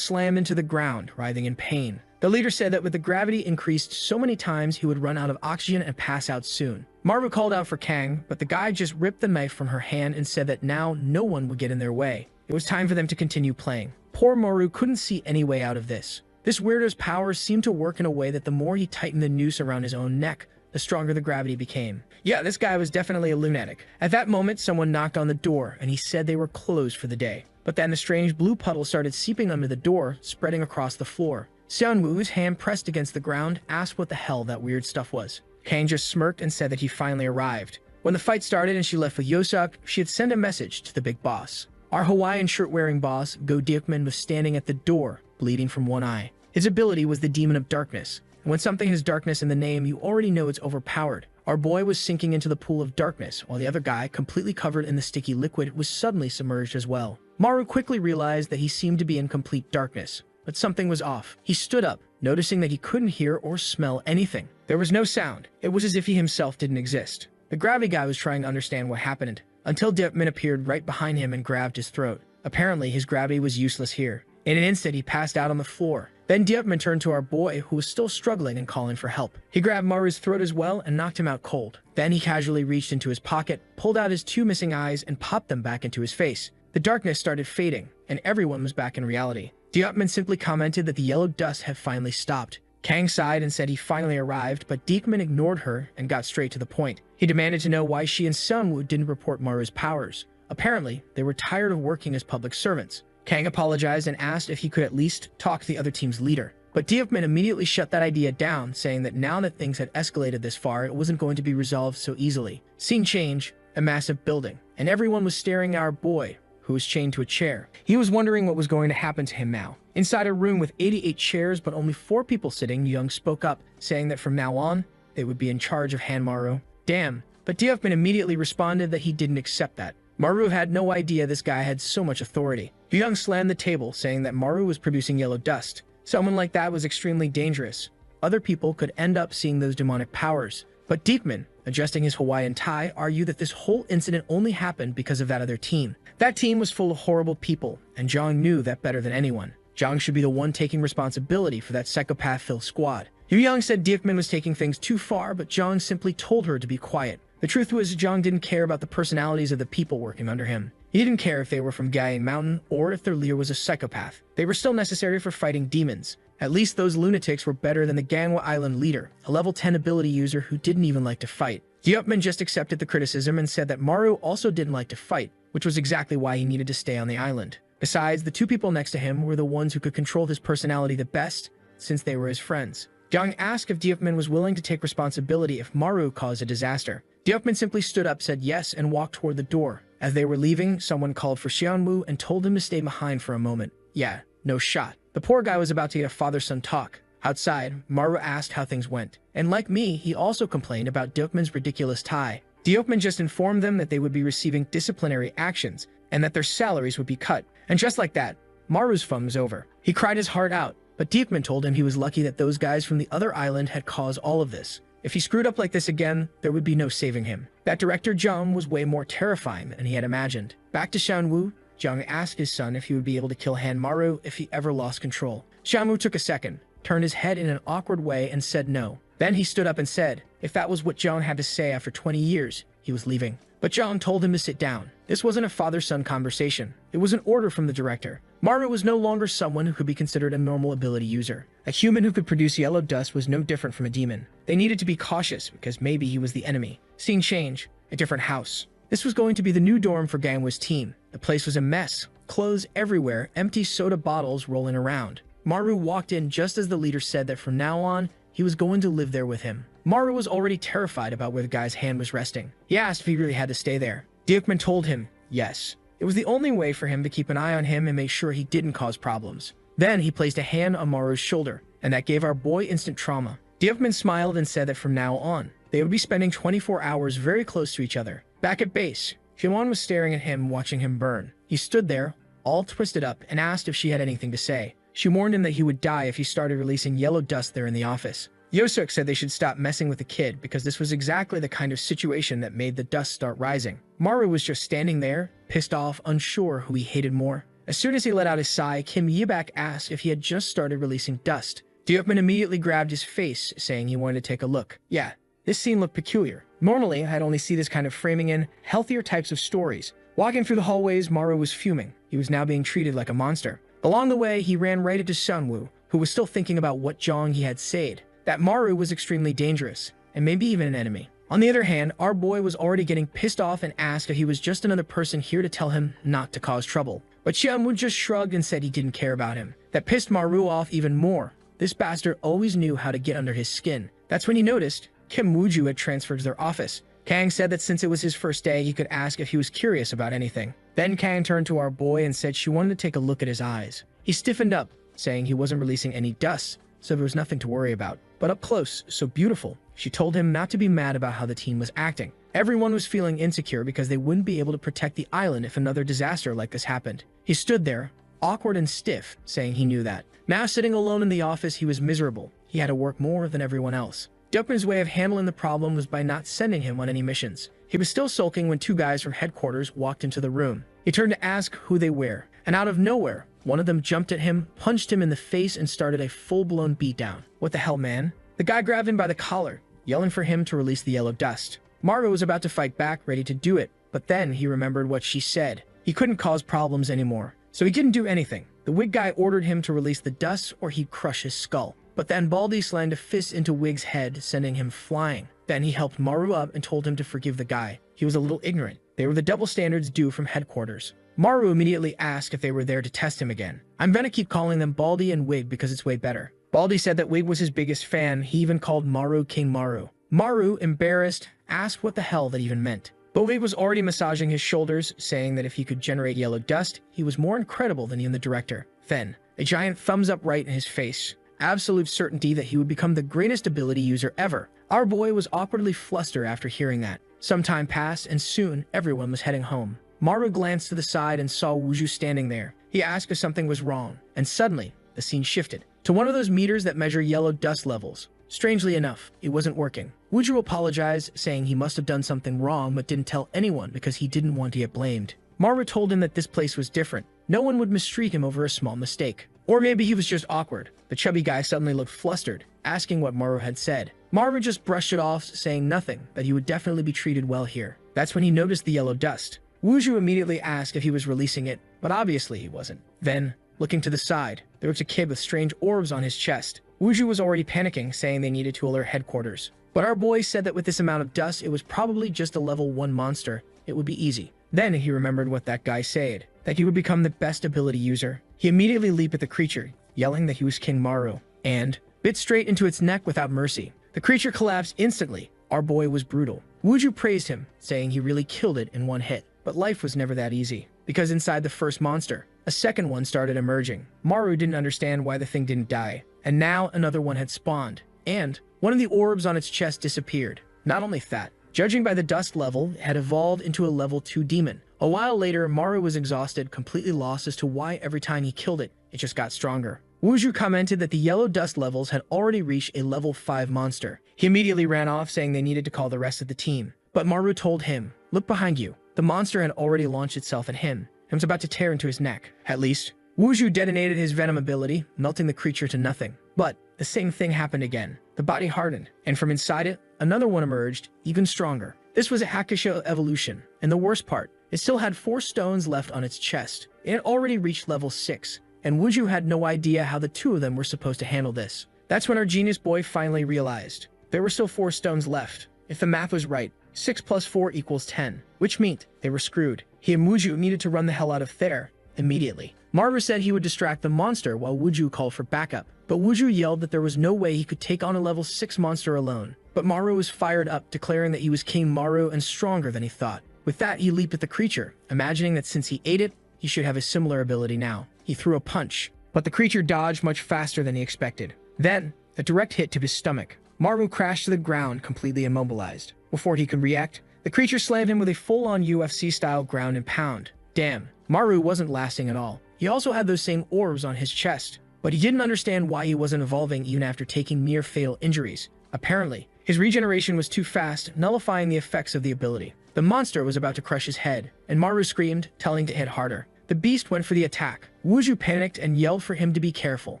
slammed into the ground, writhing in pain. The leader said that with the gravity increased so many times, he would run out of oxygen and pass out soon. Maru called out for Kang, but the guy just ripped the knife from her hand and said that now no one would get in their way. It was time for them to continue playing. Poor Maru couldn't see any way out of this. This weirdo's powers seemed to work in a way that the more he tightened the noose around his own neck, the stronger the gravity became. Yeah, this guy was definitely a lunatic. At that moment, someone knocked on the door, and he said they were closed for the day. But then the strange blue puddle started seeping under the door, spreading across the floor. Xianwu's hand pressed against the ground, asked what the hell that weird stuff was. Kang just smirked and said that he finally arrived. When the fight started and she left with Yoseok, she had sent a message to the big boss. Our Hawaiian shirt-wearing boss, Go Diekman, was standing at the door, bleeding from one eye. His ability was the Demon of Darkness. And when something has darkness in the name, you already know it's overpowered. Our boy was sinking into the pool of darkness, while the other guy, completely covered in the sticky liquid, was suddenly submerged as well. Maru quickly realized that he seemed to be in complete darkness. But something was off. He stood up, noticing that he couldn't hear or smell anything. There was no sound. It was as if he himself didn't exist. The gravity guy was trying to understand what happened, until Diepman appeared right behind him and grabbed his throat. Apparently, his gravity was useless here. In an instant, he passed out on the floor. Then Diepman turned to our boy, who was still struggling and calling for help. He grabbed Maru's throat as well and knocked him out cold. Then he casually reached into his pocket, pulled out his 2 missing eyes, and popped them back into his face. The darkness started fading, and everyone was back in reality. Diepman simply commented that the yellow dust had finally stopped. Kang sighed and said he finally arrived, but Diekman ignored her and got straight to the point. He demanded to know why she and Sunwoo didn't report Maru's powers. Apparently, they were tired of working as public servants. Kang apologized and asked if he could at least talk to the other team's leader. But Diepman immediately shut that idea down, saying that now that things had escalated this far, it wasn't going to be resolved so easily. Scene change. a massive building, and everyone was staring at our boy, who was chained to a chair. He was wondering what was going to happen to him now. Inside a room with 88 chairs but only 4 people sitting, Young spoke up, saying that from now on, they would be in charge of Hanmaru. Damn, but Diefman immediately responded that he didn't accept that. Maru had no idea this guy had so much authority. Young slammed the table, saying that Maru was producing yellow dust. Someone like that was extremely dangerous. Other people could end up seeing those demonic powers. But Diekman, adjusting his Hawaiian tie, argued that this whole incident only happened because of that other team. That team was full of horrible people, and Zhang knew that better than anyone. Zhang should be the one taking responsibility for that psychopath-filled squad. Yu Yang said Diekman was taking things too far, but Zhang simply told her to be quiet. The truth was, Zhang didn't care about the personalities of the people working under him. He didn't care if they were from Gaia Mountain or if their leader was a psychopath. They were still necessary for fighting demons. At least those lunatics were better than the Ganghwa Island leader, a level 10 ability user who didn't even like to fight. Diopman just accepted the criticism and said that Maru also didn't like to fight, which was exactly why he needed to stay on the island. Besides, the 2 people next to him were the ones who could control his personality the best, since they were his friends. Zhang asked if Diopman was willing to take responsibility if Maru caused a disaster. Diopman simply stood up, said yes, and walked toward the door. As they were leaving, someone called for Xianwu and told him to stay behind for a moment. Yeah, no shot. The poor guy was about to get a father-son talk. Outside, Maru asked how things went. And like me, he also complained about Diopman's ridiculous tie. Diopman just informed them that they would be receiving disciplinary actions and that their salaries would be cut. And just like that, Maru's fun was over. He cried his heart out, but Diopman told him he was lucky that those guys from the other island had caused all of this. If he screwed up like this again, there would be no saving him. That director Zhang was way more terrifying than he had imagined. Back to Xianwu, Zhang asked his son if he would be able to kill Hanmaru if he ever lost control. Xianwu took a second, turned his head in an awkward way and said no. Then he stood up and said, if that was what Zhang had to say after 20 years, he was leaving. But Zhang told him to sit down. This wasn't a father-son conversation. It was an order from the director. Maru was no longer someone who could be considered a normal ability user. A human who could produce yellow dust was no different from a demon. They needed to be cautious because maybe he was the enemy. Scene change. A different house. This was going to be the new dorm for Ganghwa's team. The place was a mess. Clothes everywhere, empty soda bottles rolling around. Maru walked in just as the leader said that from now on, he was going to live there with him. Maru was already terrified about where the guy's hand was resting. He asked if he really had to stay there. Diekman told him, yes. It was the only way for him to keep an eye on him and make sure he didn't cause problems. Then he placed a hand on Maru's shoulder, and that gave our boy instant trauma. Diekman smiled and said that from now on, they would be spending 24 hours very close to each other. Back at base, Xiaoan was staring at him, watching him burn. He stood there, all twisted up, and asked if she had anything to say. She warned him that he would die if he started releasing yellow dust there in the office. Yosuk said they should stop messing with the kid because this was exactly the kind of situation that made the dust start rising. Maru was just standing there, pissed off, unsure who he hated more. As soon as he let out his sigh, Kim Yibak asked if he had just started releasing dust. Diopman immediately grabbed his face, saying he wanted to take a look. Yeah, this scene looked peculiar. Normally, I'd only see this kind of framing in healthier types of stories. Walking through the hallways, Maru was fuming. He was now being treated like a monster. Along the way, he ran right into Sunwoo, who was still thinking about what Zhang he had said. That Maru was extremely dangerous, and maybe even an enemy. On the other hand, our boy was already getting pissed off and asked if he was just another person here to tell him not to cause trouble. But Xianwu just shrugged and said he didn't care about him. That pissed Maru off even more. This bastard always knew how to get under his skin. That's when he noticed Kim Wooju had transferred to their office. Kang said that since it was his first day, he could ask if he was curious about anything. Then Kang turned to our boy and said she wanted to take a look at his eyes. He stiffened up, saying he wasn't releasing any dust, so there was nothing to worry about. But up close, so beautiful, she told him not to be mad about how the team was acting. Everyone was feeling insecure because they wouldn't be able to protect the island if another disaster like this happened. He stood there, awkward and stiff, saying he knew that. Now sitting alone in the office, he was miserable. He had to work more than everyone else. Dupin's way of handling the problem was by not sending him on any missions. He was still sulking when 2 guys from headquarters walked into the room. He turned to ask who they were, and out of nowhere, one of them jumped at him, punched him in the face, and started a full-blown beatdown. What the hell, man? The guy grabbed him by the collar, yelling for him to release the yellow dust. Maru was about to fight back, ready to do it, but then he remembered what she said. He couldn't cause problems anymore, so he didn't do anything. The wig guy ordered him to release the dust or he'd crush his skull. But then Baldy slammed a fist into Wig's head, sending him flying. Then he helped Maru up and told him to forgive the guy. He was a little ignorant. They were the double standards due from headquarters. Maru immediately asked if they were there to test him again. I'm gonna keep calling them Baldy and Wig because it's way better. Baldy said that Wig was his biggest fan. He even called Maru King Maru. Maru, embarrassed, asked what the hell that even meant. but Wade was already massaging his shoulders, saying that if he could generate yellow dust, he was more incredible than even the director. Then, a giant thumbs up right in his face. Absolute certainty that he would become the greatest ability user ever. Our boy was awkwardly flustered after hearing that. Some time passed, and soon everyone was heading home. Maru glanced to the side and saw Wuju standing there. He asked if something was wrong, and suddenly, the scene shifted to one of those meters that measure yellow dust levels. Strangely enough, it wasn't working. Wuju apologized, saying he must have done something wrong but didn't tell anyone because he didn't want to get blamed. Maru told him that this place was different. No one would mistreat him over a small mistake. Or maybe he was just awkward. The chubby guy suddenly looked flustered, asking what Maru had said. Maru just brushed it off, saying nothing, that he would definitely be treated well here. That's when he noticed the yellow dust. Wuju immediately asked if he was releasing it, but obviously he wasn't. Then, looking to the side, there was a kid with strange orbs on his chest. Wuju was already panicking, saying they needed to alert headquarters. But our boy said that with this amount of dust, it was probably just a level 1 monster. It would be easy. Then he remembered what that guy said, that he would become the best ability user. He immediately leaped at the creature, yelling that he was King Maru, and bit straight into its neck without mercy. The creature collapsed instantly. Our boy was brutal. Wuju praised him, saying he really killed it in one hit. But life was never that easy, because inside the first monster, a second one started emerging. Maru didn't understand why the thing didn't die, and now another one had spawned, and one of the orbs on its chest disappeared. Not only that, judging by the dust level, it had evolved into a level 2 demon. A while later, Maru was exhausted, completely lost as to why every time he killed it, it just got stronger. Wuju commented that the yellow dust levels had already reached a level 5 monster. He immediately ran off, saying they needed to call the rest of the team. But Maru told him, "Look behind you." The monster had already launched itself at him and was about to tear into his neck. At least, Wuju detonated his venom ability, melting the creature to nothing. But the same thing happened again. The body hardened, and from inside it, another one emerged, even stronger. This was a Hakusho evolution, and the worst part, it still had 4 stones left on its chest. It had already reached level 6, and Wuju had no idea how the 2 of them were supposed to handle this. That's when our genius boy finally realized. There were still 4 stones left. If the math was right, 6 plus 4 equals 10, which meant they were screwed. He and Wuju needed to run the hell out of there immediately. Maru said he would distract the monster while Wuju called for backup, but Wuju yelled that there was no way he could take on a level 6 monster alone. But Maru was fired up, declaring that he was King Maru and stronger than he thought. With that, he leaped at the creature, imagining that since he ate it, he should have a similar ability now. He threw a punch, but the creature dodged much faster than he expected. Then, a direct hit to his stomach. Maru crashed to the ground, completely immobilized. Before he could react, the creature slammed him with a full-on UFC-style ground and pound. Damn, Maru wasn't lasting at all. He also had those same orbs on his chest, but he didn't understand why he wasn't evolving even after taking near fatal injuries. Apparently, his regeneration was too fast, nullifying the effects of the ability. The monster was about to crush his head, and Maru screamed, telling to hit harder. The beast went for the attack. Wuju panicked and yelled for him to be careful,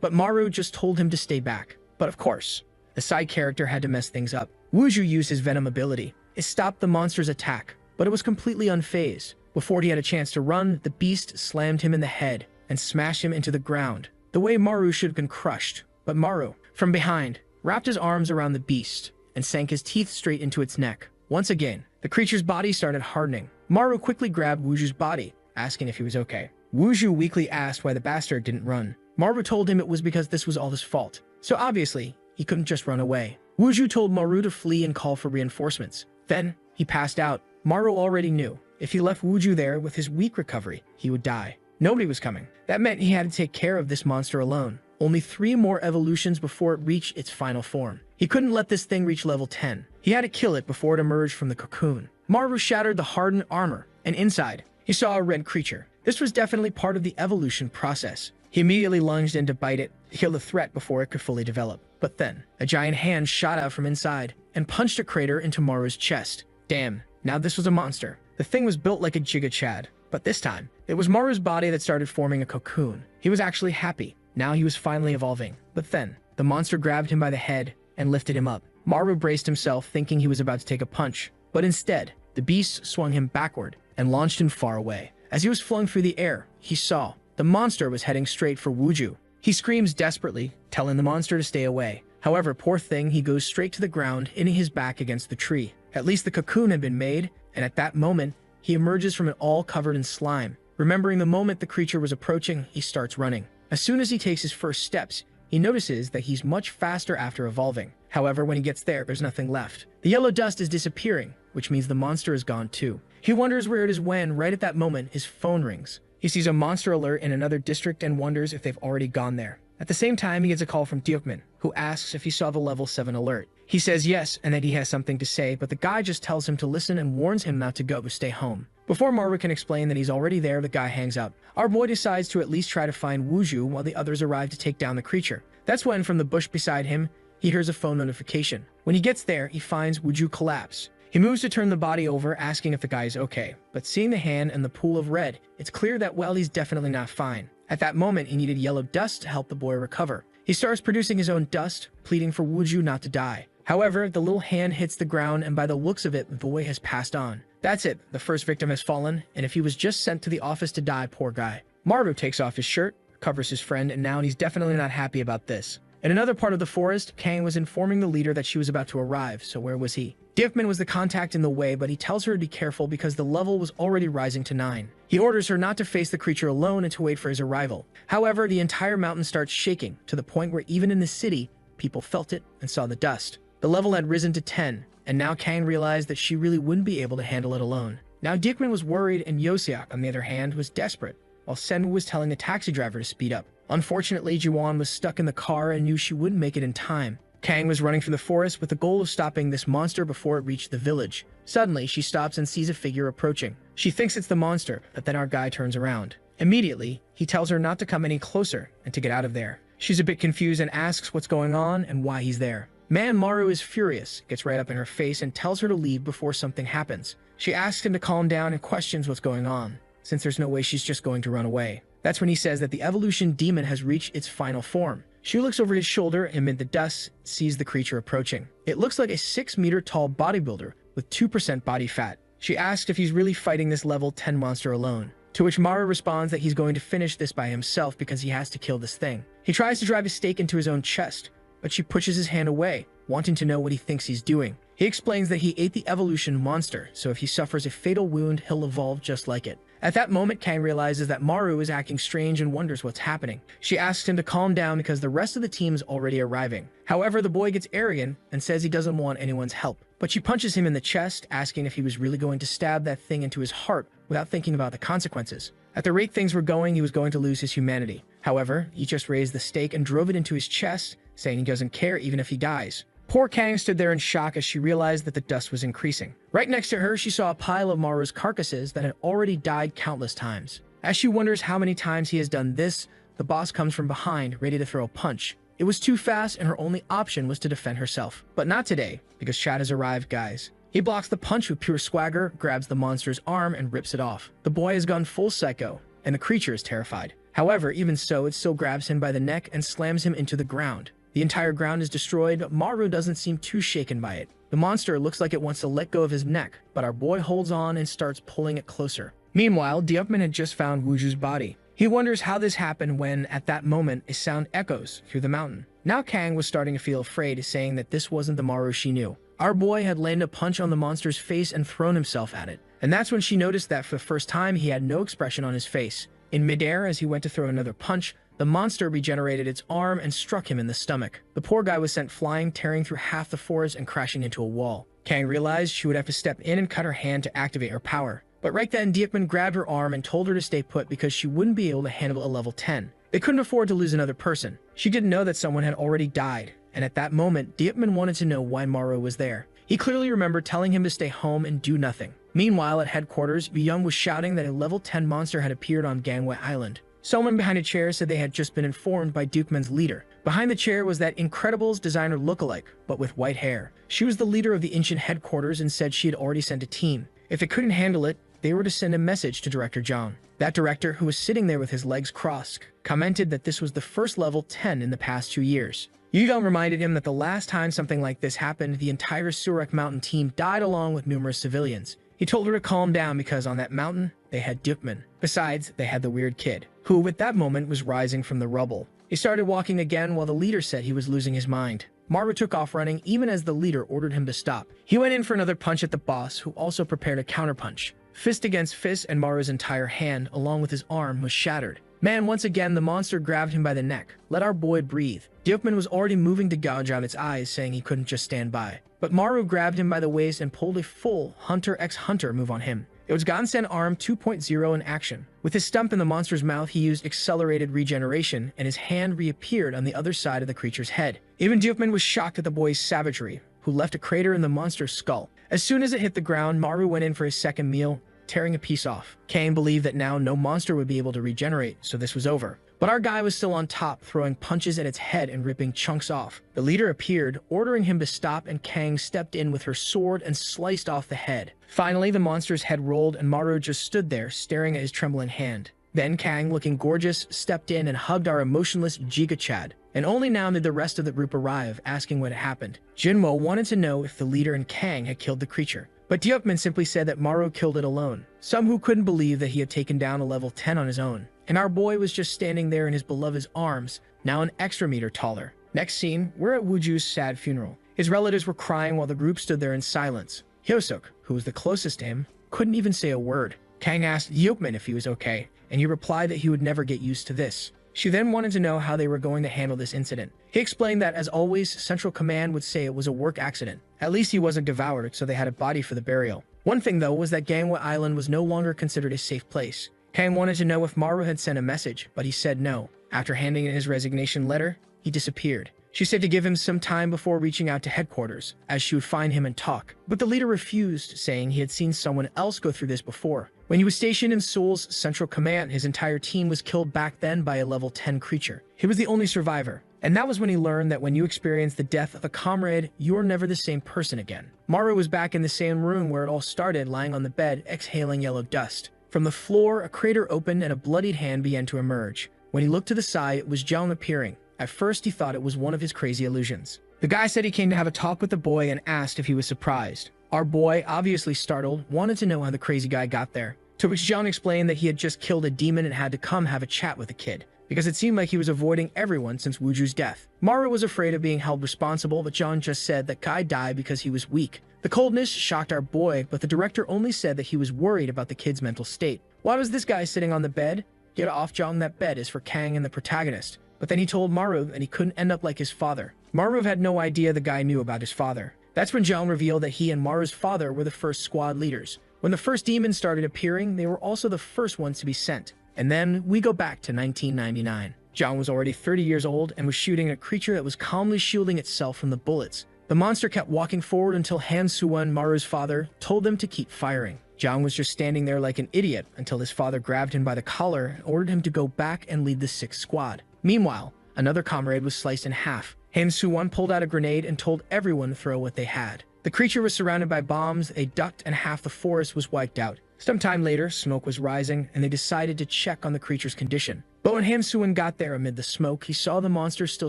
but Maru just told him to stay back. But of course, the side character had to mess things up. Wuju used his venom ability. It stopped the monster's attack, but it was completely unfazed. Before he had a chance to run, the beast slammed him in the head and smashed him into the ground, the way Maru should have been crushed. But Maru, from behind, wrapped his arms around the beast and sank his teeth straight into its neck. Once again, the creature's body started hardening. Maru quickly grabbed Wuju's body, asking if he was okay. Wuju weakly asked why the bastard didn't run. Maru told him it was because this was all his fault. So obviously, he couldn't just run away. Wuju told Maru to flee and call for reinforcements. Then, he passed out. Maru already knew if he left Wuju there with his weak recovery, he would die. Nobody was coming. That meant he had to take care of this monster alone. Only 3 more evolutions before it reached its final form. He couldn't let this thing reach level 10. He had to kill it before it emerged from the cocoon. Maru shattered the hardened armor, and inside, he saw a red creature. This was definitely part of the evolution process. He immediately lunged in to bite it, to kill the threat before it could fully develop. But then, a giant hand shot out from inside and punched a crater into Maru's chest. Damn, now this was a monster. The thing was built like a Giga Chad, but this time, it was Maru's body that started forming a cocoon. He was actually happy. Now he was finally evolving. But then, the monster grabbed him by the head and lifted him up. Maru braced himself, thinking he was about to take a punch, but instead, the beast swung him backward and launched him far away. As he was flung through the air, he saw the monster was heading straight for Wuju. He screams desperately, telling the monster to stay away. However, poor thing, he goes straight to the ground, hitting his back against the tree. At least the cocoon had been made, and at that moment, he emerges from it all covered in slime. Remembering the moment the creature was approaching, he starts running. As soon as he takes his first steps, he notices that he's much faster after evolving. However, when he gets there, there's nothing left. The yellow dust is disappearing, which means the monster is gone too. He wonders where it is when, right at that moment, his phone rings. He sees a monster alert in another district and wonders if they've already gone there. At the same time, he gets a call from Deokman, who asks if he saw the level 7 alert. He says yes, and that he has something to say, but the guy just tells him to listen and warns him not to go, but stay home. Before Maru can explain that he's already there, the guy hangs up. Our boy decides to at least try to find Wuju while the others arrive to take down the creature. That's when, from the bush beside him, he hears a phone notification. When he gets there, he finds Wuju collapse. He moves to turn the body over, asking if the guy is okay, but seeing the hand and the pool of red, it's clear that, well, he's definitely not fine. At that moment, he needed yellow dust to help the boy recover. He starts producing his own dust, pleading for Wuju not to die. However, the little hand hits the ground, and by the looks of it, the boy has passed on. That's it, the first victim has fallen, and if he was just sent to the office to die, poor guy. Maru takes off his shirt, covers his friend, and now he's definitely not happy about this. In another part of the forest, Kang was informing the leader that she was about to arrive, so where was he? Deokman was the contact in the way, but he tells her to be careful because the level was already rising to 9. He orders her not to face the creature alone and to wait for his arrival. However, the entire mountain starts shaking, to the point where even in the city, people felt it and saw the dust. The level had risen to 10, and now Kang realized that she really wouldn't be able to handle it alone. Now Deokman was worried, and Yosiak, on the other hand, was desperate, while Senwu was telling the taxi driver to speed up. Unfortunately, Jiwon was stuck in the car and knew she wouldn't make it in time. Kang was running through the forest with the goal of stopping this monster before it reached the village. Suddenly, she stops and sees a figure approaching. She thinks it's the monster, but then our guy turns around. Immediately, he tells her not to come any closer and to get out of there. She's a bit confused and asks what's going on and why he's there. Man Maru is furious, gets right up in her face and tells her to leave before something happens. She asks him to calm down and questions what's going on, since there's no way she's just going to run away. That's when he says that the evolution demon has reached its final form. She looks over his shoulder and amid the dust, sees the creature approaching. It looks like a 6-meter-tall bodybuilder with 2% body fat. She asks if he's really fighting this level 10 monster alone, to which Maru responds that he's going to finish this by himself because he has to kill this thing. He tries to drive a stake into his own chest, but she pushes his hand away, wanting to know what he thinks he's doing. He explains that he ate the evolution monster, so if he suffers a fatal wound, he'll evolve just like it. At that moment, Kang realizes that Maru is acting strange and wonders what's happening. She asks him to calm down because the rest of the team is already arriving. However, the boy gets arrogant and says he doesn't want anyone's help. But she punches him in the chest, asking if he was really going to stab that thing into his heart without thinking about the consequences. At the rate things were going, he was going to lose his humanity. However, he just raised the stake and drove it into his chest, saying he doesn't care even if he dies. Poor Kang stood there in shock as she realized that the dust was increasing. Right next to her, she saw a pile of Maru's carcasses that had already died countless times. As she wonders how many times he has done this, the boss comes from behind, ready to throw a punch. It was too fast and her only option was to defend herself. But not today, because Chad has arrived, guys. He blocks the punch with pure swagger, grabs the monster's arm, and rips it off. The boy has gone full psycho, and the creature is terrified. However, even so, it still grabs him by the neck and slams him into the ground. The entire ground is destroyed, but Maru doesn't seem too shaken by it. The monster looks like it wants to let go of his neck, but our boy holds on and starts pulling it closer. Meanwhile, Deokman had just found Wuju's body. He wonders how this happened when, at that moment, a sound echoes through the mountain. Now Kang was starting to feel afraid, saying that this wasn't the Maru she knew. Our boy had landed a punch on the monster's face and thrown himself at it. And that's when she noticed that for the first time, he had no expression on his face. In midair, as he went to throw another punch, the monster regenerated its arm and struck him in the stomach. The poor guy was sent flying, tearing through half the forest and crashing into a wall. Kang realized she would have to step in and cut her hand to activate her power. But right then, Deokman grabbed her arm and told her to stay put because she wouldn't be able to handle a level 10. They couldn't afford to lose another person. She didn't know that someone had already died, and at that moment, Deokman wanted to know why Maru was there. He clearly remembered telling him to stay home and do nothing. Meanwhile, at headquarters, Young was shouting that a level 10 monster had appeared on Gangway Island. Someone behind a chair said they had just been informed by Deokman's leader. Behind the chair was that Incredibles designer lookalike, but with white hair. She was the leader of the ancient headquarters and said she had already sent a team. If it couldn't handle it, they were to send a message to Director John. That director, who was sitting there with his legs crossed, commented that this was the first level 10 in the past 2 years. Young reminded him that the last time something like this happened, the entire Surek Mountain team died along with numerous civilians. He told her to calm down because on that mountain, they had Deokman. Besides, they had the weird kid, who at that moment was rising from the rubble. He started walking again while the leader said he was losing his mind. Maru took off running even as the leader ordered him to stop. He went in for another punch at the boss, who also prepared a counterpunch. Fist against fist, and Maru's entire hand, along with his arm, was shattered. Man, once again, the monster grabbed him by the neck. Let our boy breathe. Dyukman was already moving to gouge out its eyes, saying he couldn't just stand by. But Maru grabbed him by the waist and pulled a full Hunter x Hunter move on him. It was Gansen Arm 2.0 in action. With his stump in the monster's mouth, he used accelerated regeneration, and his hand reappeared on the other side of the creature's head. Even Dyukman was shocked at the boy's savagery, who left a crater in the monster's skull. As soon as it hit the ground, Maru went in for his second meal, tearing a piece off. Kang believed that now no monster would be able to regenerate, so this was over. But our guy was still on top, throwing punches at its head and ripping chunks off. The leader appeared, ordering him to stop, and Kang stepped in with her sword and sliced off the head. Finally, the monster's head rolled and Maru just stood there, staring at his trembling hand. Then Kang, looking gorgeous, stepped in and hugged our emotionless Giga Chad. And only now did the rest of the group arrive, asking what had happened. Jinwo wanted to know if the leader and Kang had killed the creature. But Dyukman simply said that Maru killed it alone. Some who couldn't believe that he had taken down a level 10 on his own. And our boy was just standing there in his beloved's arms, now an extra meter taller. Next scene, we're at Wuju's sad funeral. His relatives were crying while the group stood there in silence. Hyosuk, who was the closest to him, couldn't even say a word. Kang asked Dyukman if he was okay, and he replied that he would never get used to this. She then wanted to know how they were going to handle this incident. He explained that, as always, Central Command would say it was a work accident. At least he wasn't devoured, so they had a body for the burial. One thing, though, was that Gangwa Island was no longer considered a safe place. Kang wanted to know if Maru had sent a message, but he said no. After handing in his resignation letter, he disappeared. She said to give him some time before reaching out to headquarters, as she would find him and talk. But the leader refused, saying he had seen someone else go through this before. When he was stationed in Seoul's Central Command, his entire team was killed back then by a level 10 creature. He was the only survivor. And that was when he learned that when you experience the death of a comrade, you're never the same person again. Maru was back in the same room where it all started, lying on the bed, exhaling yellow dust. From the floor, a crater opened and a bloodied hand began to emerge. When he looked to the side, it was Jeong appearing. At first, he thought it was one of his crazy illusions. The guy said he came to have a talk with the boy and asked if he was surprised. Our boy, obviously startled, wanted to know how the crazy guy got there. To which Jeong explained that he had just killed a demon and had to come have a chat with the kid, because it seemed like he was avoiding everyone since Wuju's death. Maru was afraid of being held responsible, but Jeong just said that Kai died because he was weak. The coldness shocked our boy, but the director only said that he was worried about the kid's mental state. Why was this guy sitting on the bed? Get off, Jeong, that bed is for Kang and the protagonist. But then he told Maru that he couldn't end up like his father. Maru had no idea the guy knew about his father. That's when Jeong revealed that he and Maru's father were the first squad leaders. When the first demons started appearing, they were also the first ones to be sent. And then we go back to 1999. Jeong was already 30 years old and was shooting a creature that was calmly shielding itself from the bullets. The monster kept walking forward until Han Suwon, Maru's father, told them to keep firing. Jeong was just standing there like an idiot until his father grabbed him by the collar and ordered him to go back and lead the 6th squad. Meanwhile, another comrade was sliced in half. Han Suwon pulled out a grenade and told everyone to throw what they had. The creature was surrounded by bombs, they ducked, and half the forest was wiped out. Sometime later, smoke was rising, and they decided to check on the creature's condition. But when Han Suwon got there amid the smoke, he saw the monster still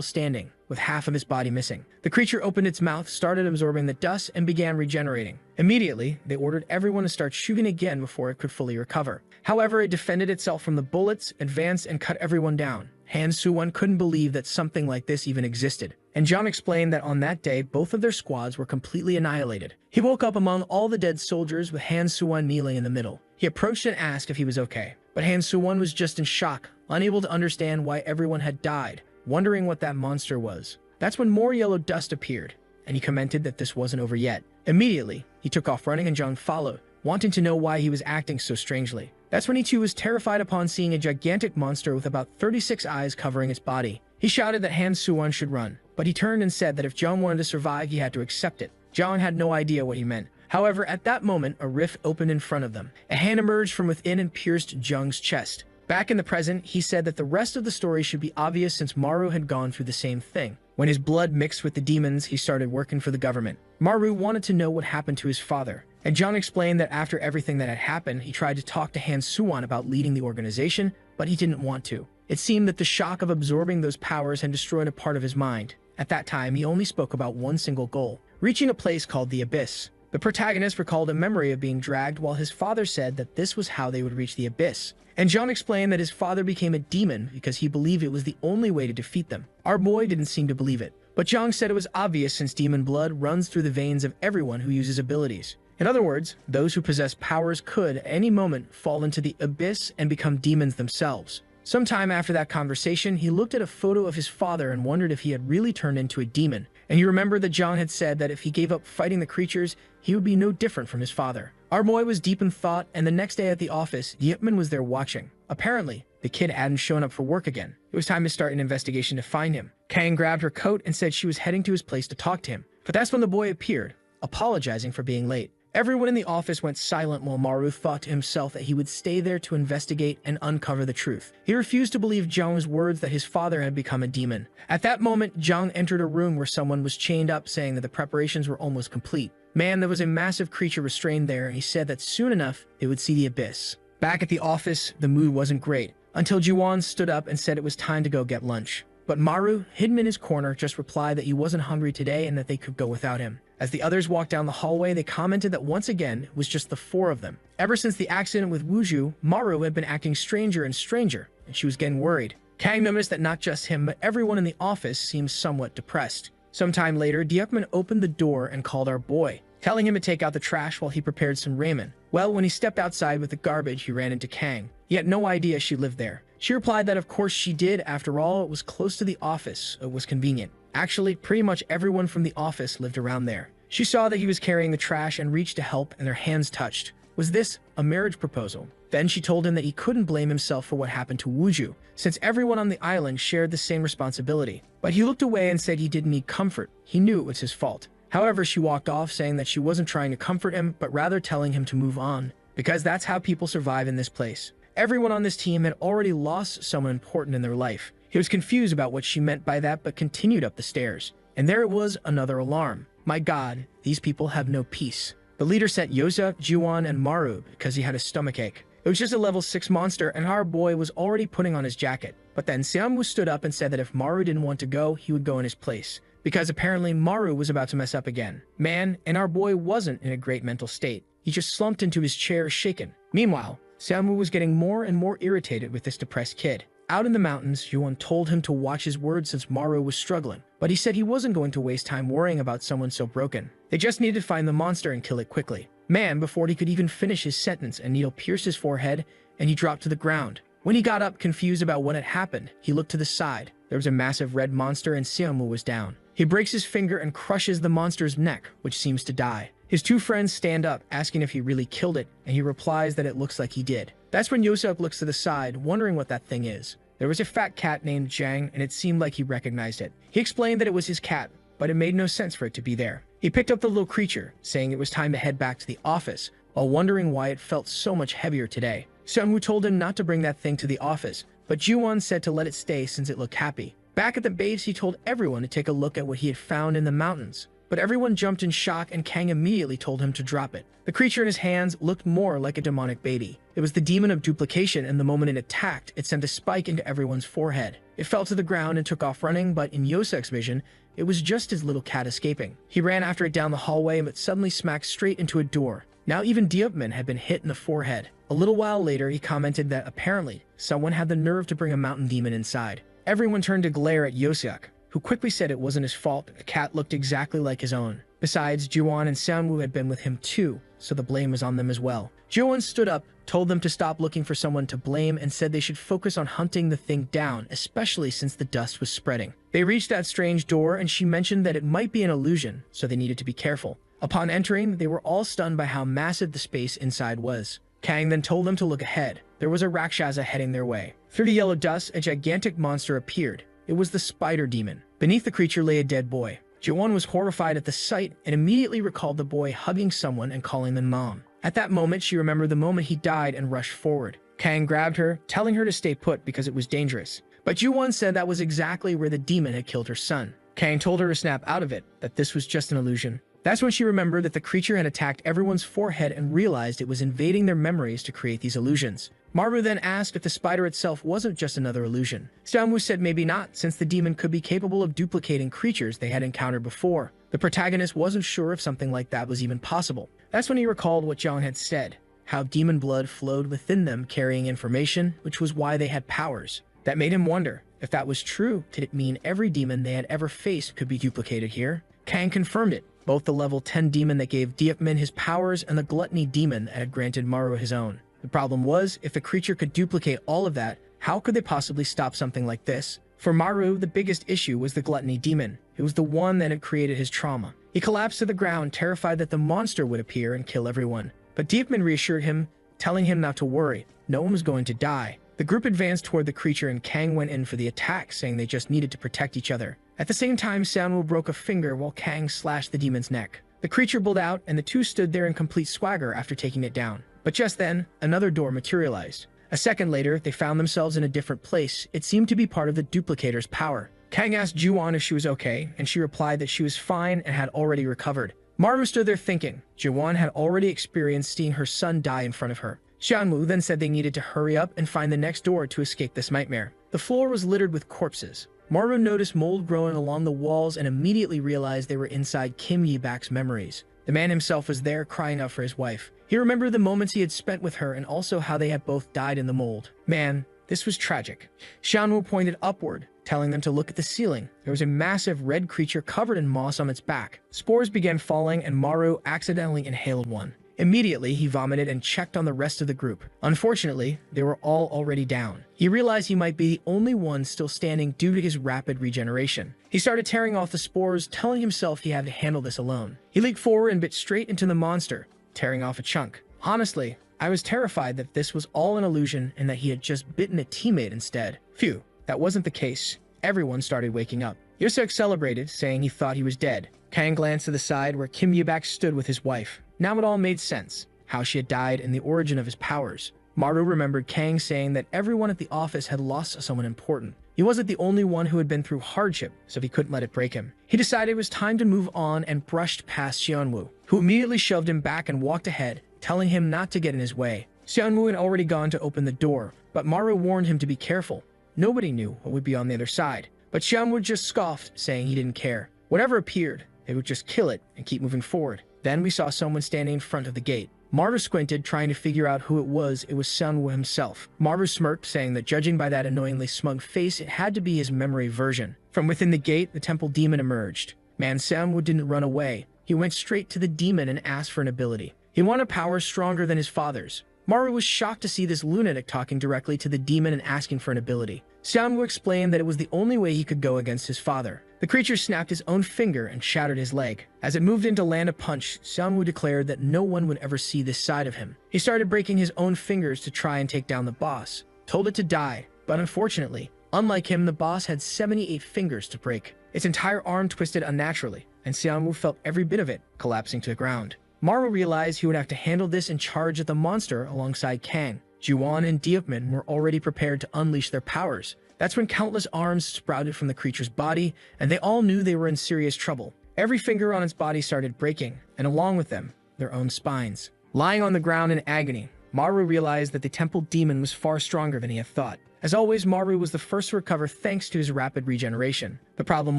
standing, with half of his body missing. The creature opened its mouth, started absorbing the dust, and began regenerating. Immediately, they ordered everyone to start shooting again before it could fully recover. However, it defended itself from the bullets, advanced, and cut everyone down. Han Suwon couldn't believe that something like this even existed. And Jeong explained that on that day, both of their squads were completely annihilated. He woke up among all the dead soldiers with Han Suwon kneeling in the middle. He approached and asked if he was okay. But Han Suwon was just in shock, unable to understand why everyone had died, wondering what that monster was. That's when more yellow dust appeared, and he commented that this wasn't over yet. Immediately, he took off running and Jeong followed, wanting to know why he was acting so strangely. That's when he too was terrified upon seeing a gigantic monster with about 36 eyes covering its body. He shouted that Han Suwon should run, but he turned and said that if Jeong wanted to survive, he had to accept it. Jeong had no idea what he meant. However, at that moment, a rift opened in front of them. A hand emerged from within and pierced Jeong's chest. Back in the present, he said that the rest of the story should be obvious since Maru had gone through the same thing. When his blood mixed with the demons, he started working for the government. Maru wanted to know what happened to his father. And Jeong explained that after everything that had happened, he tried to talk to Han Suwon about leading the organization, but he didn't want to. It seemed that the shock of absorbing those powers had destroyed a part of his mind. At that time, he only spoke about one single goal, reaching a place called the Abyss. The protagonist recalled a memory of being dragged while his father said that this was how they would reach the Abyss. And Jeong explained that his father became a demon because he believed it was the only way to defeat them. Our boy didn't seem to believe it, but Jeong said it was obvious since demon blood runs through the veins of everyone who uses abilities. In other words, those who possess powers could, at any moment, fall into the abyss and become demons themselves. Sometime after that conversation, he looked at a photo of his father and wondered if he had really turned into a demon. And he remembered that John had said that if he gave up fighting the creatures, he would be no different from his father. Our boy was deep in thought, and the next day at the office, Diepman was there watching. Apparently, the kid hadn't shown up for work again. It was time to start an investigation to find him. Kang grabbed her coat and said she was heading to his place to talk to him. But that's when the boy appeared, apologizing for being late. Everyone in the office went silent while Maru thought to himself that he would stay there to investigate and uncover the truth. He refused to believe Zhang's words that his father had become a demon. At that moment, Zhang entered a room where someone was chained up, saying that the preparations were almost complete. Man, there was a massive creature restrained there, and he said that soon enough, they would see the abyss. Back at the office, the mood wasn't great, until Jiwan stood up and said it was time to go get lunch. But Maru, hidden in his corner, just replied that he wasn't hungry today and that they could go without him. As the others walked down the hallway, they commented that once again, it was just the four of them. Ever since the accident with Wuju, Maru had been acting stranger and stranger, and she was getting worried. Kang noticed that not just him, but everyone in the office seemed somewhat depressed. Sometime later, Diekman opened the door and called our boy, telling him to take out the trash while he prepared some ramen. Well, when he stepped outside with the garbage, he ran into Kang. He had no idea she lived there. She replied that of course she did. After all, it was close to the office. It was convenient. Actually, pretty much everyone from the office lived around there. She saw that he was carrying the trash and reached to help, and their hands touched. Was this a marriage proposal? Then she told him that he couldn't blame himself for what happened to Wuju, since everyone on the island shared the same responsibility. But he looked away and said he didn't need comfort. He knew it was his fault. However, she walked off, saying that she wasn't trying to comfort him, but rather telling him to move on, because that's how people survive in this place. Everyone on this team had already lost someone important in their life. He was confused about what she meant by that, but continued up the stairs. And there it was, another alarm. My God, these people have no peace. The leader sent Yosa, Jiwan, and Maru because he had a stomachache. It was just a level 6 monster, and our boy was already putting on his jacket. But then Seamwoo stood up and said that if Maru didn't want to go, he would go in his place, because apparently Maru was about to mess up again. Man, and our boy wasn't in a great mental state. He just slumped into his chair, shaken. Meanwhile, Seamwoo was getting more and more irritated with this depressed kid. Out in the mountains, Yuan told him to watch his words since Maru was struggling, but he said he wasn't going to waste time worrying about someone so broken. They just needed to find the monster and kill it quickly. Man, before he could even finish his sentence, a needle pierced his forehead and he dropped to the ground. When he got up, confused about what had happened, he looked to the side. There was a massive red monster and Seamwoo was down. He breaks his finger and crushes the monster's neck, which seems to die. His two friends stand up, asking if he really killed it, and he replies that it looks like he did. That's when Yosuk looks to the side, wondering what that thing is. There was a fat cat named Zhang, and it seemed like he recognized it. He explained that it was his cat, but it made no sense for it to be there. He picked up the little creature, saying it was time to head back to the office, while wondering why it felt so much heavier today. Seungwoo told him not to bring that thing to the office, but Jiwon said to let it stay since it looked happy. Back at the base, he told everyone to take a look at what he had found in the mountains. But everyone jumped in shock, and Kang immediately told him to drop it. The creature in his hands looked more like a demonic baby. It was the demon of duplication, and the moment it attacked, it sent a spike into everyone's forehead. It fell to the ground and took off running, but in Yosuk's vision, it was just his little cat escaping. He ran after it down the hallway, but suddenly smacked straight into a door. Now even Diopman had been hit in the forehead. A little while later, he commented that apparently someone had the nerve to bring a mountain demon inside. Everyone turned to glare at Yosuk, who quickly said it wasn't his fault. The cat looked exactly like his own. Besides, Jiwon and Seungwoo had been with him too, so the blame was on them as well. Jiwon stood up, told them to stop looking for someone to blame, and said they should focus on hunting the thing down, especially since the dust was spreading. They reached that strange door, and she mentioned that it might be an illusion, so they needed to be careful. Upon entering, they were all stunned by how massive the space inside was. Kang then told them to look ahead. There was a Rakshasa heading their way. Through the yellow dust, a gigantic monster appeared. It was the spider demon. Beneath the creature lay a dead boy. Jiwon was horrified at the sight and immediately recalled the boy hugging someone and calling them mom. At that moment, she remembered the moment he died and rushed forward. Kang grabbed her, telling her to stay put because it was dangerous. But Jiwon said that was exactly where the demon had killed her son. Kang told her to snap out of it, that this was just an illusion. That's when she remembered that the creature had attacked everyone's forehead and realized it was invading their memories to create these illusions. Maru then asked if the spider itself wasn't just another illusion. Seungwoo said maybe not, since the demon could be capable of duplicating creatures they had encountered before. The protagonist wasn't sure if something like that was even possible. That's when he recalled what John had said, how demon blood flowed within them carrying information, which was why they had powers. That made him wonder, if that was true, did it mean every demon they had ever faced could be duplicated here? Kang confirmed it. Both the level 10 demon that gave Diepman his powers and the gluttony demon that had granted Maru his own. The problem was, if the creature could duplicate all of that, How could they possibly stop something like this? For Maru, the biggest issue was the gluttony demon. It was the one that had created his trauma. He collapsed to the ground, terrified that the monster would appear and kill everyone. But Diepman reassured him, telling him not to worry. No one was going to die. The group advanced toward the creature and Kang went in for the attack, saying they just needed to protect each other. At the same time, Sanwoo broke a finger while Kang slashed the demon's neck. The creature pulled out, and the two stood there in complete swagger after taking it down. But just then, another door materialized. A second later, they found themselves in a different place. It seemed to be part of the duplicator's power. Kang asked Ju-won if she was okay, and she replied that she was fine and had already recovered. Maru stood there thinking. Ju-won had already experienced seeing her son die in front of her. Xianwu then said they needed to hurry up and find the next door to escape this nightmare. The floor was littered with corpses. Maru noticed mold growing along the walls and immediately realized they were inside Kim Yi-bak's memories. The man himself was there crying out for his wife. He remembered the moments he had spent with her and also how they had both died in the mold. Man, this was tragic. Xianwu pointed upward, telling them to look at the ceiling. There was a massive red creature covered in moss on its back. Spores began falling and Maru accidentally inhaled one. Immediately, he vomited and checked on the rest of the group. Unfortunately, they were all already down. He realized he might be the only one still standing due to his rapid regeneration. He started tearing off the spores, telling himself he had to handle this alone. He leaped forward and bit straight into the monster, tearing off a chunk. Honestly, I was terrified that this was all an illusion and that he had just bitten a teammate instead. Phew, that wasn't the case. Everyone started waking up. Yusuk celebrated, saying he thought he was dead. Kang glanced to the side where Kim Yi-bak stood with his wife. Now it all made sense, how she had died and the origin of his powers. Maru remembered Kang saying that everyone at the office had lost someone important. He wasn't the only one who had been through hardship, so he couldn't let it break him. He decided it was time to move on and brushed past Xianwu, who immediately shoved him back and walked ahead, telling him not to get in his way. Xianwu had already gone to open the door, but Maru warned him to be careful. Nobody knew what would be on the other side, but Xianwu just scoffed, saying he didn't care. Whatever appeared, they would just kill it and keep moving forward. Then we saw someone standing in front of the gate. Maru squinted, trying to figure out who it was. It was Sanwoo himself. Maru smirked, saying that judging by that annoyingly smug face, it had to be his memory version. From within the gate, the temple demon emerged. Man, Sanwoo didn't run away. He went straight to the demon and asked for an ability. He wanted power stronger than his father's. Maru was shocked to see this lunatic talking directly to the demon and asking for an ability. Sanwoo explained that it was the only way he could go against his father. The creature snapped his own finger and shattered his leg. As it moved in to land a punch, Sanwoo declared that no one would ever see this side of him. He started breaking his own fingers to try and take down the boss, told it to die, but unfortunately, unlike him, the boss had 78 fingers to break. Its entire arm twisted unnaturally, and Sanwoo felt every bit of it collapsing to the ground. Maru realized he would have to handle this and charge at the monster alongside Kang. Ju-won and Diepman were already prepared to unleash their powers. That's when countless arms sprouted from the creature's body, and they all knew they were in serious trouble. Every finger on its body started breaking, and along with them, their own spines. Lying on the ground in agony, Maru realized that the temple demon was far stronger than he had thought. As always, Maru was the first to recover thanks to his rapid regeneration. The problem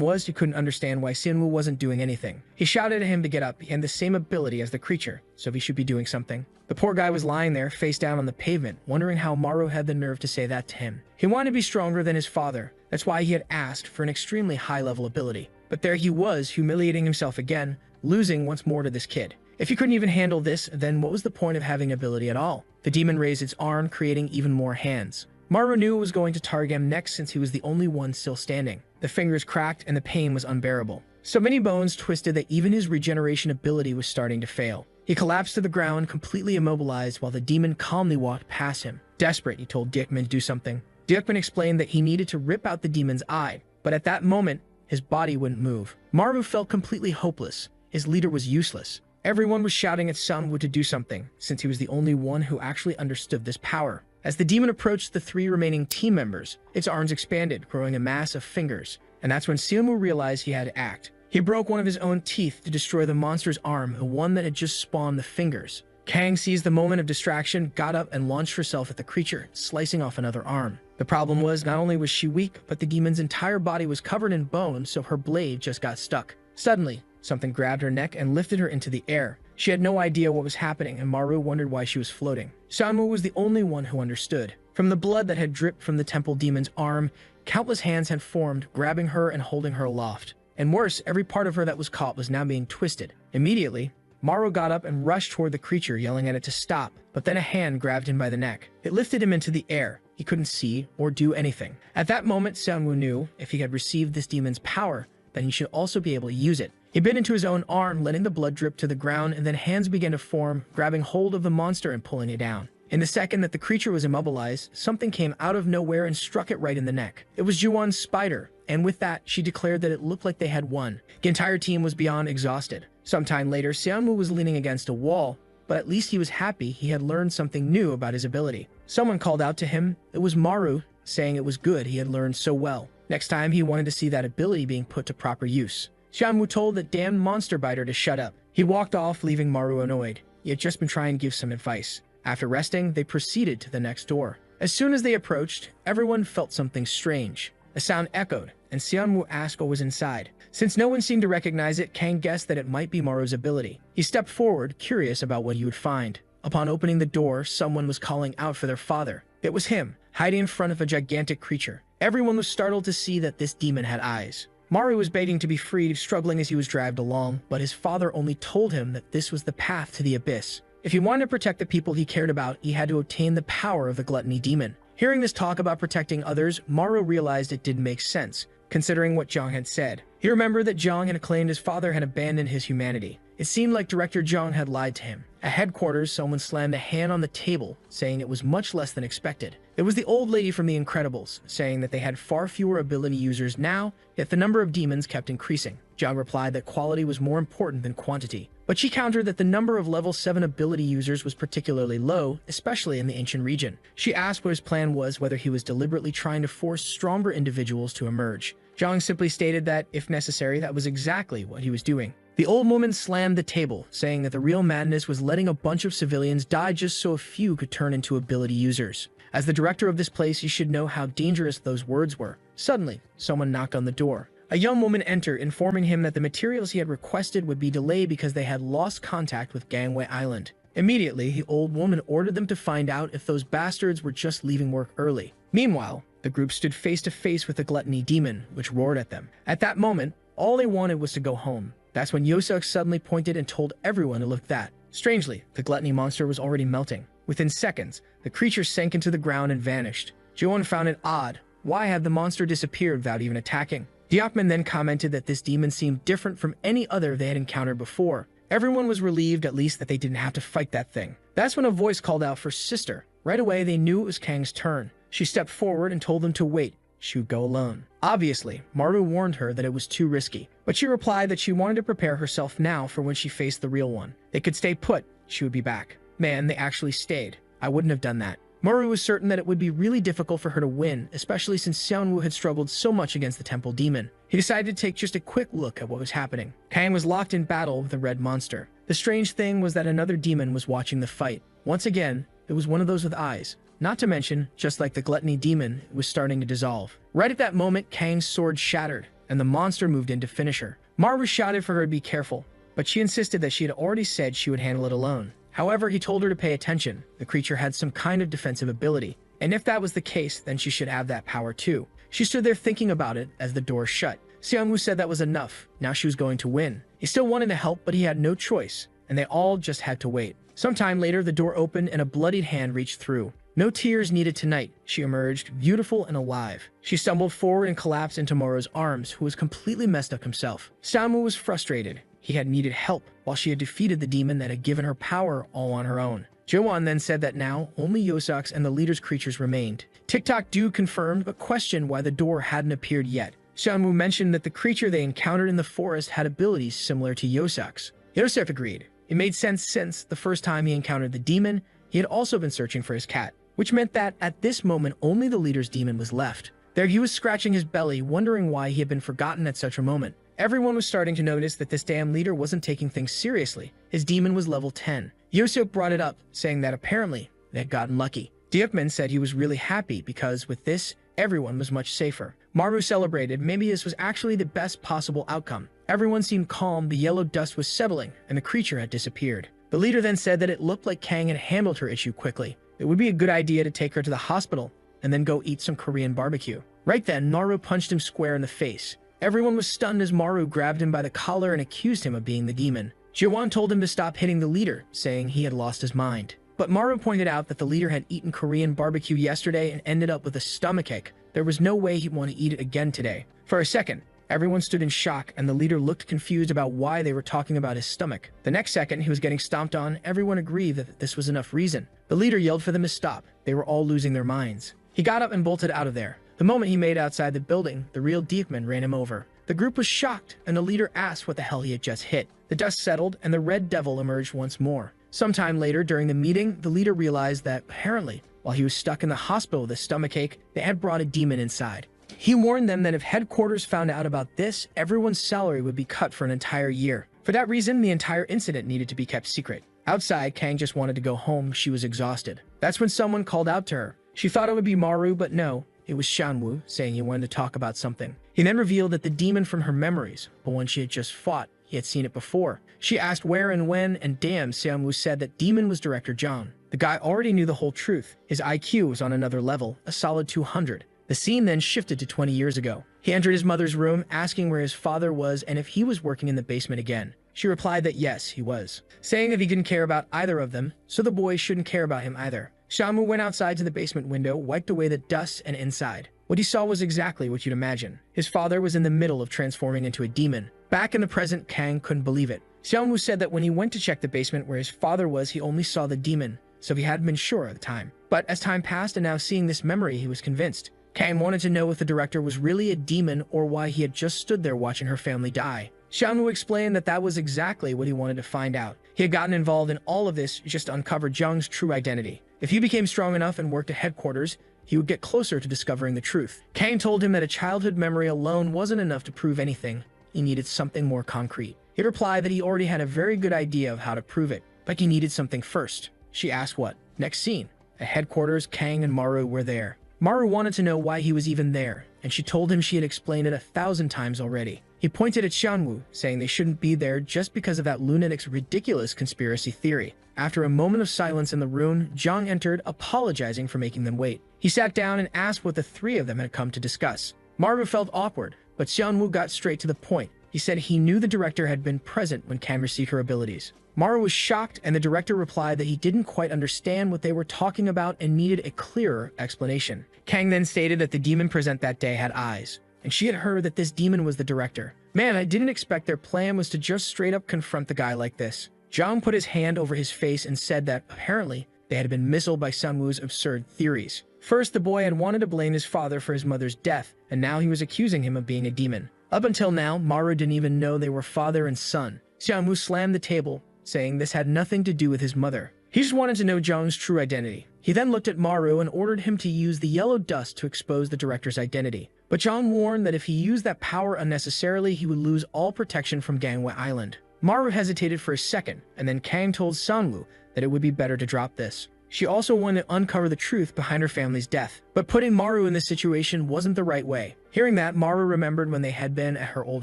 was he couldn't understand why Sanwoo wasn't doing anything. He shouted at him to get up. He had the same ability as the creature, so he should be doing something. The poor guy was lying there, face down on the pavement, wondering how Maru had the nerve to say that to him. He wanted to be stronger than his father. That's why he had asked for an extremely high-level ability. But there he was, humiliating himself again, losing once more to this kid. If he couldn't even handle this, then what was the point of having ability at all? The demon raised its arm, creating even more hands. Maru knew it was going to target him next since he was the only one still standing. The fingers cracked and the pain was unbearable. So many bones twisted that even his regeneration ability was starting to fail. He collapsed to the ground, completely immobilized, while the demon calmly walked past him. Desperate, he told Diekman to do something. Diekman explained that he needed to rip out the demon's eye, but at that moment, his body wouldn't move. Maru felt completely hopeless. His leader was useless. Everyone was shouting at Sanwoo to do something, since he was the only one who actually understood this power. As the demon approached the 3 remaining team members, its arms expanded, growing a mass of fingers. And that's when Sanwoo realized he had to act. He broke one of his own teeth to destroy the monster's arm, the one that had just spawned the fingers. Kang seized the moment of distraction, got up, and launched herself at the creature, slicing off another arm. The problem was, not only was she weak, but the demon's entire body was covered in bone, so her blade just got stuck. Suddenly, something grabbed her neck and lifted her into the air. She had no idea what was happening, and Maru wondered why she was floating. Sanwoo was the only one who understood. From the blood that had dripped from the temple demon's arm, countless hands had formed, grabbing her and holding her aloft. And worse, every part of her that was caught was now being twisted. Immediately, Maru got up and rushed toward the creature, yelling at it to stop, but then a hand grabbed him by the neck. It lifted him into the air. He he couldn't see or do anything. At that moment, Seonwoo knew if he had received this demon's power, then he should also be able to use it. He bit into his own arm, letting the blood drip to the ground, and then hands began to form, grabbing hold of the monster and pulling it down. In the second that the creature was immobilized, something came out of nowhere and struck it right in the neck. It was Ju-won's spider, and with that, she declared that it looked like they had won. The entire team was beyond exhausted. Sometime later, Seonwoo was leaning against a wall, but at least he was happy he had learned something new about his ability. Someone called out to him. It was Maru, saying it was good he had learned so well. Next time, he wanted to see that ability being put to proper use. Seonwoo told that damned monster biter to shut up. He walked off, leaving Maru annoyed. He had just been trying to give some advice. After resting, they proceeded to the next door. As soon as they approached, everyone felt something strange. A sound echoed, and Seonwoo asked what was inside. Since no one seemed to recognize it, Kang guessed that it might be Maru's ability. He stepped forward, curious about what he would find. Upon opening the door, someone was calling out for their father. It was him, hiding in front of a gigantic creature. Everyone was startled to see that this demon had eyes. Maru was begging to be freed, struggling as he was dragged along, but his father only told him that this was the path to the abyss. If he wanted to protect the people he cared about, he had to obtain the power of the gluttony demon. Hearing this talk about protecting others, Maru realized it didn't make sense, considering what Jong had said. He remembered that Jong had claimed his father had abandoned his humanity. It seemed like Director Jong had lied to him. At headquarters, someone slammed a hand on the table, saying it was much less than expected. It was the old lady from The Incredibles, saying that they had far fewer ability users now, yet the number of demons kept increasing. Jong replied that quality was more important than quantity, but she countered that the number of level 7 ability users was particularly low, especially in the ancient region. She asked what his plan was, whether he was deliberately trying to force stronger individuals to emerge. Jong simply stated that, if necessary, that was exactly what he was doing. The old woman slammed the table, saying that the real madness was letting a bunch of civilians die just so a few could turn into ability users. As the director of this place, he should know how dangerous those words were. Suddenly, someone knocked on the door. A young woman entered, informing him that the materials he had requested would be delayed because they had lost contact with Gangway Island. Immediately, the old woman ordered them to find out if those bastards were just leaving work early. Meanwhile, the group stood face to face with the gluttony demon, which roared at them. At that moment, all they wanted was to go home. That's when Yosuk suddenly pointed and told everyone to look at that. Strangely, the gluttony monster was already melting. Within seconds, the creature sank into the ground and vanished. Ji-won found it odd. Why had the monster disappeared without even attacking? Diakman then commented that this demon seemed different from any other they had encountered before. Everyone was relieved at least that they didn't have to fight that thing. That's when a voice called out for sister. Right away, they knew it was Kang's turn. She stepped forward and told them to wait. She would go alone. Obviously, Maru warned her that it was too risky, but she replied that she wanted to prepare herself now for when she faced the real one. They could stay put. She would be back. Man, they actually stayed. I wouldn't have done that. Maru was certain that it would be really difficult for her to win, especially since Seonwoo had struggled so much against the temple demon. He decided to take just a quick look at what was happening. Kang was locked in battle with the red monster. The strange thing was that another demon was watching the fight. Once again, it was one of those with eyes. Not to mention, just like the gluttony demon, it was starting to dissolve. Right at that moment, Kang's sword shattered, and the monster moved in to finish her. Maru shouted for her to be careful, but she insisted that she had already said she would handle it alone. However, he told her to pay attention. The creature had some kind of defensive ability, and if that was the case, then she should have that power too. She stood there thinking about it as the door shut. Seonwoo said that was enough. Now she was going to win. He still wanted to help, but he had no choice, and they all just had to wait. Sometime later, the door opened and a bloodied hand reached through. No tears needed tonight. She emerged, beautiful and alive. She stumbled forward and collapsed into Maru's arms, who was completely messed up himself. Seonwoo was frustrated. He had needed help, while she had defeated the demon that had given her power all on her own. Jo-won then said that now, only Yosak's and the leader's creatures remained. TikTok Do confirmed, but questioned why the door hadn't appeared yet. Seonwoo mentioned that the creature they encountered in the forest had abilities similar to Yosak's. Yosef agreed. It made sense since, the first time he encountered the demon, he had also been searching for his cat, which meant that, at this moment, only the leader's demon was left. There he was scratching his belly, wondering why he had been forgotten at such a moment. Everyone was starting to notice that this damn leader wasn't taking things seriously. His demon was level 10. Yosef brought it up, saying that apparently they had gotten lucky. Diakman said he was really happy because, with this, everyone was much safer. Maru celebrated. Maybe this was actually the best possible outcome. Everyone seemed calm, the yellow dust was settling, and the creature had disappeared. The leader then said that it looked like Kang had handled her issue quickly. It would be a good idea to take her to the hospital and then go eat some Korean barbecue. Right then, Maru punched him square in the face. Everyone was stunned as Maru grabbed him by the collar and accused him of being the demon. Ji-won told him to stop hitting the leader, saying he had lost his mind. But Maru pointed out that the leader had eaten Korean barbecue yesterday and ended up with a stomachache. There was no way he'd want to eat it again today. For a second, everyone stood in shock, and the leader looked confused about why they were talking about his stomach. The next second, he was getting stomped on. Everyone agreed that this was enough reason. The leader yelled for them to stop. They were all losing their minds. He got up and bolted out of there. The moment he made outside the building, the real demon ran him over. The group was shocked, and the leader asked what the hell he had just hit. The dust settled, and the red devil emerged once more. Sometime later, during the meeting, the leader realized that, apparently, while he was stuck in the hospital with a stomachache, they had brought a demon inside. He warned them that if headquarters found out about this, everyone's salary would be cut for an entire year. For that reason, the entire incident needed to be kept secret. Outside, Kang just wanted to go home. She was exhausted. That's when someone called out to her. She thought it would be Maru, but no, it was Shanwoo, saying he wanted to talk about something. He then revealed that the demon from her memories, the one she had just fought, he had seen it before. She asked where and when, and damn, Seonwoo said that demon was Director Jong. The guy already knew the whole truth. His IQ was on another level, a solid 200. The scene then shifted to 20 years ago. He entered his mother's room, asking where his father was and if he was working in the basement again. She replied that yes, he was, saying that he didn't care about either of them, so the boys shouldn't care about him either. Shamu went outside to the basement window, wiped away the dust, and inside. What he saw was exactly what you'd imagine. His father was in the middle of transforming into a demon. Back in the present, Kang couldn't believe it. Xiaomu said that when he went to check the basement where his father was, he only saw the demon, so he hadn't been sure at the time. But as time passed and now seeing this memory, he was convinced. Kang wanted to know if the director was really a demon or why he had just stood there watching her family die. Xiaomu explained that that was exactly what he wanted to find out. He had gotten involved in all of this just to uncover Jung's true identity. If he became strong enough and worked at headquarters, he would get closer to discovering the truth. Kang told him that a childhood memory alone wasn't enough to prove anything. He needed something more concrete. He replied that he already had a very good idea of how to prove it, but he needed something first. She asked what? Next scene. At headquarters, Kang and Maru were there. Maru wanted to know why he was even there, and she told him she had explained it 1,000 times already. He pointed at Xianwu, saying they shouldn't be there just because of that lunatic's ridiculous conspiracy theory. After a moment of silence in the room, Zhang entered, apologizing for making them wait. He sat down and asked what the three of them had come to discuss. Maru felt awkward, but Xianwu got straight to the point. He said he knew the director had been present when Kang received her abilities. Maru was shocked, and the director replied that he didn't quite understand what they were talking about and needed a clearer explanation. Kang then stated that the demon present that day had eyes, and she had heard that this demon was the director. Man, I didn't expect their plan was to just straight up confront the guy like this. Zhang put his hand over his face and said that, apparently, they had been misled by Sunwoo's absurd theories. First, the boy had wanted to blame his father for his mother's death, and now he was accusing him of being a demon. Up until now, Maru didn't even know they were father and son. Xiaomu slammed the table, saying this had nothing to do with his mother. He just wanted to know Zhang's true identity. He then looked at Maru and ordered him to use the yellow dust to expose the director's identity. But Zhang warned that if he used that power unnecessarily, he would lose all protection from Gangwei Island. Maru hesitated for a second, and then Kang told Sanwu that it would be better to drop this. She also wanted to uncover the truth behind her family's death, but putting Maru in this situation wasn't the right way. Hearing that, Maru remembered when they had been at her old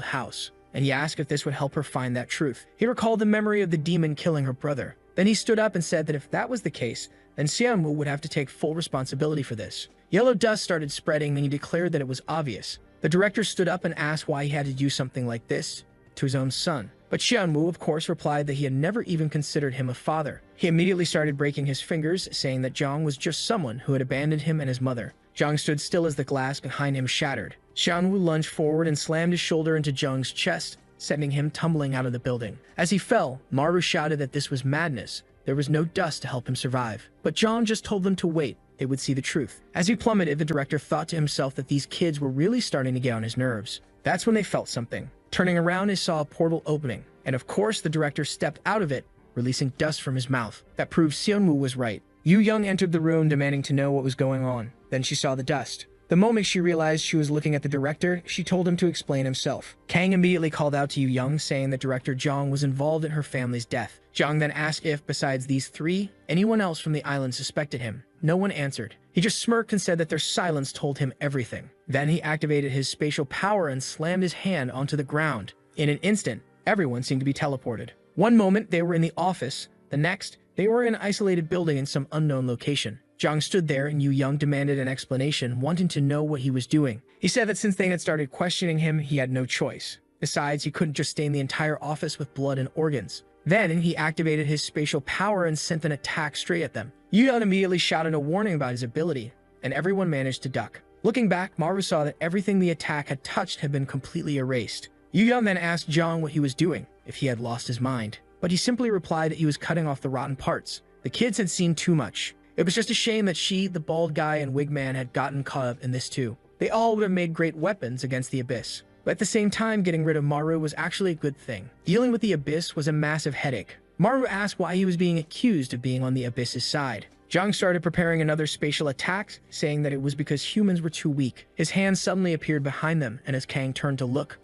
house, and he asked if this would help her find that truth. He recalled the memory of the demon killing her brother. Then he stood up and said that if that was the case, then Xianwu would have to take full responsibility for this. Yellow dust started spreading, and he declared that it was obvious. The director stood up and asked why he had to do something like this to his own son. But Xianwu, of course, replied that he had never even considered him a father. He immediately started breaking his fingers, saying that Zhang was just someone who had abandoned him and his mother. Zhang stood still as the glass behind him shattered. Xianwu lunged forward and slammed his shoulder into Zhang's chest, sending him tumbling out of the building. As he fell, Maru shouted that this was madness. There was no dust to help him survive. But Zhang just told them to wait. They would see the truth. As he plummeted, the director thought to himself that these kids were really starting to get on his nerves. That's when they felt something. Turning around, he saw a portal opening, and of course the director stepped out of it, releasing dust from his mouth. That proved Seonwoo was right. Yu Young entered the room demanding to know what was going on. Then she saw the dust. The moment she realized she was looking at the director, she told him to explain himself. Kang immediately called out to Yu Young, saying that Director Zhang was involved in her family's death. Zhang then asked if, besides these three, anyone else from the island suspected him. No one answered. He just smirked and said that their silence told him everything. Then he activated his spatial power and slammed his hand onto the ground. In an instant, everyone seemed to be teleported. One moment, they were in the office. The next, they were in an isolated building in some unknown location. Zhang stood there, and Yu Young demanded an explanation, wanting to know what he was doing. He said that since they had started questioning him, he had no choice. Besides, he couldn't just stain the entire office with blood and organs. Then he activated his spatial power and sent an attack straight at them. Yu-Yang immediately shouted a warning about his ability, and everyone managed to duck. Looking back, Maru saw that everything the attack had touched had been completely erased. Yu-Yang then asked Zhang what he was doing, if he had lost his mind. But he simply replied that he was cutting off the rotten parts. The kids had seen too much. It was just a shame that she, the bald guy, and Wigman had gotten caught up in this too. They all would have made great weapons against the Abyss. But at the same time, getting rid of Maru was actually a good thing. Dealing with the Abyss was a massive headache. Maru asked why he was being accused of being on the Abyss's side. Zhang started preparing another spatial attack, saying that it was because humans were too weak. His hand suddenly appeared behind them, and as Kang turned to look,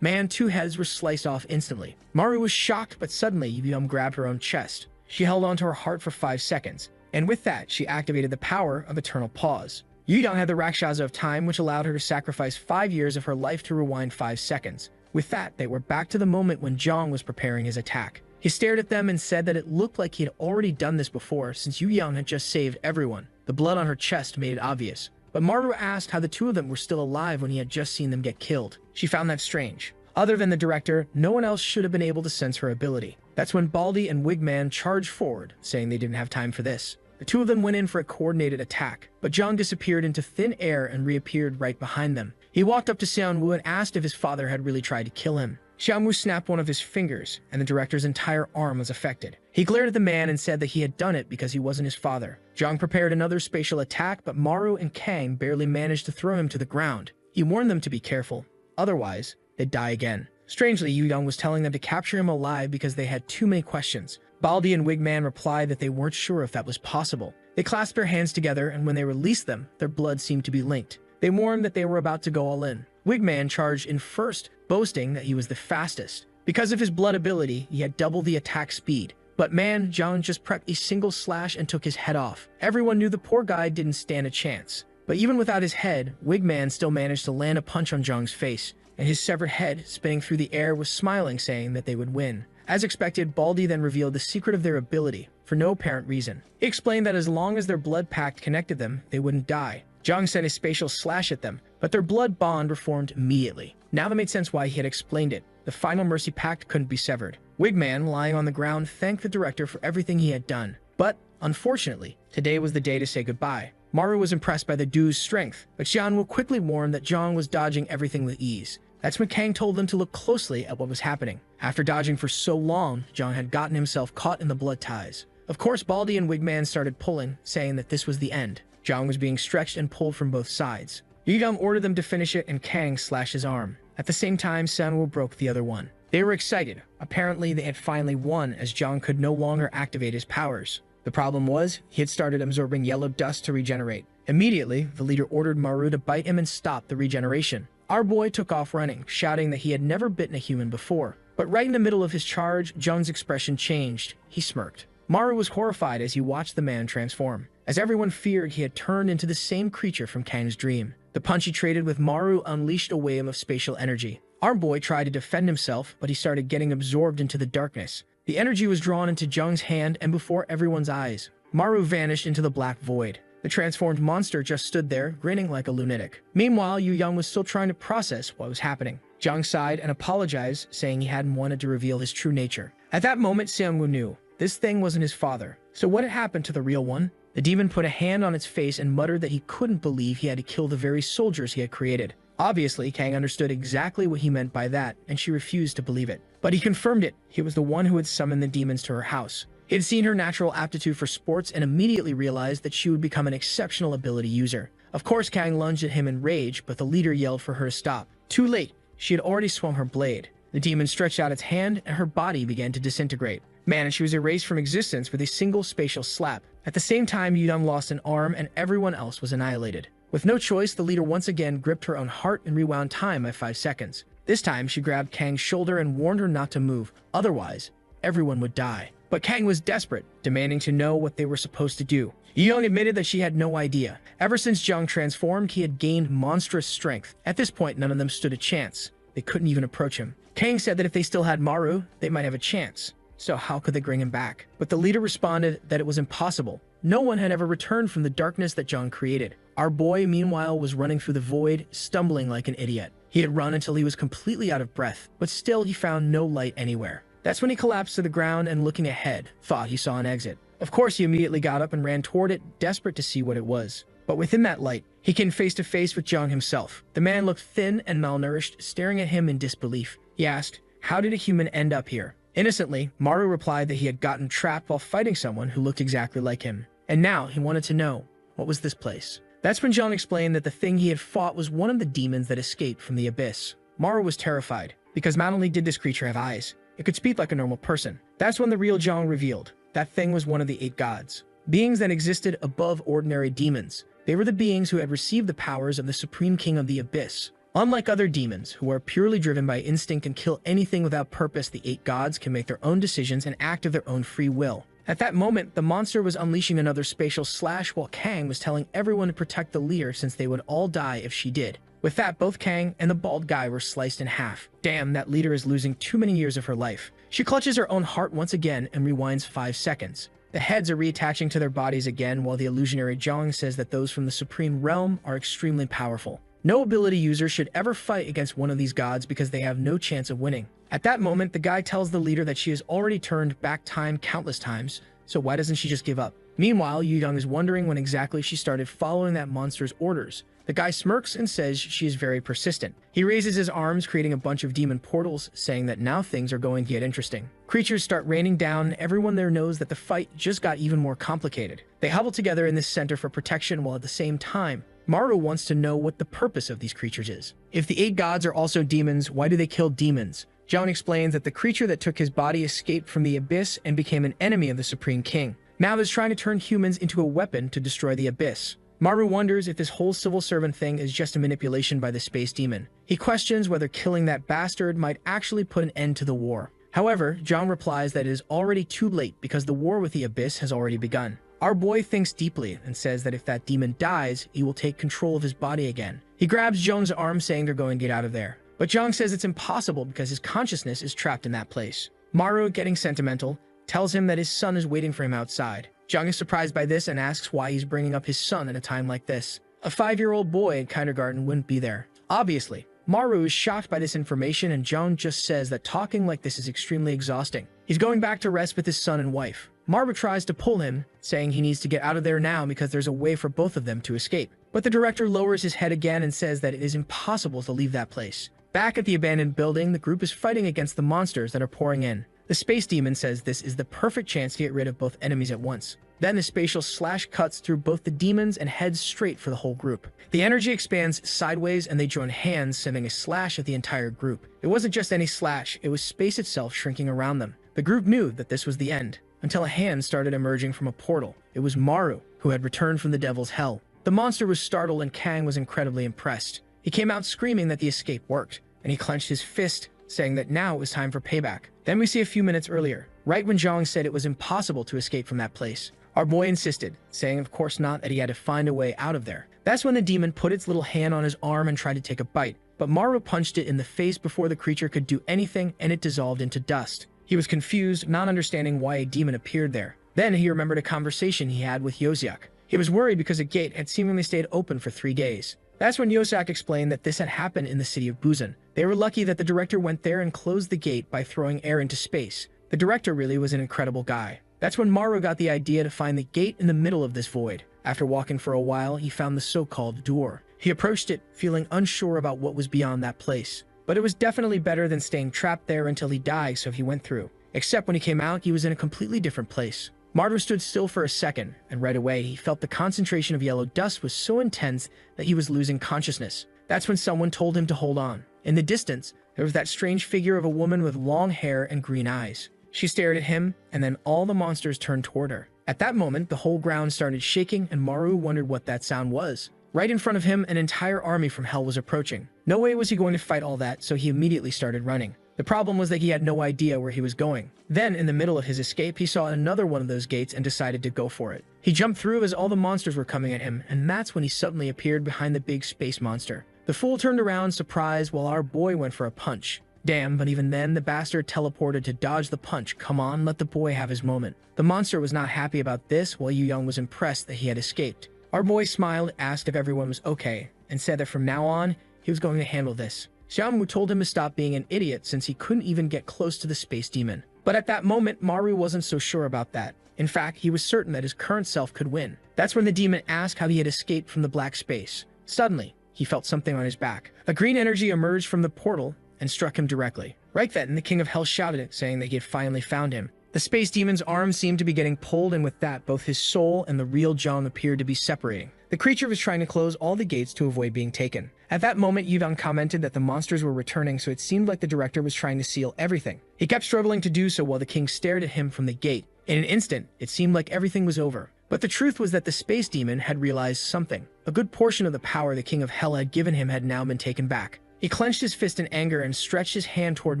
two heads were sliced off instantly. Maru was shocked, but suddenly Yu-Yang grabbed her own chest. She held onto her heart for 5 seconds, and with that, she activated the power of Eternal Pause. Yu-Yang had the Rakshasa of Time, which allowed her to sacrifice 5 years of her life to rewind 5 seconds. With that, they were back to the moment when Zhang was preparing his attack. He stared at them and said that it looked like he had already done this before, since Yu-Yang had just saved everyone. The blood on her chest made it obvious. But Maru asked how the two of them were still alive when he had just seen them get killed. She found that strange. Other than the director, no one else should have been able to sense her ability. That's when Baldy and Wigman charged forward, saying they didn't have time for this. The two of them went in for a coordinated attack, but Zhang disappeared into thin air and reappeared right behind them. He walked up to Xianwu and asked if his father had really tried to kill him. Xianwu snapped one of his fingers, and the director's entire arm was affected. He glared at the man and said that he had done it because he wasn't his father. Zhang prepared another spatial attack, but Maru and Kang barely managed to throw him to the ground. He warned them to be careful, otherwise they'd die again. Strangely, Yu-Yang was telling them to capture him alive because they had too many questions. Baldy and Wigman replied that they weren't sure if that was possible. They clasped their hands together, and when they released them, their blood seemed to be linked. They warned that they were about to go all in. Wigman charged in first, boasting that he was the fastest. Because of his blood ability, he had double the attack speed. But Zhang just prepped a single slash and took his head off. Everyone knew the poor guy didn't stand a chance. But even without his head, Wigman still managed to land a punch on Zhang's face, and his severed head, spinning through the air, was smiling, saying that they would win. As expected, Baldy then revealed the secret of their ability, for no apparent reason. He explained that as long as their blood pact connected them, they wouldn't die. Zhang sent a spatial slash at them, but their blood bond reformed immediately. Now that made sense why he had explained it. The final mercy pact couldn't be severed. Wigman, lying on the ground, thanked the director for everything he had done. But, unfortunately, today was the day to say goodbye. Maru was impressed by the duo's strength, but Xianwu quickly warned that Zhang was dodging everything with ease. That's when Kang told them to look closely at what was happening. After dodging for so long, Zhang had gotten himself caught in the blood ties. Of course, Baldy and Wigman started pulling, saying that this was the end. Zhang was being stretched and pulled from both sides. Yu-Yang ordered them to finish it, and Kang slashed his arm. At the same time, Sanwo broke the other one. They were excited. Apparently, they had finally won, as Zhang could no longer activate his powers. The problem was, he had started absorbing yellow dust to regenerate. Immediately, the leader ordered Maru to bite him and stop the regeneration. Our boy took off running, shouting that he had never bitten a human before. But right in the middle of his charge, Zhang's expression changed. He smirked. Maru was horrified as he watched the man transform. As everyone feared, he had turned into the same creature from Kang's dream. The punch he traded with Maru unleashed a wave of spatial energy. Our boy tried to defend himself, but he started getting absorbed into the darkness. The energy was drawn into Zhang's hand, and before everyone's eyes, Maru vanished into the black void. The transformed monster just stood there, grinning like a lunatic. Meanwhile, Yu-Yang was still trying to process what was happening. Zhang sighed and apologized, saying he hadn't wanted to reveal his true nature. At that moment, Xiangwu knew. This thing wasn't his father. So what had happened to the real one? The demon put a hand on its face and muttered that he couldn't believe he had to kill the very soldiers he had created. Obviously, Kang understood exactly what he meant by that, and she refused to believe it. But he confirmed it. He was the one who had summoned the demons to her house. He had seen her natural aptitude for sports and immediately realized that she would become an exceptional ability user. Of course, Kang lunged at him in rage, but the leader yelled for her to stop. Too late. She had already swung her blade. The demon stretched out its hand, and her body began to disintegrate. And she was erased from existence with a single spatial slap. At the same time, Yudam lost an arm, and everyone else was annihilated. With no choice, the leader once again gripped her own heart and rewound time by 5 seconds. This time, she grabbed Kang's shoulder and warned her not to move, otherwise, everyone would die. But Kang was desperate, demanding to know what they were supposed to do. Young admitted that she had no idea. Ever since Zhang transformed, he had gained monstrous strength. At this point, none of them stood a chance. They couldn't even approach him. Kang said that if they still had Maru, they might have a chance. So how could they bring him back? But the leader responded that it was impossible. No one had ever returned from the darkness that Zhang created. Our boy, meanwhile, was running through the void, stumbling like an idiot. He had run until he was completely out of breath, but still he found no light anywhere. That's when he collapsed to the ground and, looking ahead, thought he saw an exit. Of course, he immediately got up and ran toward it, desperate to see what it was. But within that light, he came face to face with Jung himself. The man looked thin and malnourished, staring at him in disbelief. He asked, "How did a human end up here?" Innocently, Maru replied that he had gotten trapped while fighting someone who looked exactly like him. And now he wanted to know, what was this place? That's when Jung explained that the thing he had fought was one of the demons that escaped from the abyss. Maru was terrified, because not only did this creature have eyes, it could speak like a normal person. That's when the real Jung revealed. That thing was one of the 8 gods. Beings that existed above ordinary demons. They were the beings who had received the powers of the Supreme King of the Abyss. Unlike other demons, who are purely driven by instinct and kill anything without purpose, the 8 gods can make their own decisions and act of their own free will. At that moment, the monster was unleashing another spatial slash while Kang was telling everyone to protect the leader since they would all die if she did. With that, both Kang and the bald guy were sliced in half. Damn, that leader is losing too many years of her life. She clutches her own heart once again and rewinds 5 seconds. The heads are reattaching to their bodies again, while the illusionary Zhang says that those from the Supreme Realm are extremely powerful. No ability user should ever fight against one of these gods because they have no chance of winning. At that moment, the guy tells the leader that she has already turned back time countless times, so why doesn't she just give up? Meanwhile, Yu Young is wondering when exactly she started following that monster's orders. The guy smirks and says she is very persistent. He raises his arms, creating a bunch of demon portals, saying that now things are going to get interesting. Creatures start raining down, and everyone there knows that the fight just got even more complicated. They huddle together in this center for protection, while at the same time, Maru wants to know what the purpose of these creatures is. If the 8 gods are also demons, why do they kill demons? Zhang explains that the creature that took his body escaped from the abyss and became an enemy of the Supreme King. Now is trying to turn humans into a weapon to destroy the abyss. Maru wonders if this whole civil servant thing is just a manipulation by the space demon. He questions whether killing that bastard might actually put an end to the war. However, Zhang replies that it is already too late because the war with the abyss has already begun. Our boy thinks deeply and says that if that demon dies, he will take control of his body again. He grabs Zhang's arm, saying they're going to get out of there. But Zhang says it's impossible because his consciousness is trapped in that place. Maru, getting sentimental, tells him that his son is waiting for him outside. Zhang is surprised by this and asks why he's bringing up his son at a time like this. A 5-year-old boy in kindergarten wouldn't be there. Obviously, Maru is shocked by this information, and Zhang just says that talking like this is extremely exhausting. He's going back to rest with his son and wife. Maru tries to pull him, saying he needs to get out of there now because there's a way for both of them to escape. But the director lowers his head again and says that it is impossible to leave that place. Back at the abandoned building, the group is fighting against the monsters that are pouring in. The space demon says this is the perfect chance to get rid of both enemies at once. Then the spatial slash cuts through both the demons and heads straight for the whole group. The energy expands sideways and they join hands, sending a slash at the entire group. It wasn't just any slash, it was space itself shrinking around them. The group knew that this was the end, until a hand started emerging from a portal. It was Maru, who had returned from the devil's hell. The monster was startled and Kang was incredibly impressed. He came out screaming that the escape worked, and he clenched his fist, saying that now it was time for payback. Then we see a few minutes earlier, right when Zhang said it was impossible to escape from that place. Our boy insisted, saying of course not, that he had to find a way out of there. That's when the demon put its little hand on his arm and tried to take a bite, but Maru punched it in the face before the creature could do anything, and it dissolved into dust. He was confused, not understanding why a demon appeared there. Then he remembered a conversation he had with Yoziak. He was worried because a gate had seemingly stayed open for 3 days. That's when Yosak explained that this had happened in the city of Busan. They were lucky that the director went there and closed the gate by throwing air into space. The director really was an incredible guy. That's when Maru got the idea to find the gate in the middle of this void. After walking for a while, he found the so-called door. He approached it, feeling unsure about what was beyond that place. But it was definitely better than staying trapped there until he died, so he went through. Except when he came out, he was in a completely different place. Maru stood still for a second, and right away he felt the concentration of yellow dust was so intense that he was losing consciousness. That's when someone told him to hold on. In the distance, there was that strange figure of a woman with long hair and green eyes. She stared at him, and then all the monsters turned toward her. At that moment, the whole ground started shaking, and Maru wondered what that sound was. Right in front of him, an entire army from hell was approaching. No way was he going to fight all that, so he immediately started running. The problem was that he had no idea where he was going. Then, in the middle of his escape, he saw another one of those gates and decided to go for it. He jumped through as all the monsters were coming at him, and that's when he suddenly appeared behind the big space monster. The fool turned around, surprised, while our boy went for a punch. Damn, but even then, the bastard teleported to dodge the punch. Come on, let the boy have his moment. The monster was not happy about this, while Yu Young was impressed that he had escaped. Our boy smiled, asked if everyone was okay, and said that from now on, he was going to handle this. Xiaomu told him to stop being an idiot since he couldn't even get close to the space demon. But at that moment, Maru wasn't so sure about that. In fact, he was certain that his current self could win. That's when the demon asked how he had escaped from the black space. Suddenly, he felt something on his back. A green energy emerged from the portal and struck him directly. Right then, the King of Hell shouted it, saying that he had finally found him. The space demon's arm seemed to be getting pulled, and with that, both his soul and the real Jung appeared to be separating. The creature was trying to close all the gates to avoid being taken. At that moment, Yudong commented that the monsters were returning, so it seemed like the director was trying to seal everything. He kept struggling to do so while the king stared at him from the gate. In an instant, it seemed like everything was over. But the truth was that the space demon had realized something. A good portion of the power the King of Hell had given him had now been taken back. He clenched his fist in anger and stretched his hand toward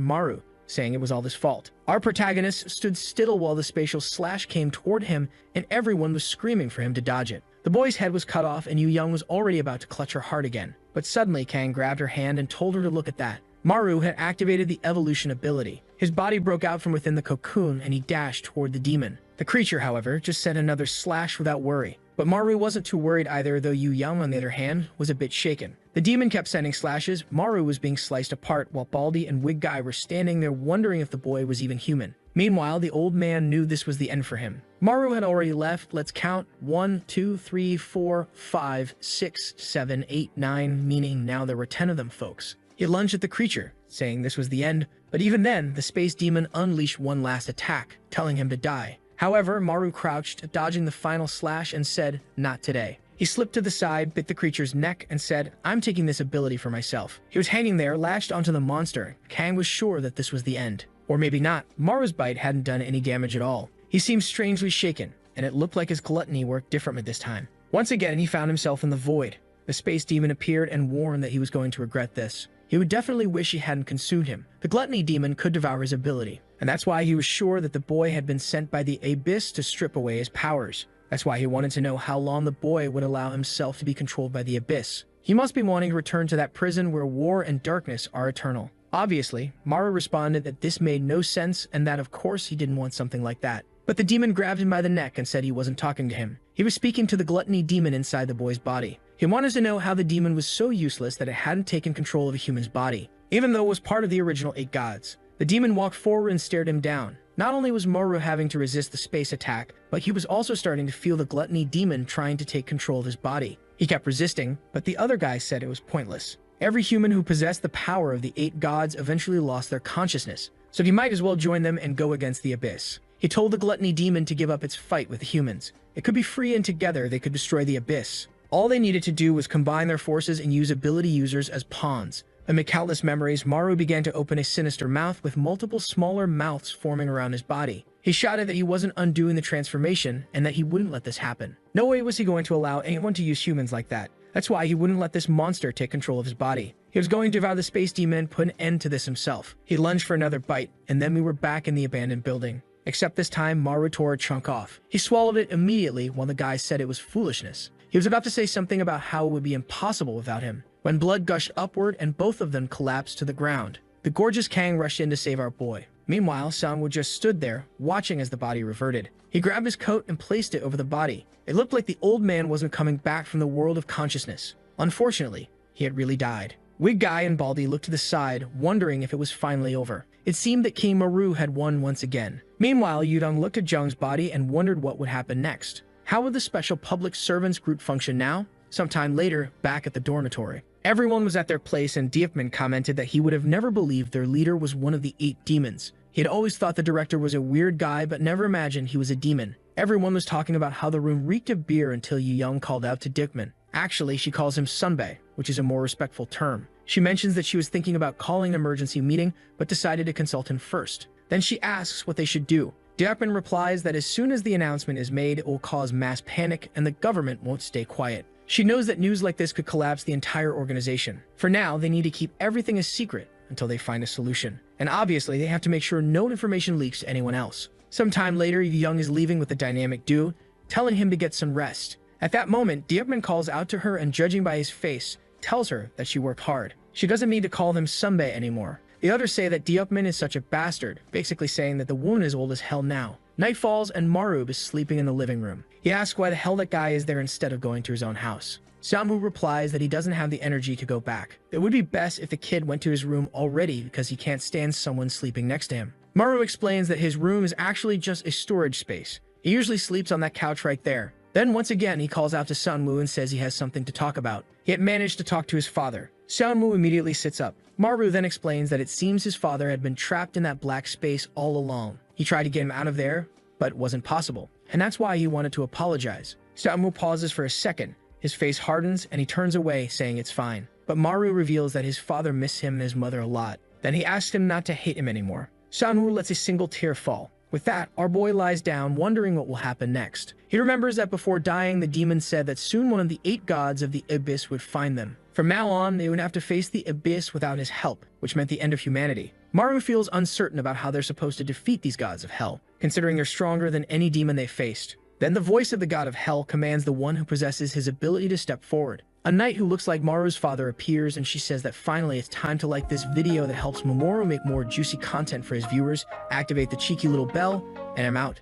Maru, saying it was all his fault. Our protagonist stood still while the spatial slash came toward him, and everyone was screaming for him to dodge it. The boy's head was cut off, and Yu Young was already about to clutch her heart again. But suddenly, Kang grabbed her hand and told her to look at that. Maru had activated the evolution ability. His body broke out from within the cocoon, and he dashed toward the demon. The creature, however, just sent another slash without worry. But Maru wasn't too worried either, though Yu Young, on the other hand, was a bit shaken. The demon kept sending slashes. Maru was being sliced apart, while Baldy and Wig Guy were standing there wondering if the boy was even human. Meanwhile, the old man knew this was the end for him. Maru had already left. Let's count. 1, 2, 3, 4, 5, 6, 7, 8, 9, meaning now there were 10 of them, folks. He lunged at the creature, saying this was the end, but even then, the space demon unleashed one last attack, telling him to die. However, Maru crouched, dodging the final slash, and said, "Not today." He slipped to the side, bit the creature's neck, and said, "I'm taking this ability for myself." He was hanging there, lashed onto the monster. Kang was sure that this was the end. Or maybe not. Maru's bite hadn't done any damage at all. He seemed strangely shaken, and it looked like his gluttony worked differently this time. Once again, he found himself in the void. The space demon appeared and warned that he was going to regret this. He would definitely wish he hadn't consumed him. The gluttony demon could devour his ability, and that's why he was sure that the boy had been sent by the Abyss to strip away his powers. That's why he wanted to know how long the boy would allow himself to be controlled by the Abyss. He must be wanting to return to that prison where war and darkness are eternal. Obviously, Maru responded that this made no sense and that of course he didn't want something like that. But the demon grabbed him by the neck and said he wasn't talking to him. He was speaking to the gluttony demon inside the boy's body. He wanted to know how the demon was so useless that it hadn't taken control of a human's body, even though it was part of the original 8 gods. The demon walked forward and stared him down. Not only was Maru having to resist the space attack, but he was also starting to feel the gluttony demon trying to take control of his body. He kept resisting, but the other guy said it was pointless. Every human who possessed the power of the 8 gods eventually lost their consciousness, so he might as well join them and go against the Abyss. He told the gluttony demon to give up its fight with the humans. It could be free, and together they could destroy the Abyss. All they needed to do was combine their forces and use ability users as pawns. Amid countless memories, Maru began to open a sinister mouth with multiple smaller mouths forming around his body. He shouted that he wasn't undoing the transformation and that he wouldn't let this happen. No way was he going to allow anyone to use humans like that. That's why he wouldn't let this monster take control of his body. He was going to devour the space demon and put an end to this himself. He lunged for another bite, and then we were back in the abandoned building. Except this time, Maru tore a chunk off. He swallowed it immediately while the guy said it was foolishness. He was about to say something about how it would be impossible without him, when blood gushed upward and both of them collapsed to the ground. The gorgeous Kang rushed in to save our boy. Meanwhile, Sang-woo just stood there, watching as the body reverted. He grabbed his coat and placed it over the body. It looked like the old man wasn't coming back from the world of consciousness. Unfortunately, he had really died. Wig Guy and Baldy looked to the side, wondering if it was finally over. It seemed that King Maru had won once again. Meanwhile, Yudong looked at Jung's body and wondered what would happen next. How would the special public servants group function now? Sometime later, back at the dormitory, everyone was at their place, and Diepman commented that he would have never believed their leader was one of the 8 demons. He had always thought the director was a weird guy, but never imagined he was a demon. Everyone was talking about how the room reeked of beer until Yu Young called out to Diekman. Actually, she calls him Sunbae, which is a more respectful term. She mentions that she was thinking about calling an emergency meeting, but decided to consult him first. Then she asks what they should do. Diekman replies that as soon as the announcement is made, it will cause mass panic and the government won't stay quiet. She knows that news like this could collapse the entire organization. For now, they need to keep everything a secret until they find a solution. And obviously, they have to make sure no information leaks to anyone else. Sometime later, Yu Young is leaving with the dynamic duo, telling him to get some rest. At that moment, Diekman calls out to her and, judging by his face, tells her that she worked hard. She doesn't need to call him Sunbae anymore. The others say that Diekman is such a bastard, basically saying that the wound is old as hell now. Night falls and Marub is sleeping in the living room. He asks why the hell that guy is there instead of going to his own house. Sang-woo replies that he doesn't have the energy to go back. It would be best if the kid went to his room already because he can't stand someone sleeping next to him. Maru explains that his room is actually just a storage space. He usually sleeps on that couch right there. Then once again, he calls out to Sunwoo and says he has something to talk about. He had managed to talk to his father. Sunwoo immediately sits up. Maru then explains that it seems his father had been trapped in that black space all along. He tried to get him out of there, but it wasn't possible. And that's why he wanted to apologize. Sunwoo pauses for a second. His face hardens and he turns away, saying it's fine. But Maru reveals that his father missed him and his mother a lot. Then he asks him not to hate him anymore. Sunwoo lets a single tear fall. With that, our boy lies down, wondering what will happen next. He remembers that before dying, the demon said that soon one of the 8 gods of the abyss would find them. From now on, they would have to face the abyss without his help, which meant the end of humanity. Maru feels uncertain about how they're supposed to defeat these gods of hell, considering they're stronger than any demon they faced. Then the voice of the god of hell commands the one who possesses his ability to step forward. A knight who looks like Maru's father appears, and she says that finally it's time to like this video that helps Mamoru make more juicy content for his viewers, activate the cheeky little bell, and I'm out.